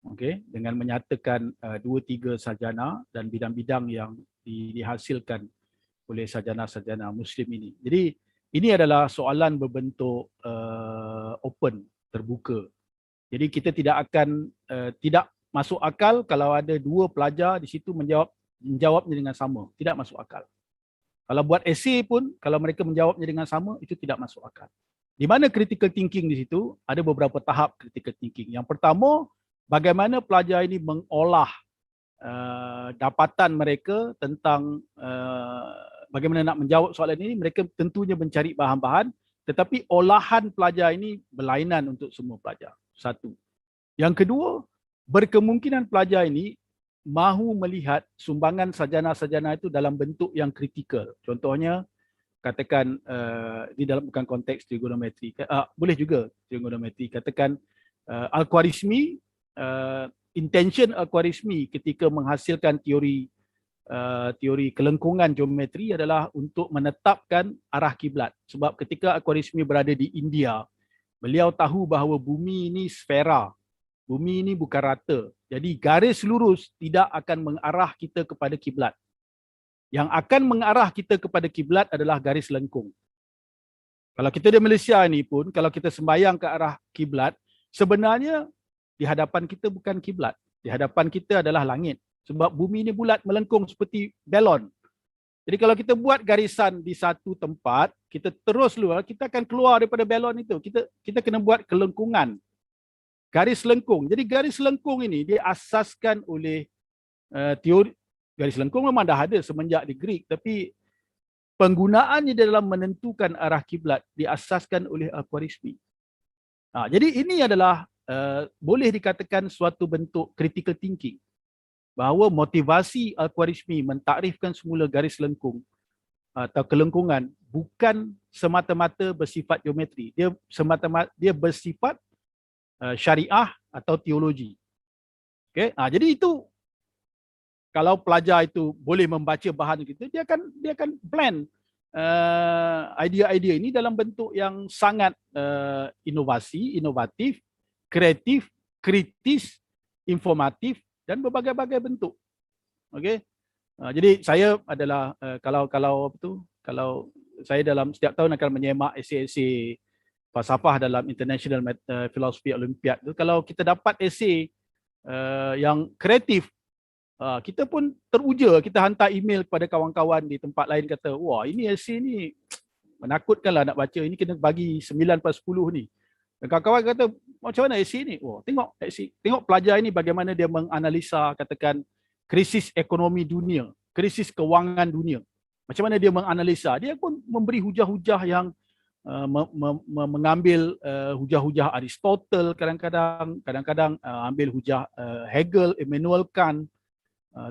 Okey, dengan menyatakan 2-3 sarjana dan bidang-bidang yang dihasilkan oleh sarjana-sarjana Muslim ini. Jadi ini adalah soalan berbentuk open, terbuka. Jadi kita tidak akan tidak masuk akal kalau ada 2 pelajar di situ menjawabnya dengan sama. Tidak masuk akal. Kalau buat esei pun, kalau mereka menjawabnya dengan sama, itu tidak masuk akal. Di mana critical thinking di situ, ada beberapa tahap critical thinking. Yang pertama, bagaimana pelajar ini mengolah dapatan mereka tentang bagaimana nak menjawab soalan ini. Mereka tentunya mencari bahan-bahan, tetapi olahan pelajar ini berlainan untuk semua pelajar. Satu. Yang kedua, berkemungkinan pelajar ini mahu melihat sumbangan sarjana-sarjana itu dalam bentuk yang kritikal. Contohnya, katakan di dalam bukan konteks trigonometri, boleh juga trigonometri. Katakan al-Khwarizmi, intention al-Khwarizmi ketika menghasilkan teori kelengkungan geometri adalah untuk menetapkan arah kiblat. Sebab ketika al-Khwarizmi berada di India, beliau tahu bahawa bumi ini sfera. Bumi ini bukan rata. Jadi garis lurus tidak akan mengarah kita kepada kiblat. Yang akan mengarah kita kepada kiblat adalah garis lengkung. Kalau kita di Malaysia ini pun, kalau kita sembahyang ke arah kiblat, sebenarnya di hadapan kita bukan kiblat. Di hadapan kita adalah langit. Sebab bumi ini bulat melengkung seperti belon. Jadi kalau kita buat garisan di satu tempat, kita terus luar, kita akan keluar daripada belon itu. Kita kena buat kelengkungan. Garis lengkung. Jadi garis lengkung ini diasaskan oleh teori. Garis lengkung memang dah ada semenjak di Greek, tapi penggunaannya dalam menentukan arah kiblat diasaskan oleh al-Khwarizmi. Jadi ini adalah boleh dikatakan suatu bentuk critical thinking. Bahawa motivasi al-Khwarizmi mentakrifkan semula garis lengkung atau kelengkungan bukan semata-mata bersifat geometri. Dia bersifat syariah atau teologi. Okay? Jadi itu kalau pelajar itu boleh membaca bahan itu, dia akan plan idea-idea ini dalam bentuk yang sangat inovatif, kreatif, kritis, informatif dan berbagai-bagai bentuk. Okey. Jadi saya adalah kalau saya dalam setiap tahun akan menyemak esei-esei falsafah dalam International Philosophy Olympiad tu, kalau kita dapat esei yang kreatif, kita pun teruja, kita hantar email kepada kawan-kawan di tempat lain kata, wah ini esei ni menakutkanlah nak baca, ini kena bagi 9/10 ni. Dan kawan-kawan kata, macam mana esei ni? Wah, tengok pelajar ini bagaimana dia menganalisa katakan krisis ekonomi dunia, krisis kewangan dunia. Macam mana dia menganalisa? Dia pun memberi hujah-hujah yang mengambil hujah-hujah Aristotle kadang-kadang ambil hujah Hegel, Immanuel Kant,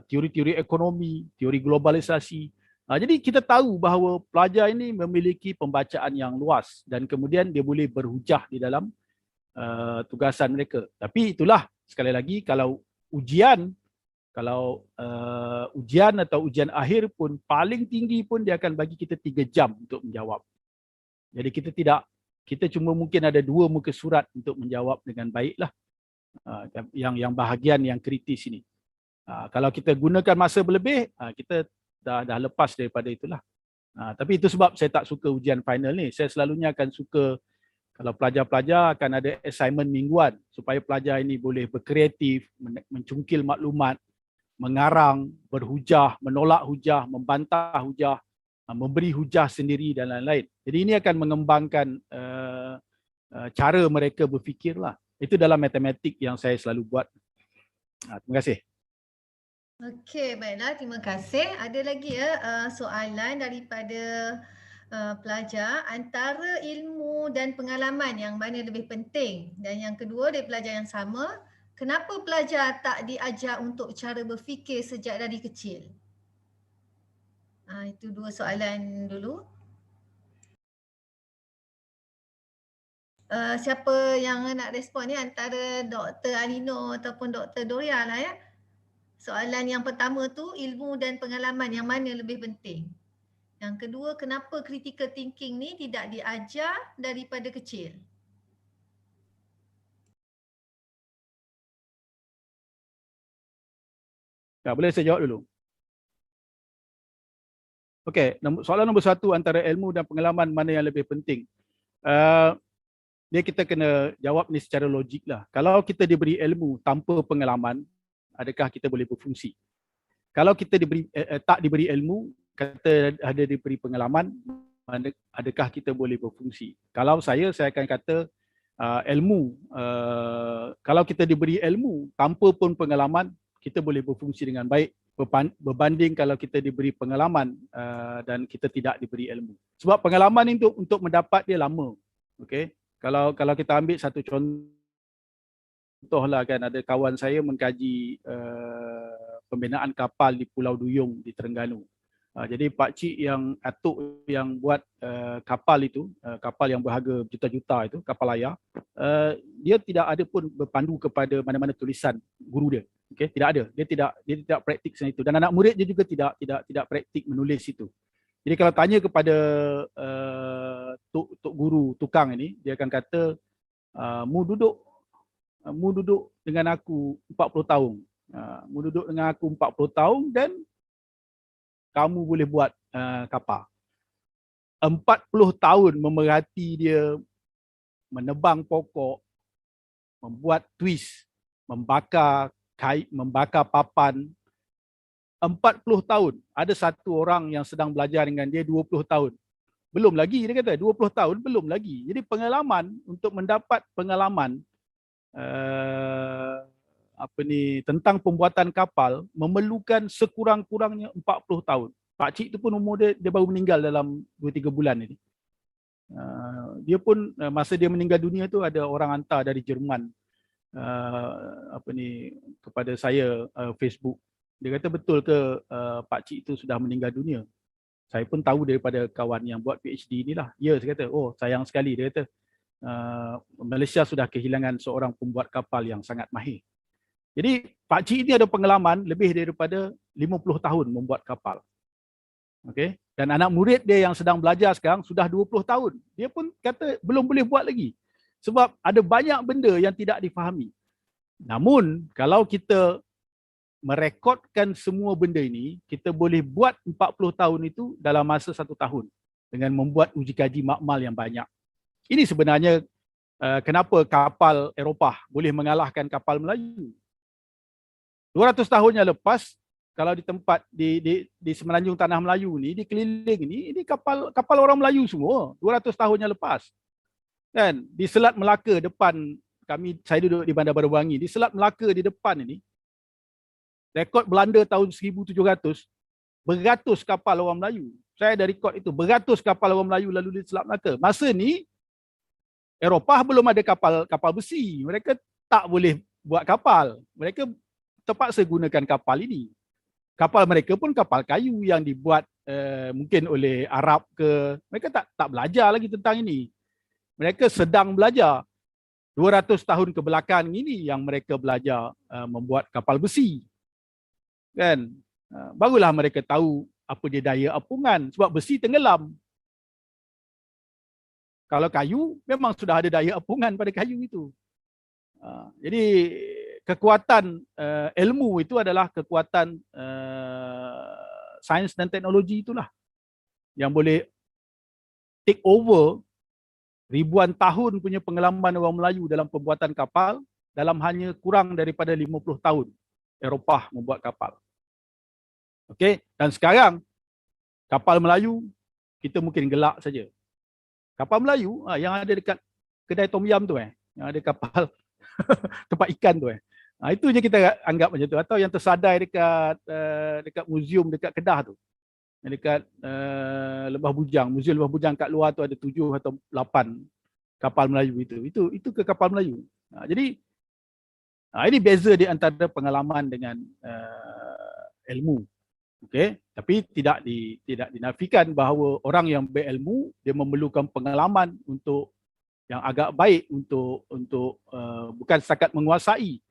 teori-teori ekonomi, teori globalisasi. Jadi kita tahu bahawa pelajar ini memiliki pembacaan yang luas dan kemudian dia boleh berhujah di dalam tugasan mereka. Tapi itulah sekali lagi, kalau ujian, kalau ujian atau ujian akhir pun paling tinggi pun dia akan bagi kita 3 jam untuk menjawab. Jadi kita cuma mungkin ada 2 muka surat untuk menjawab dengan baik lah. Yang bahagian yang kritis ini. Kalau kita gunakan masa berlebih, kita dah lepas daripada itulah. Tapi itu sebab saya tak suka ujian final ni. Saya selalunya akan suka kalau pelajar-pelajar akan ada assignment mingguan supaya pelajar ini boleh berkreatif, mencungkil maklumat, mengarang, berhujah, menolak hujah, membantah hujah, memberi hujah sendiri dan lain-lain. Jadi ini akan mengembangkan cara mereka berfikirlah. Itu dalam matematik yang saya selalu buat. Terima kasih. Okey, baiklah, terima kasih. Ada lagi soalan daripada pelajar, antara ilmu dan pengalaman yang mana lebih penting? Dan yang kedua dari pelajar yang sama, kenapa pelajar tak diajar untuk cara berfikir sejak dari kecil? Itu 2 soalan dulu. Siapa yang nak respon ni, antara Dr. Alinor ataupun Dr. Doria lah ya. Soalan yang pertama tu, ilmu dan pengalaman yang mana lebih penting? Yang kedua, kenapa critical thinking ni tidak diajar daripada kecil? Boleh saya jawab dulu? Okey, soalan nombor 1, antara ilmu dan pengalaman mana yang lebih penting? Dia kita kena jawab ni secara logik lah. Kalau kita diberi ilmu tanpa pengalaman, adakah kita boleh berfungsi? Kalau kita tak diberi ilmu, kata ada diberi pengalaman, adakah kita boleh berfungsi? Kalau saya akan kata ilmu, kalau kita diberi ilmu tanpa pun pengalaman, kita boleh berfungsi dengan baik berbanding kalau kita diberi pengalaman dan kita tidak diberi ilmu. Sebab pengalaman itu untuk mendapat dia lama. Okey. Kalau kita ambil satu contoh lah kan, ada kawan saya mengkaji pembinaan kapal di Pulau Duyung di Terengganu. Jadi pakcik yang atuk yang buat kapal itu, kapal yang berharga juta-juta itu, kapal layar, dia tidak ada pun berpandu kepada mana-mana tulisan guru dia. Okey, tidak ada. Dia tidak praktik itu, dan anak murid dia juga tidak praktik menulis itu. Jadi kalau tanya kepada tok guru tukang ini, dia akan kata, mu duduk dengan aku 40 tahun. Mu duduk dengan aku 40 tahun dan kamu boleh buat kapal. 40 tahun memerhati dia menebang pokok, membuat twist, membakar kait, membakar papan. 40 tahun. Ada satu orang yang sedang belajar dengan dia 20 tahun. Belum lagi, dia kata 20 tahun belum lagi. Jadi pengalaman, untuk mendapat pengalaman tentang pembuatan kapal memerlukan sekurang-kurangnya 40 tahun. Pakcik tu pun umur dia baru meninggal dalam 2-3 bulan ini. Dia pun masa dia meninggal dunia tu ada orang hantar dari Jerman kepada saya Facebook. Dia kata, betul ke pakcik itu sudah meninggal dunia? Saya pun tahu daripada kawan yang buat PhD inilah. Ya, saya kata, oh sayang sekali. Dia kata, Malaysia sudah kehilangan seorang pembuat kapal yang sangat mahir. Jadi pakcik ini ada pengalaman lebih daripada 50 tahun membuat kapal. Okey, dan anak murid dia yang sedang belajar sekarang sudah 20 tahun. Dia pun kata belum boleh buat lagi. Sebab ada banyak benda yang tidak difahami. Namun kalau kita merekodkan semua benda ini, kita boleh buat 40 tahun itu dalam masa 1 tahun dengan membuat uji kaji makmal yang banyak. Ini sebenarnya kenapa kapal Eropah boleh mengalahkan kapal Melayu. 200 tahun yang lepas, kalau di tempat di semenanjung Tanah Melayu ni, di keliling ini kapal orang Melayu semua 200 tahun yang lepas. Kan, di Selat Melaka depan saya duduk di Bandar Baru Wangi, di Selat Melaka di depan ini, rekod Belanda tahun 1700, beratus kapal orang Melayu. Saya ada rekod itu, beratus kapal orang Melayu lalu di Selat Melaka. Masa ni Eropah belum ada kapal besi. Mereka tak boleh buat kapal. Mereka terpaksa gunakan kapal ini. Kapal mereka pun kapal kayu yang dibuat mungkin oleh Arab ke. Mereka tak belajar lagi tentang ini. Mereka sedang belajar. 200 tahun ke belakang ini yang mereka belajar membuat kapal besi. Kan? Barulah mereka tahu apa dia daya apungan sebab besi tenggelam. Kalau kayu memang sudah ada daya apungan pada kayu itu. Jadi kekuatan ilmu itu adalah kekuatan sains dan teknologi itulah yang boleh take over ribuan tahun punya pengalaman orang Melayu dalam pembuatan kapal dalam hanya kurang daripada 50 tahun Eropah membuat kapal. Okey, dan sekarang kapal Melayu kita mungkin gelak saja. Kapal Melayu yang ada dekat kedai tom yam tu yang ada kapal tempat ikan tu itu je kita anggap macam tu, atau yang tersadai dekat muzium dekat Kedah tu. Yang dekat Lebah Bujang, muzium Lebah Bujang kat luar tu ada 7 atau 8 kapal Melayu itu ke kapal Melayu. Jadi ini beza di antara pengalaman dengan ilmu. Okey, tapi tidak dinafikan bahawa orang yang berilmu dia memerlukan pengalaman untuk yang agak baik untuk bukan setakat menguasai,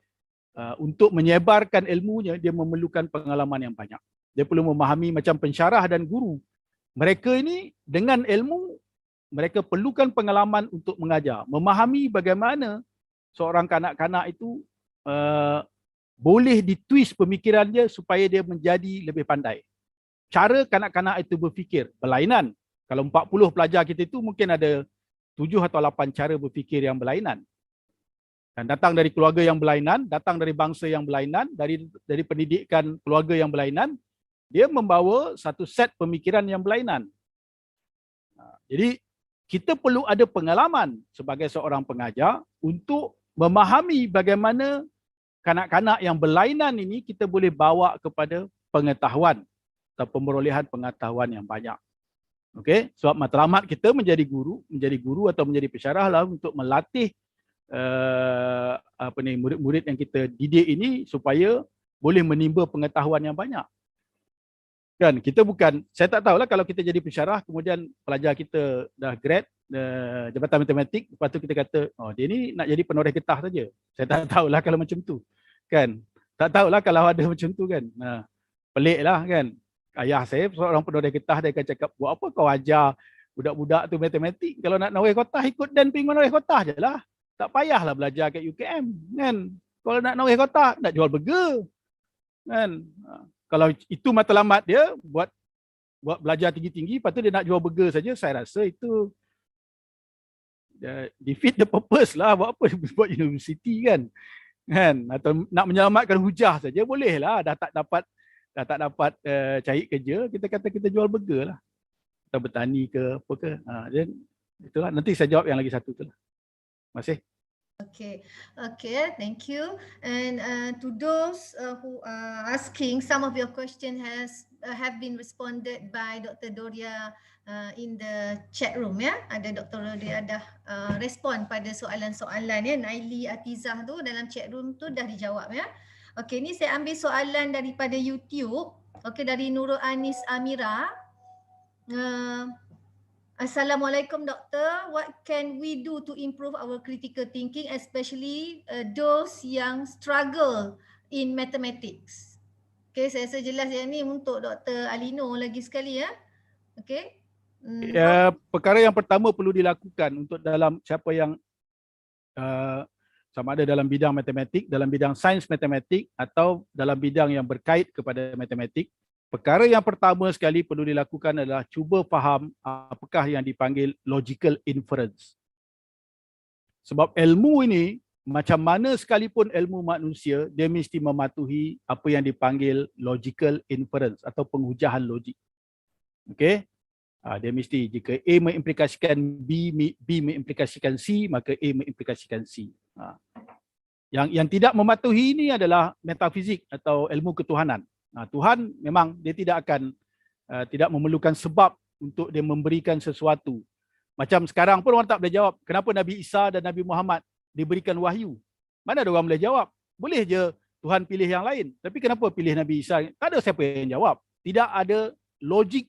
untuk menyebarkan ilmunya dia memerlukan pengalaman yang banyak. Dia perlu memahami macam pensyarah dan guru. Mereka ini dengan ilmu mereka perlukan pengalaman untuk mengajar, memahami bagaimana seorang kanak-kanak itu boleh ditwist pemikiran dia supaya dia menjadi lebih pandai. Cara kanak-kanak itu berfikir berlainan. Kalau 40 pelajar kita itu mungkin ada 7 atau 8 cara berfikir yang berlainan. Dan datang dari keluarga yang berlainan, datang dari bangsa yang berlainan, dari pendidikan keluarga yang berlainan, dia membawa satu set pemikiran yang berlainan. Jadi kita perlu ada pengalaman sebagai seorang pengajar untuk memahami bagaimana kanak-kanak yang berlainan ini kita boleh bawa kepada pengetahuan atau pemerolehan pengetahuan yang banyak. Okey, sebab matlamat kita menjadi guru atau menjadi pensyarah lah untuk melatih murid-murid yang kita didik ini supaya boleh menimba pengetahuan yang banyak. Kan kita bukan, saya tak tahulah kalau kita jadi pensyarah kemudian pelajar kita dah grad jabatan matematik, lepas tu kita kata dia ni nak jadi penoreh getah saja. Saya tak tahulah kalau macam tu. Kan? Tak tahulah kalau ada macam tu kan. Peliklah kan. Ayah saya seorang penoreh getah, dia akan cakap, buat apa kau ajar budak-budak tu matematik? Kalau nak noreh kotah ikut dan ping noreh kotah je lah. Tak payahlah belajar kat UKM kan. Kalau nak noreh kotah, nak jual burger. Kan? Kalau itu matlamat dia buat belajar tinggi-tinggi, lepas tu dia nak jual burger saja, saya rasa itu defeat the purpose lah. Buat apa buat universiti kan? Atau nak menyelamatkan hujah saja bolehlah. Dah tak dapat cari kerja, kita kata kita jual burger lah. Atau bertani ke apa ke. Dan itulah, nanti saya jawab yang lagi satu tu lah. Terima kasih. Okay, thank you. And to those who are asking, some of your question have been responded by Dr. Doria in the chat room ya. Ada Dr. Doria dah respon pada soalan-soalan ya. Naili Atizah tu dalam chat room tu dah dijawab ya. Okay, ni saya ambil soalan daripada YouTube. Okay, dari Nurul Anis Amira. Assalamualaikum Doktor, what can we do to improve our critical thinking, especially those yang struggle in mathematics? Okay, saya rasa jelas yang ni untuk Dr. Alinor lagi sekali ya. Okay. Perkara yang pertama perlu dilakukan untuk dalam siapa yang sama ada dalam bidang matematik, dalam bidang sains matematik atau dalam bidang yang berkait kepada matematik. Perkara yang pertama sekali perlu dilakukan adalah cuba faham apakah yang dipanggil logical inference. Sebab ilmu ini, macam mana sekalipun ilmu manusia, dia mesti mematuhi apa yang dipanggil logical inference atau penghujahan logik. Okey? Dia mesti, jika A mengimplikasikan B, B mengimplikasikan C, maka A mengimplikasikan C. Yang tidak mematuhi ini adalah metafizik atau ilmu ketuhanan. Tuhan memang dia tidak akan tidak memerlukan sebab untuk dia memberikan sesuatu. Macam sekarang pun orang tak boleh jawab kenapa Nabi Isa dan Nabi Muhammad diberikan wahyu. Mana ada orang boleh jawab? Boleh je Tuhan pilih yang lain. Tapi kenapa pilih Nabi Isa? Tak ada siapa yang jawab. Tidak ada logik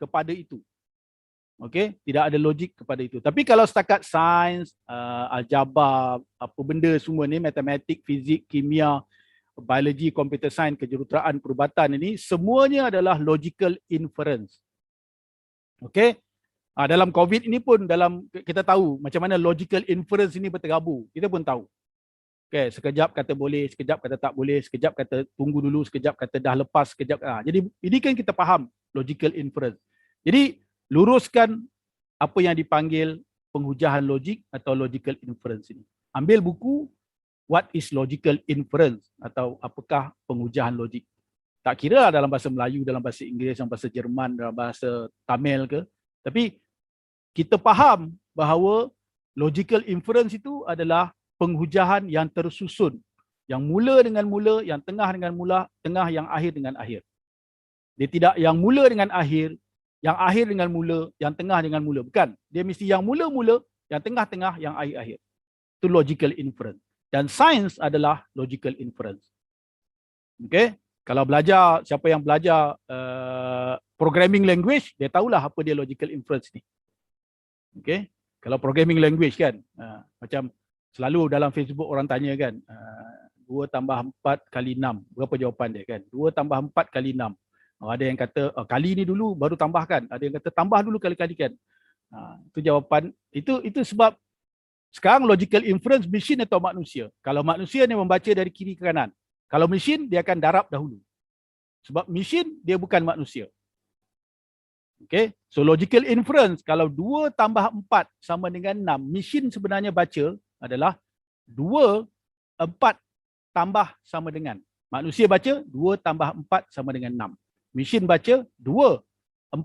kepada itu. Okey, tidak ada logik kepada itu. Tapi kalau setakat sains, aljabar, apa benda semua ni, matematik, fizik, kimia, biologi, computer science, kejuruteraan, perubatan ini semuanya adalah logical inference. Okey. Dalam COVID ini pun kita tahu macam mana logical inference ini berterabur. Kita pun tahu. Okay, sekejap kata boleh, sekejap kata tak boleh, sekejap kata tunggu dulu, sekejap kata dah lepas, sekejap. Jadi ini kan kita faham logical inference. Jadi luruskan apa yang dipanggil penghujahan logik atau logical inference ini. Ambil buku What is Logical Inference atau apakah penghujahan logik. Tak kira dalam bahasa Melayu, dalam bahasa Inggeris, dalam bahasa Jerman, dalam bahasa Tamil ke. Tapi kita faham bahawa logical inference itu adalah penghujahan yang tersusun. Yang mula dengan mula, yang tengah dengan mula, tengah yang akhir dengan akhir. Dia tidak yang mula dengan akhir, yang akhir dengan mula, yang tengah dengan mula. Bukan. Dia mesti yang mula-mula, yang tengah-tengah, yang akhir-akhir. Itu logical inference. Dan sains adalah logical inference. Okay? Kalau belajar, siapa yang belajar programming language, dia tahulah apa dia logical inference ni. Okay? Kalau programming language kan, macam selalu dalam Facebook orang tanya kan, 2 tambah 4 kali 6, berapa jawapan dia kan? 2 tambah 4 kali 6. Ada yang kata kali ni dulu baru tambahkan, ada yang kata tambah dulu kali-kali kan. Itu jawapan, itu sebab sekarang logical inference mesin atau manusia. Kalau manusia ni membaca dari kiri ke kanan, kalau mesin dia akan darab dahulu. Sebab mesin dia bukan manusia. Okay, so logical inference, kalau 2 tambah 4 sama dengan 6, mesin sebenarnya baca adalah 2, 4 tambah sama dengan. Manusia baca 2 tambah 4 sama dengan 6. Mesin baca 2, 4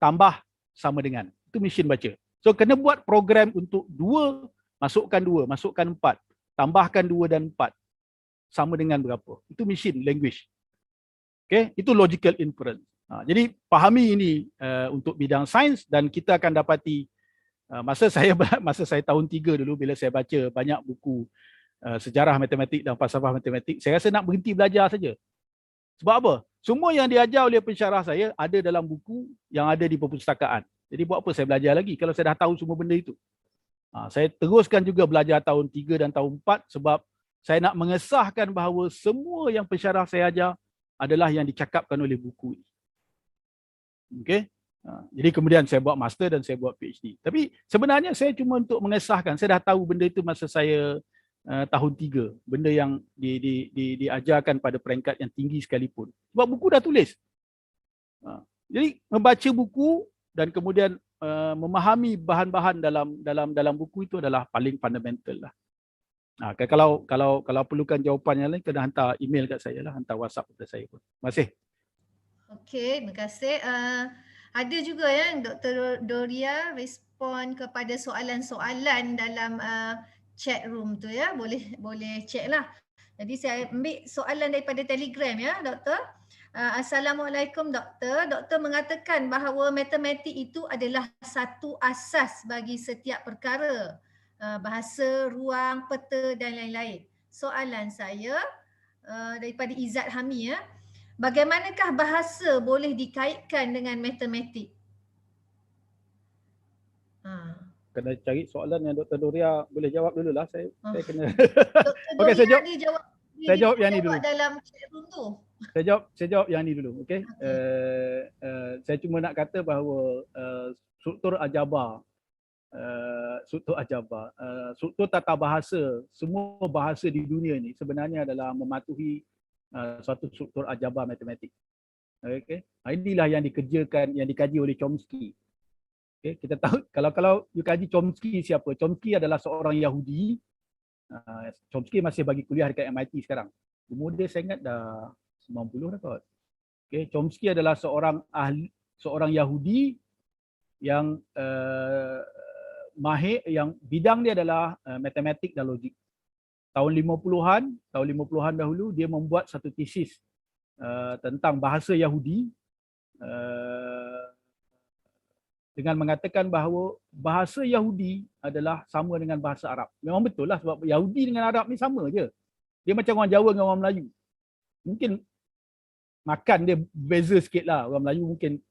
tambah sama dengan. Itu mesin baca. So kena buat program untuk 2, masukkan 2, masukkan 4, tambahkan 2 dan 4. Sama dengan berapa. Itu mesin language. Okay, itu logical inference. Jadi pahami ini untuk bidang sains, dan kita akan dapati masa saya tahun 3 dulu bila saya baca banyak buku sejarah matematik dan falsafah matematik, saya rasa nak berhenti belajar saja. Sebab apa? Semua yang diajar oleh pensyarah saya ada dalam buku yang ada di perpustakaan. Jadi buat apa saya belajar lagi kalau saya dah tahu semua benda itu? Saya teruskan juga belajar tahun 3 dan tahun 4 sebab saya nak mengesahkan bahawa semua yang pensyarah saya ajar adalah yang dicakapkan oleh buku ini. Okay? Jadi kemudian saya buat master dan saya buat PhD. Tapi sebenarnya saya cuma untuk mengesahkan. Saya dah tahu benda itu masa saya tahun 3. Benda yang diajarkan pada peringkat yang tinggi sekalipun. Sebab buku dah tulis. Jadi membaca buku dan kemudian memahami bahan-bahan dalam buku itu adalah paling fundamental lah. Kalau perlukan jawapan yang lain, kena hantar email kat saya lah, hantar WhatsApp kepada saya pun. Terima kasih. Okey, terima kasih. Ada juga yang Dr. Doria respon kepada soalan-soalan dalam chat room tu ya. Boleh check lah. Jadi saya ambil soalan daripada Telegram ya, Doktor. Assalamualaikum Doktor. Doktor mengatakan bahawa matematik itu adalah satu asas bagi setiap perkara. Bahasa, ruang, peta dan lain-lain. Soalan saya daripada Izzat Hami ya. Bagaimanakah bahasa boleh dikaitkan dengan matematik? Kena cari soalan yang Dr. Doria boleh jawab dululah. Saya kena. Dr. Okey, saya jawab yang ni dulu. Dalam chat room tu. Saya jawab yang ni dulu. Okey. Saya cuma nak kata bahawa struktur aljabar, struktur tata bahasa, semua bahasa di dunia ni sebenarnya adalah mematuhi suatu struktur aljabar matematik. Okay. Inilah yang dikerjakan, yang dikaji oleh Chomsky. Okay. Kita tahu kalau you kaji Chomsky siapa? Chomsky adalah seorang Yahudi. Chomsky masih bagi kuliah dekat MIT sekarang. Umur dia saya ingat dah 90 dah kot. Okay. Chomsky adalah seorang Yahudi yang mahir, yang bidang dia adalah matematik dan logik. Tahun 50-an dahulu dia membuat satu tesis tentang bahasa Yahudi dengan mengatakan bahawa bahasa Yahudi adalah sama dengan bahasa Arab. Memang betul lah sebab Yahudi dengan Arab ni sama je. Dia macam orang Jawa dengan orang Melayu. Mungkin makan dia beza sikit lah. Orang Melayu mungkin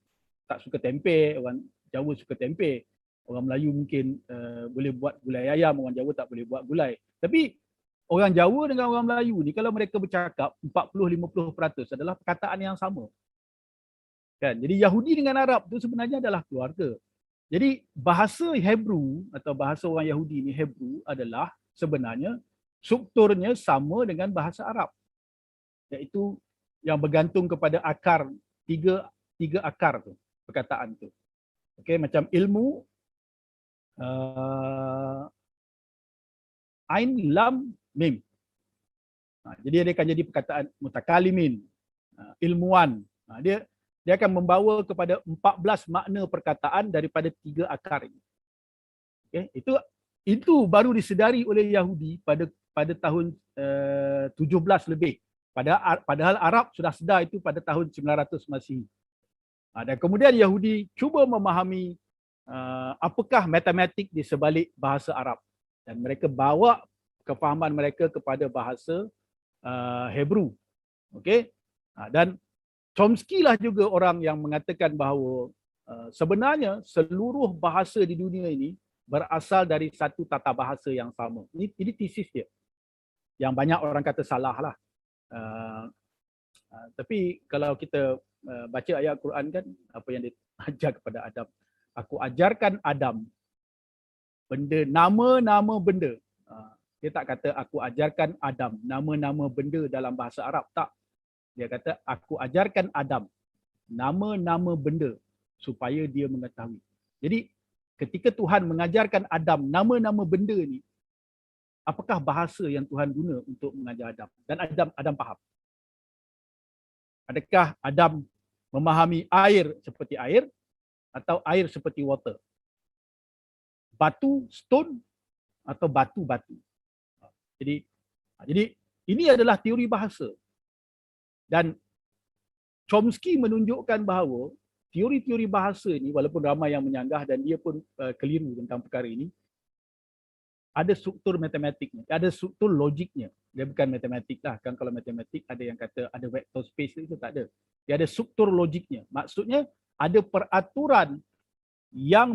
tak suka tempe, orang Jawa suka tempe. Orang Melayu mungkin boleh buat gulai ayam, orang Jawa tak boleh buat gulai. Tapi orang Jawa dengan orang Melayu ni kalau mereka bercakap 40-50% adalah perkataan yang sama. Kan? Jadi Yahudi dengan Arab tu sebenarnya adalah keluarga. Jadi bahasa Hebrew atau bahasa orang Yahudi ni Hebrew adalah sebenarnya strukturnya sama dengan bahasa Arab. Iaitu yang bergantung kepada akar, tiga akar tu, perkataan tu. Okey, macam ilmu, ain, lam, mim. Jadi dia akan jadi perkataan mutakalimin, ilmuwan. Dia akan membawa kepada 14 makna perkataan daripada 3 akar ini. Okay? Itu baru disedari oleh Yahudi pada tahun 17 lebih. Padahal Arab sudah sedar itu pada tahun 900 Masihi. Dan kemudian Yahudi cuba memahami apakah matematik di sebalik bahasa Arab. Dan mereka bawa kefahaman mereka kepada bahasa Hebrew. Okay? Dan Chomsky lah juga orang yang mengatakan bahawa sebenarnya seluruh bahasa di dunia ini berasal dari satu tata bahasa yang sama. Ini tesis dia. Yang banyak orang kata salah lah. Tapi kalau kita baca ayat Quran kan, apa yang dia ajar kepada Adam. Aku ajarkan Adam benda, nama-nama benda. Dia tak kata aku ajarkan Adam nama-nama benda dalam bahasa Arab. Tak. Dia kata aku ajarkan Adam nama-nama benda supaya dia mengetahui. Jadi ketika Tuhan mengajarkan Adam nama-nama benda ni, apakah bahasa yang Tuhan guna untuk mengajar Adam? Dan Adam faham. Adakah Adam memahami air seperti air atau air seperti water? Batu, stone atau batu-batu? Jadi ini adalah teori bahasa. Dan Chomsky menunjukkan bahawa teori-teori bahasa ini, walaupun ramai yang menyanggah dan dia pun keliru tentang perkara ini, ada struktur matematiknya, ada struktur logiknya. Dia bukan matematik lah. Kan kalau matematik ada yang kata ada vector space, itu tak ada. Dia ada struktur logiknya. Maksudnya ada peraturan yang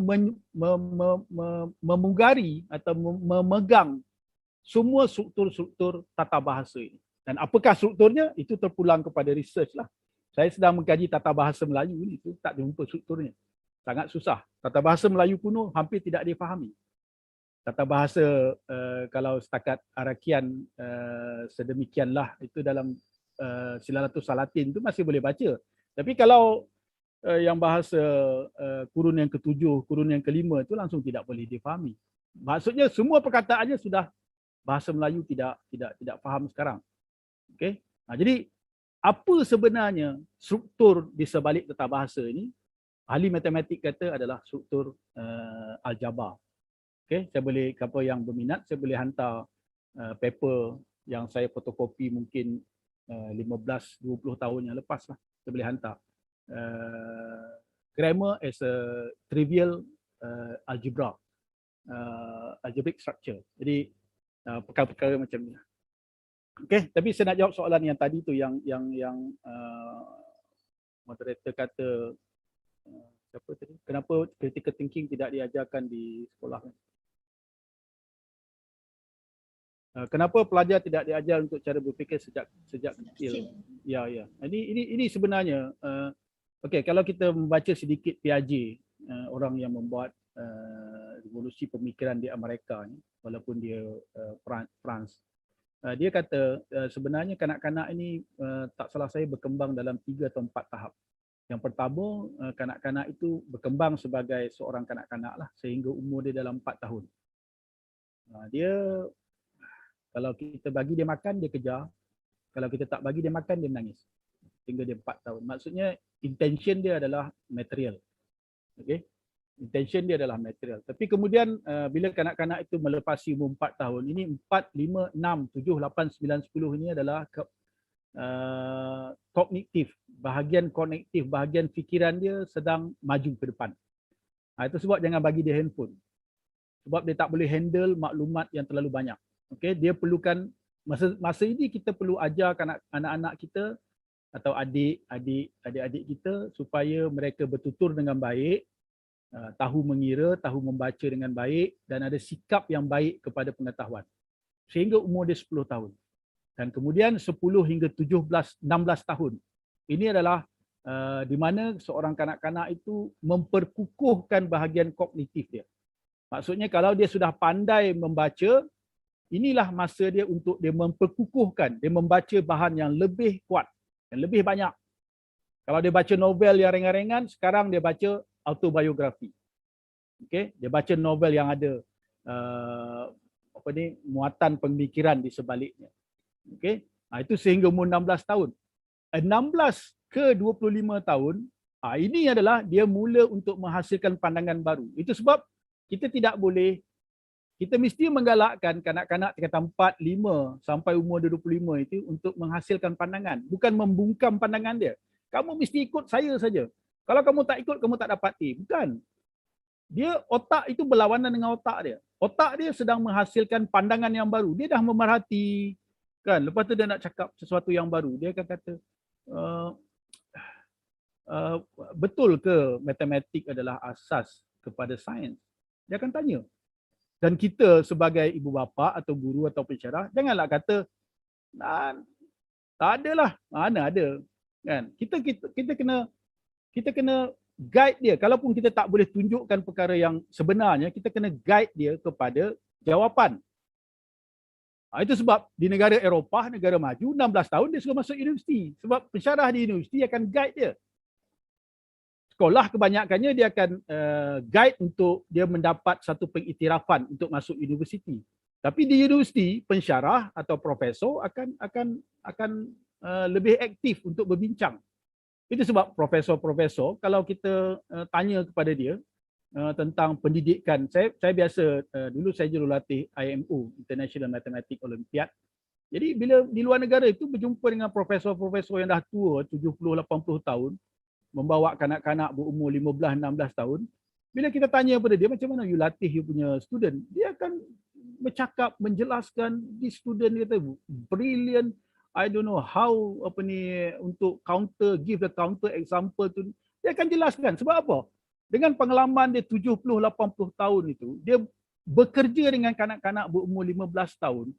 memugari atau memegang semua struktur-struktur tata bahasa ini. Dan apakah strukturnya? Itu terpulang kepada research lah. Saya sedang mengkaji tata bahasa Melayu ni, itu tak jumpa strukturnya. Sangat susah. Tata bahasa Melayu kuno hampir tidak difahami. Tata bahasa kalau setakat arakian sedemikianlah, itu dalam Silalatus Salatin itu masih boleh baca. Tapi kalau yang bahasa kurun yang ke-7, kurun yang ke-5 itu langsung tidak boleh difahami. Maksudnya semua perkataannya sudah bahasa Melayu tidak faham sekarang. Okey. Jadi apa sebenarnya struktur di sebalik tata bahasa ini? Ahli matematik kata adalah struktur aljabar. Okey, saya boleh, siapa yang berminat, saya boleh hantar paper yang saya fotokopi mungkin 15-20 tahun yang lepas lah. Saya boleh hantar. Grammar as a trivial algebra, algebraic structure. Jadi perkara-perkara macam ni. Okey, tapi saya nak jawab soalan yang tadi tu yang moderator kata siapa tadi? Kenapa critical thinking tidak diajarkan di sekolah? Kenapa pelajar tidak diajar untuk cara berfikir sejak kecil? Ya. Ini sebenarnya okey, kalau kita membaca sedikit Piaget, orang yang membuat revolusi pemikiran di Amerika ni, walaupun dia France. Dia kata sebenarnya kanak-kanak ini tak salah saya berkembang dalam 3 atau 4 tahap. Yang pertama, kanak-kanak itu berkembang sebagai seorang kanak-kanak lah sehingga umur dia dalam 4 tahun. Dia, kalau kita bagi dia makan, dia kejar. Kalau kita tak bagi dia makan, dia menangis. Sehingga dia 4 tahun. Maksudnya intention dia adalah material. Okay? Intention dia adalah material. Tapi kemudian bila kanak-kanak itu melepasi umur 4 tahun, ini 4, 5, 6, 7, 8, 9, 10 ini adalah kognitif. Bahagian kognitif, bahagian fikiran dia sedang maju ke depan. Itu sebab jangan bagi dia handphone. Sebab dia tak boleh handle maklumat yang terlalu banyak. Okay? Dia perlukan, masa ini kita perlu ajar anak-anak kita atau adik-adik kita supaya mereka bertutur dengan baik, tahu mengira, tahu membaca dengan baik dan ada sikap yang baik kepada pengetahuan. Sehingga umur dia 10 tahun. Dan kemudian 10 hingga 17, 16 tahun. Ini adalah di mana seorang kanak-kanak itu memperkukuhkan bahagian kognitif dia. Maksudnya kalau dia sudah pandai membaca, inilah masa dia untuk dia memperkukuhkan, dia membaca bahan yang lebih kuat, yang lebih banyak. Kalau dia baca novel yang ringan-ringan, sekarang dia baca autobiografi. Okey, dia baca novel yang ada muatan pemikiran di sebaliknya. Okey, itu sehingga umur 16 tahun. 16 ke 25 tahun, ini adalah dia mula untuk menghasilkan pandangan baru. Itu sebab kita tidak boleh, kita mesti menggalakkan kanak-kanak tingkatan 4, 5 sampai umur 25 itu untuk menghasilkan pandangan. Bukan membungkam pandangan dia. Kamu mesti ikut saya saja. Kalau kamu tak ikut, kamu tak dapat A. Bukan. Dia otak itu berlawanan dengan otak dia. Otak dia sedang menghasilkan pandangan yang baru. Dia dah memerhati. Kan? Lepas tu dia nak cakap sesuatu yang baru. Dia akan kata, betul ke matematik adalah asas kepada sains? Dia akan tanya. Dan kita sebagai ibu bapa atau guru atau pensyarah, janganlah kata, tak adalah, mana ada. Kan? Kita kena guide dia. Kalaupun kita tak boleh tunjukkan perkara yang sebenarnya, kita kena guide dia kepada jawapan. Itu sebab di negara Eropah, negara maju, 16 tahun dia sudah masuk universiti. Sebab pensyarah di universiti akan guide dia. Sekolah kebanyakannya dia akan guide untuk dia mendapat satu pengiktirafan untuk masuk universiti. Tapi di universiti, pensyarah atau profesor akan lebih aktif untuk berbincang. Itu sebab profesor-profesor, kalau kita tanya kepada dia tentang pendidikan, saya biasa, dulu saya jurulatih IMO, International Mathematics Olympiad. Jadi bila di luar negara itu berjumpa dengan profesor-profesor yang dah tua, 70-80 tahun, membawa kanak-kanak berumur 15-16 tahun, bila kita tanya kepada dia, macam mana you latih you punya student, dia akan bercakap, menjelaskan, di student dia kata, brilliant, I don't know how untuk counter, give the counter example tu. Dia akan jelaskan. Sebab apa? Dengan pengalaman dia 70-80 tahun itu, dia bekerja dengan kanak-kanak berumur 15 tahun,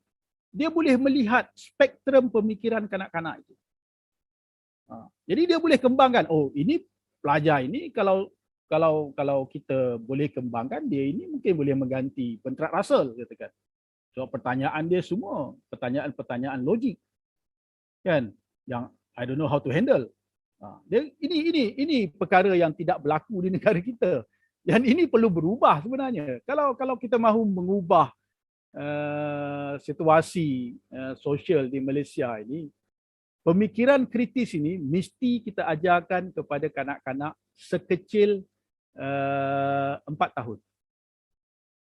dia boleh melihat spektrum pemikiran kanak-kanak itu. Jadi dia boleh kembangkan, ini pelajar ini kalau kita boleh kembangkan dia ini mungkin boleh mengganti Pentrad Russell katakan. So pertanyaan dia semua pertanyaan logik. Kan, yang I don't know how to handle. Ini perkara yang tidak berlaku di negara kita. Dan ini perlu berubah sebenarnya. Kalau kita mahu mengubah situasi sosial di Malaysia ini, pemikiran kritis ini mesti kita ajarkan kepada kanak-kanak sekecil 4 tahun.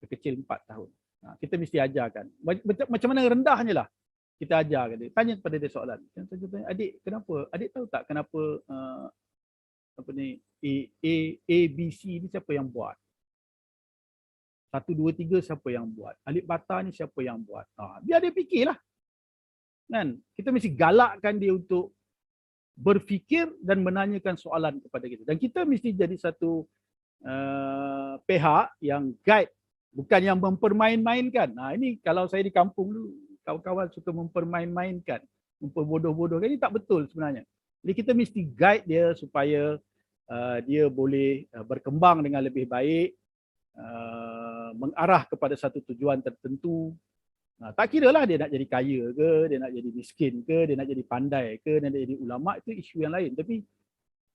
Sekecil 4 tahun. Kita mesti ajarkan. Macam mana rendahnya lah. Kita ajar dia. Tanya kepada dia soalan. Adik, kenapa? Adik tahu tak kenapa A, B, C ni siapa yang buat? 1, 2, 3 siapa yang buat? Alif bata ni siapa yang buat? Biar dia fikirlah. Kan? Kita mesti galakkan dia untuk berfikir dan menanyakan soalan kepada kita. Dan kita mesti jadi satu pihak yang guide, bukan yang mempermain-mainkan. Ini kalau saya di kampung dulu, kawan-kawan suka mempermain-mainkan, memperbodoh-bodohkan. Ini tak betul sebenarnya. Jadi kita mesti guide dia supaya dia boleh berkembang dengan lebih baik, mengarah kepada satu tujuan tertentu. Tak kira lah dia nak jadi kaya ke, dia nak jadi miskin ke, dia nak jadi pandai ke, dia nak jadi ulama, itu isu yang lain. Tapi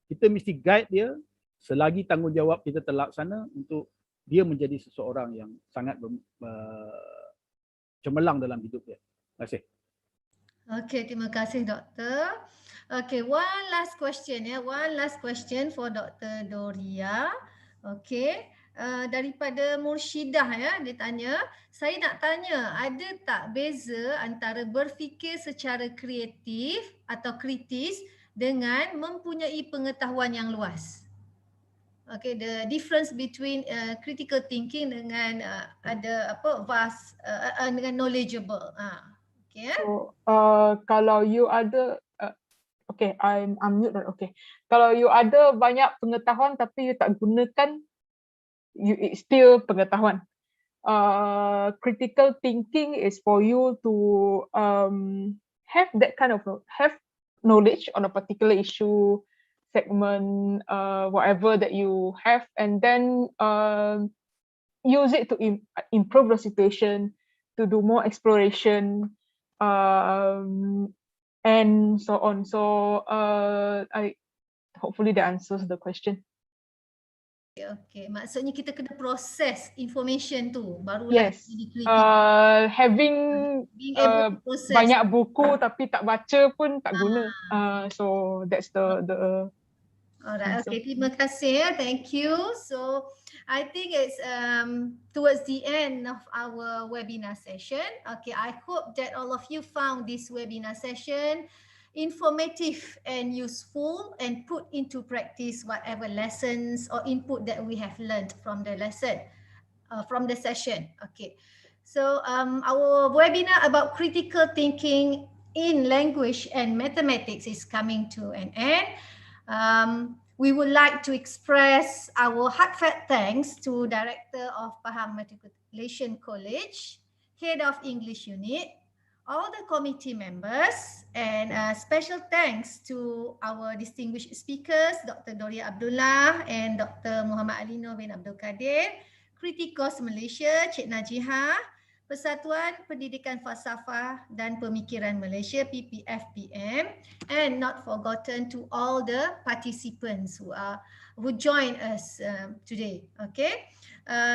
kita mesti guide dia selagi tanggungjawab kita terlaksana untuk dia menjadi seseorang yang sangat cemerlang dalam hidup dia. Terima kasih. Okay, terima kasih Doktor. Okay, one last question ya. One last question for Dr. Doria. Okay, daripada Murshidah ya, dia tanya, saya nak tanya, ada tak beza antara berfikir secara kreatif atau kritis dengan mempunyai pengetahuan yang luas? Okay, the difference between critical thinking dengan ada vast dengan knowledgeable. Okay. So kalau you ada okay, I'm mute. Okay. Kalau you ada banyak pengetahuan tapi you tak gunakan, it's still pengetahuan. Critical thinking is for you to have that kind of knowledge on a particular issue, segment, whatever that you have, and then use it to improve the situation, to do more exploration, and so on. So hopefully that answers the question. Okay, maksudnya kita kena proses information tu barulah Yes. jadi kritik. Having Being able to process. banyak buku tapi tak baca pun tak guna. So that's the Alright, answer. okay, terima kasih. Thank you. So I think it's towards the end of our webinar session. Okay, I hope that all of you found this webinar session informative and useful and put into practice whatever lessons or input that we have learned from the lesson, from the session. Okay, so our webinar about critical thinking in language and mathematics is coming to an end. We would like to express our heartfelt thanks to Director of Pahang Matriculation College, Head of English Unit, all the committee members, and special thanks to our distinguished speakers, Dr. Doria Abdullah and Dr. Mohammad Alinor bin Abdul Kadir, KRITIKOS Malaysia, Cik Najihah, Persatuan Pendidikan Falsafah dan Pemikiran Malaysia, PPFPM, and not forgotten to all the participants who join us today. Okay.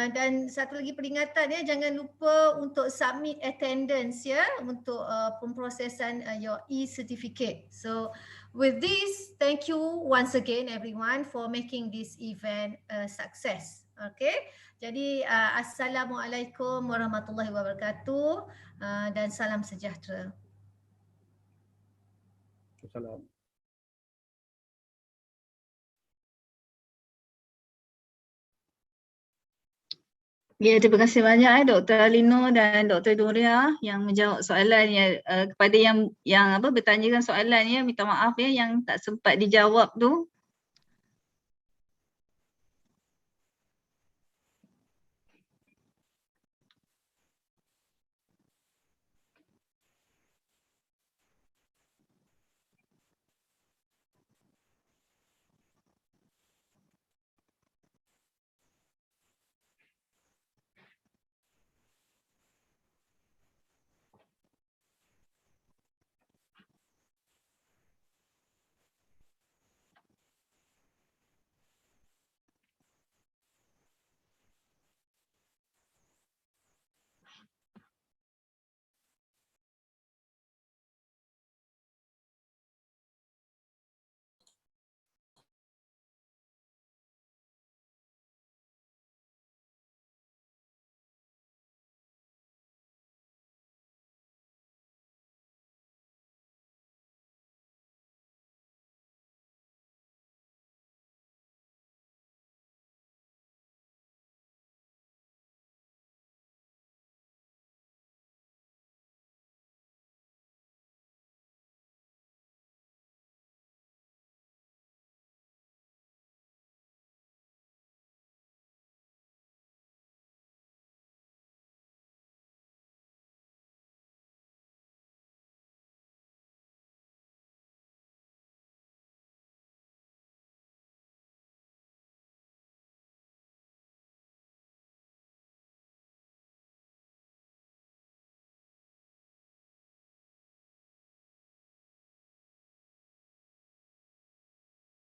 Dan satu lagi peringatan ya, jangan lupa untuk submit attendance ya untuk pemprosesan your e-certificate. So with this, thank you once again everyone for making this event a success. Okay, jadi Assalamualaikum warahmatullahi wabarakatuh dan salam sejahtera. Salam. Ya, terima kasih banyak Dr. Alinor dan Dr. Doria yang menjawab soalan kepada yang bertanyakan soalan ya, minta maaf ya yang tak sempat dijawab tu.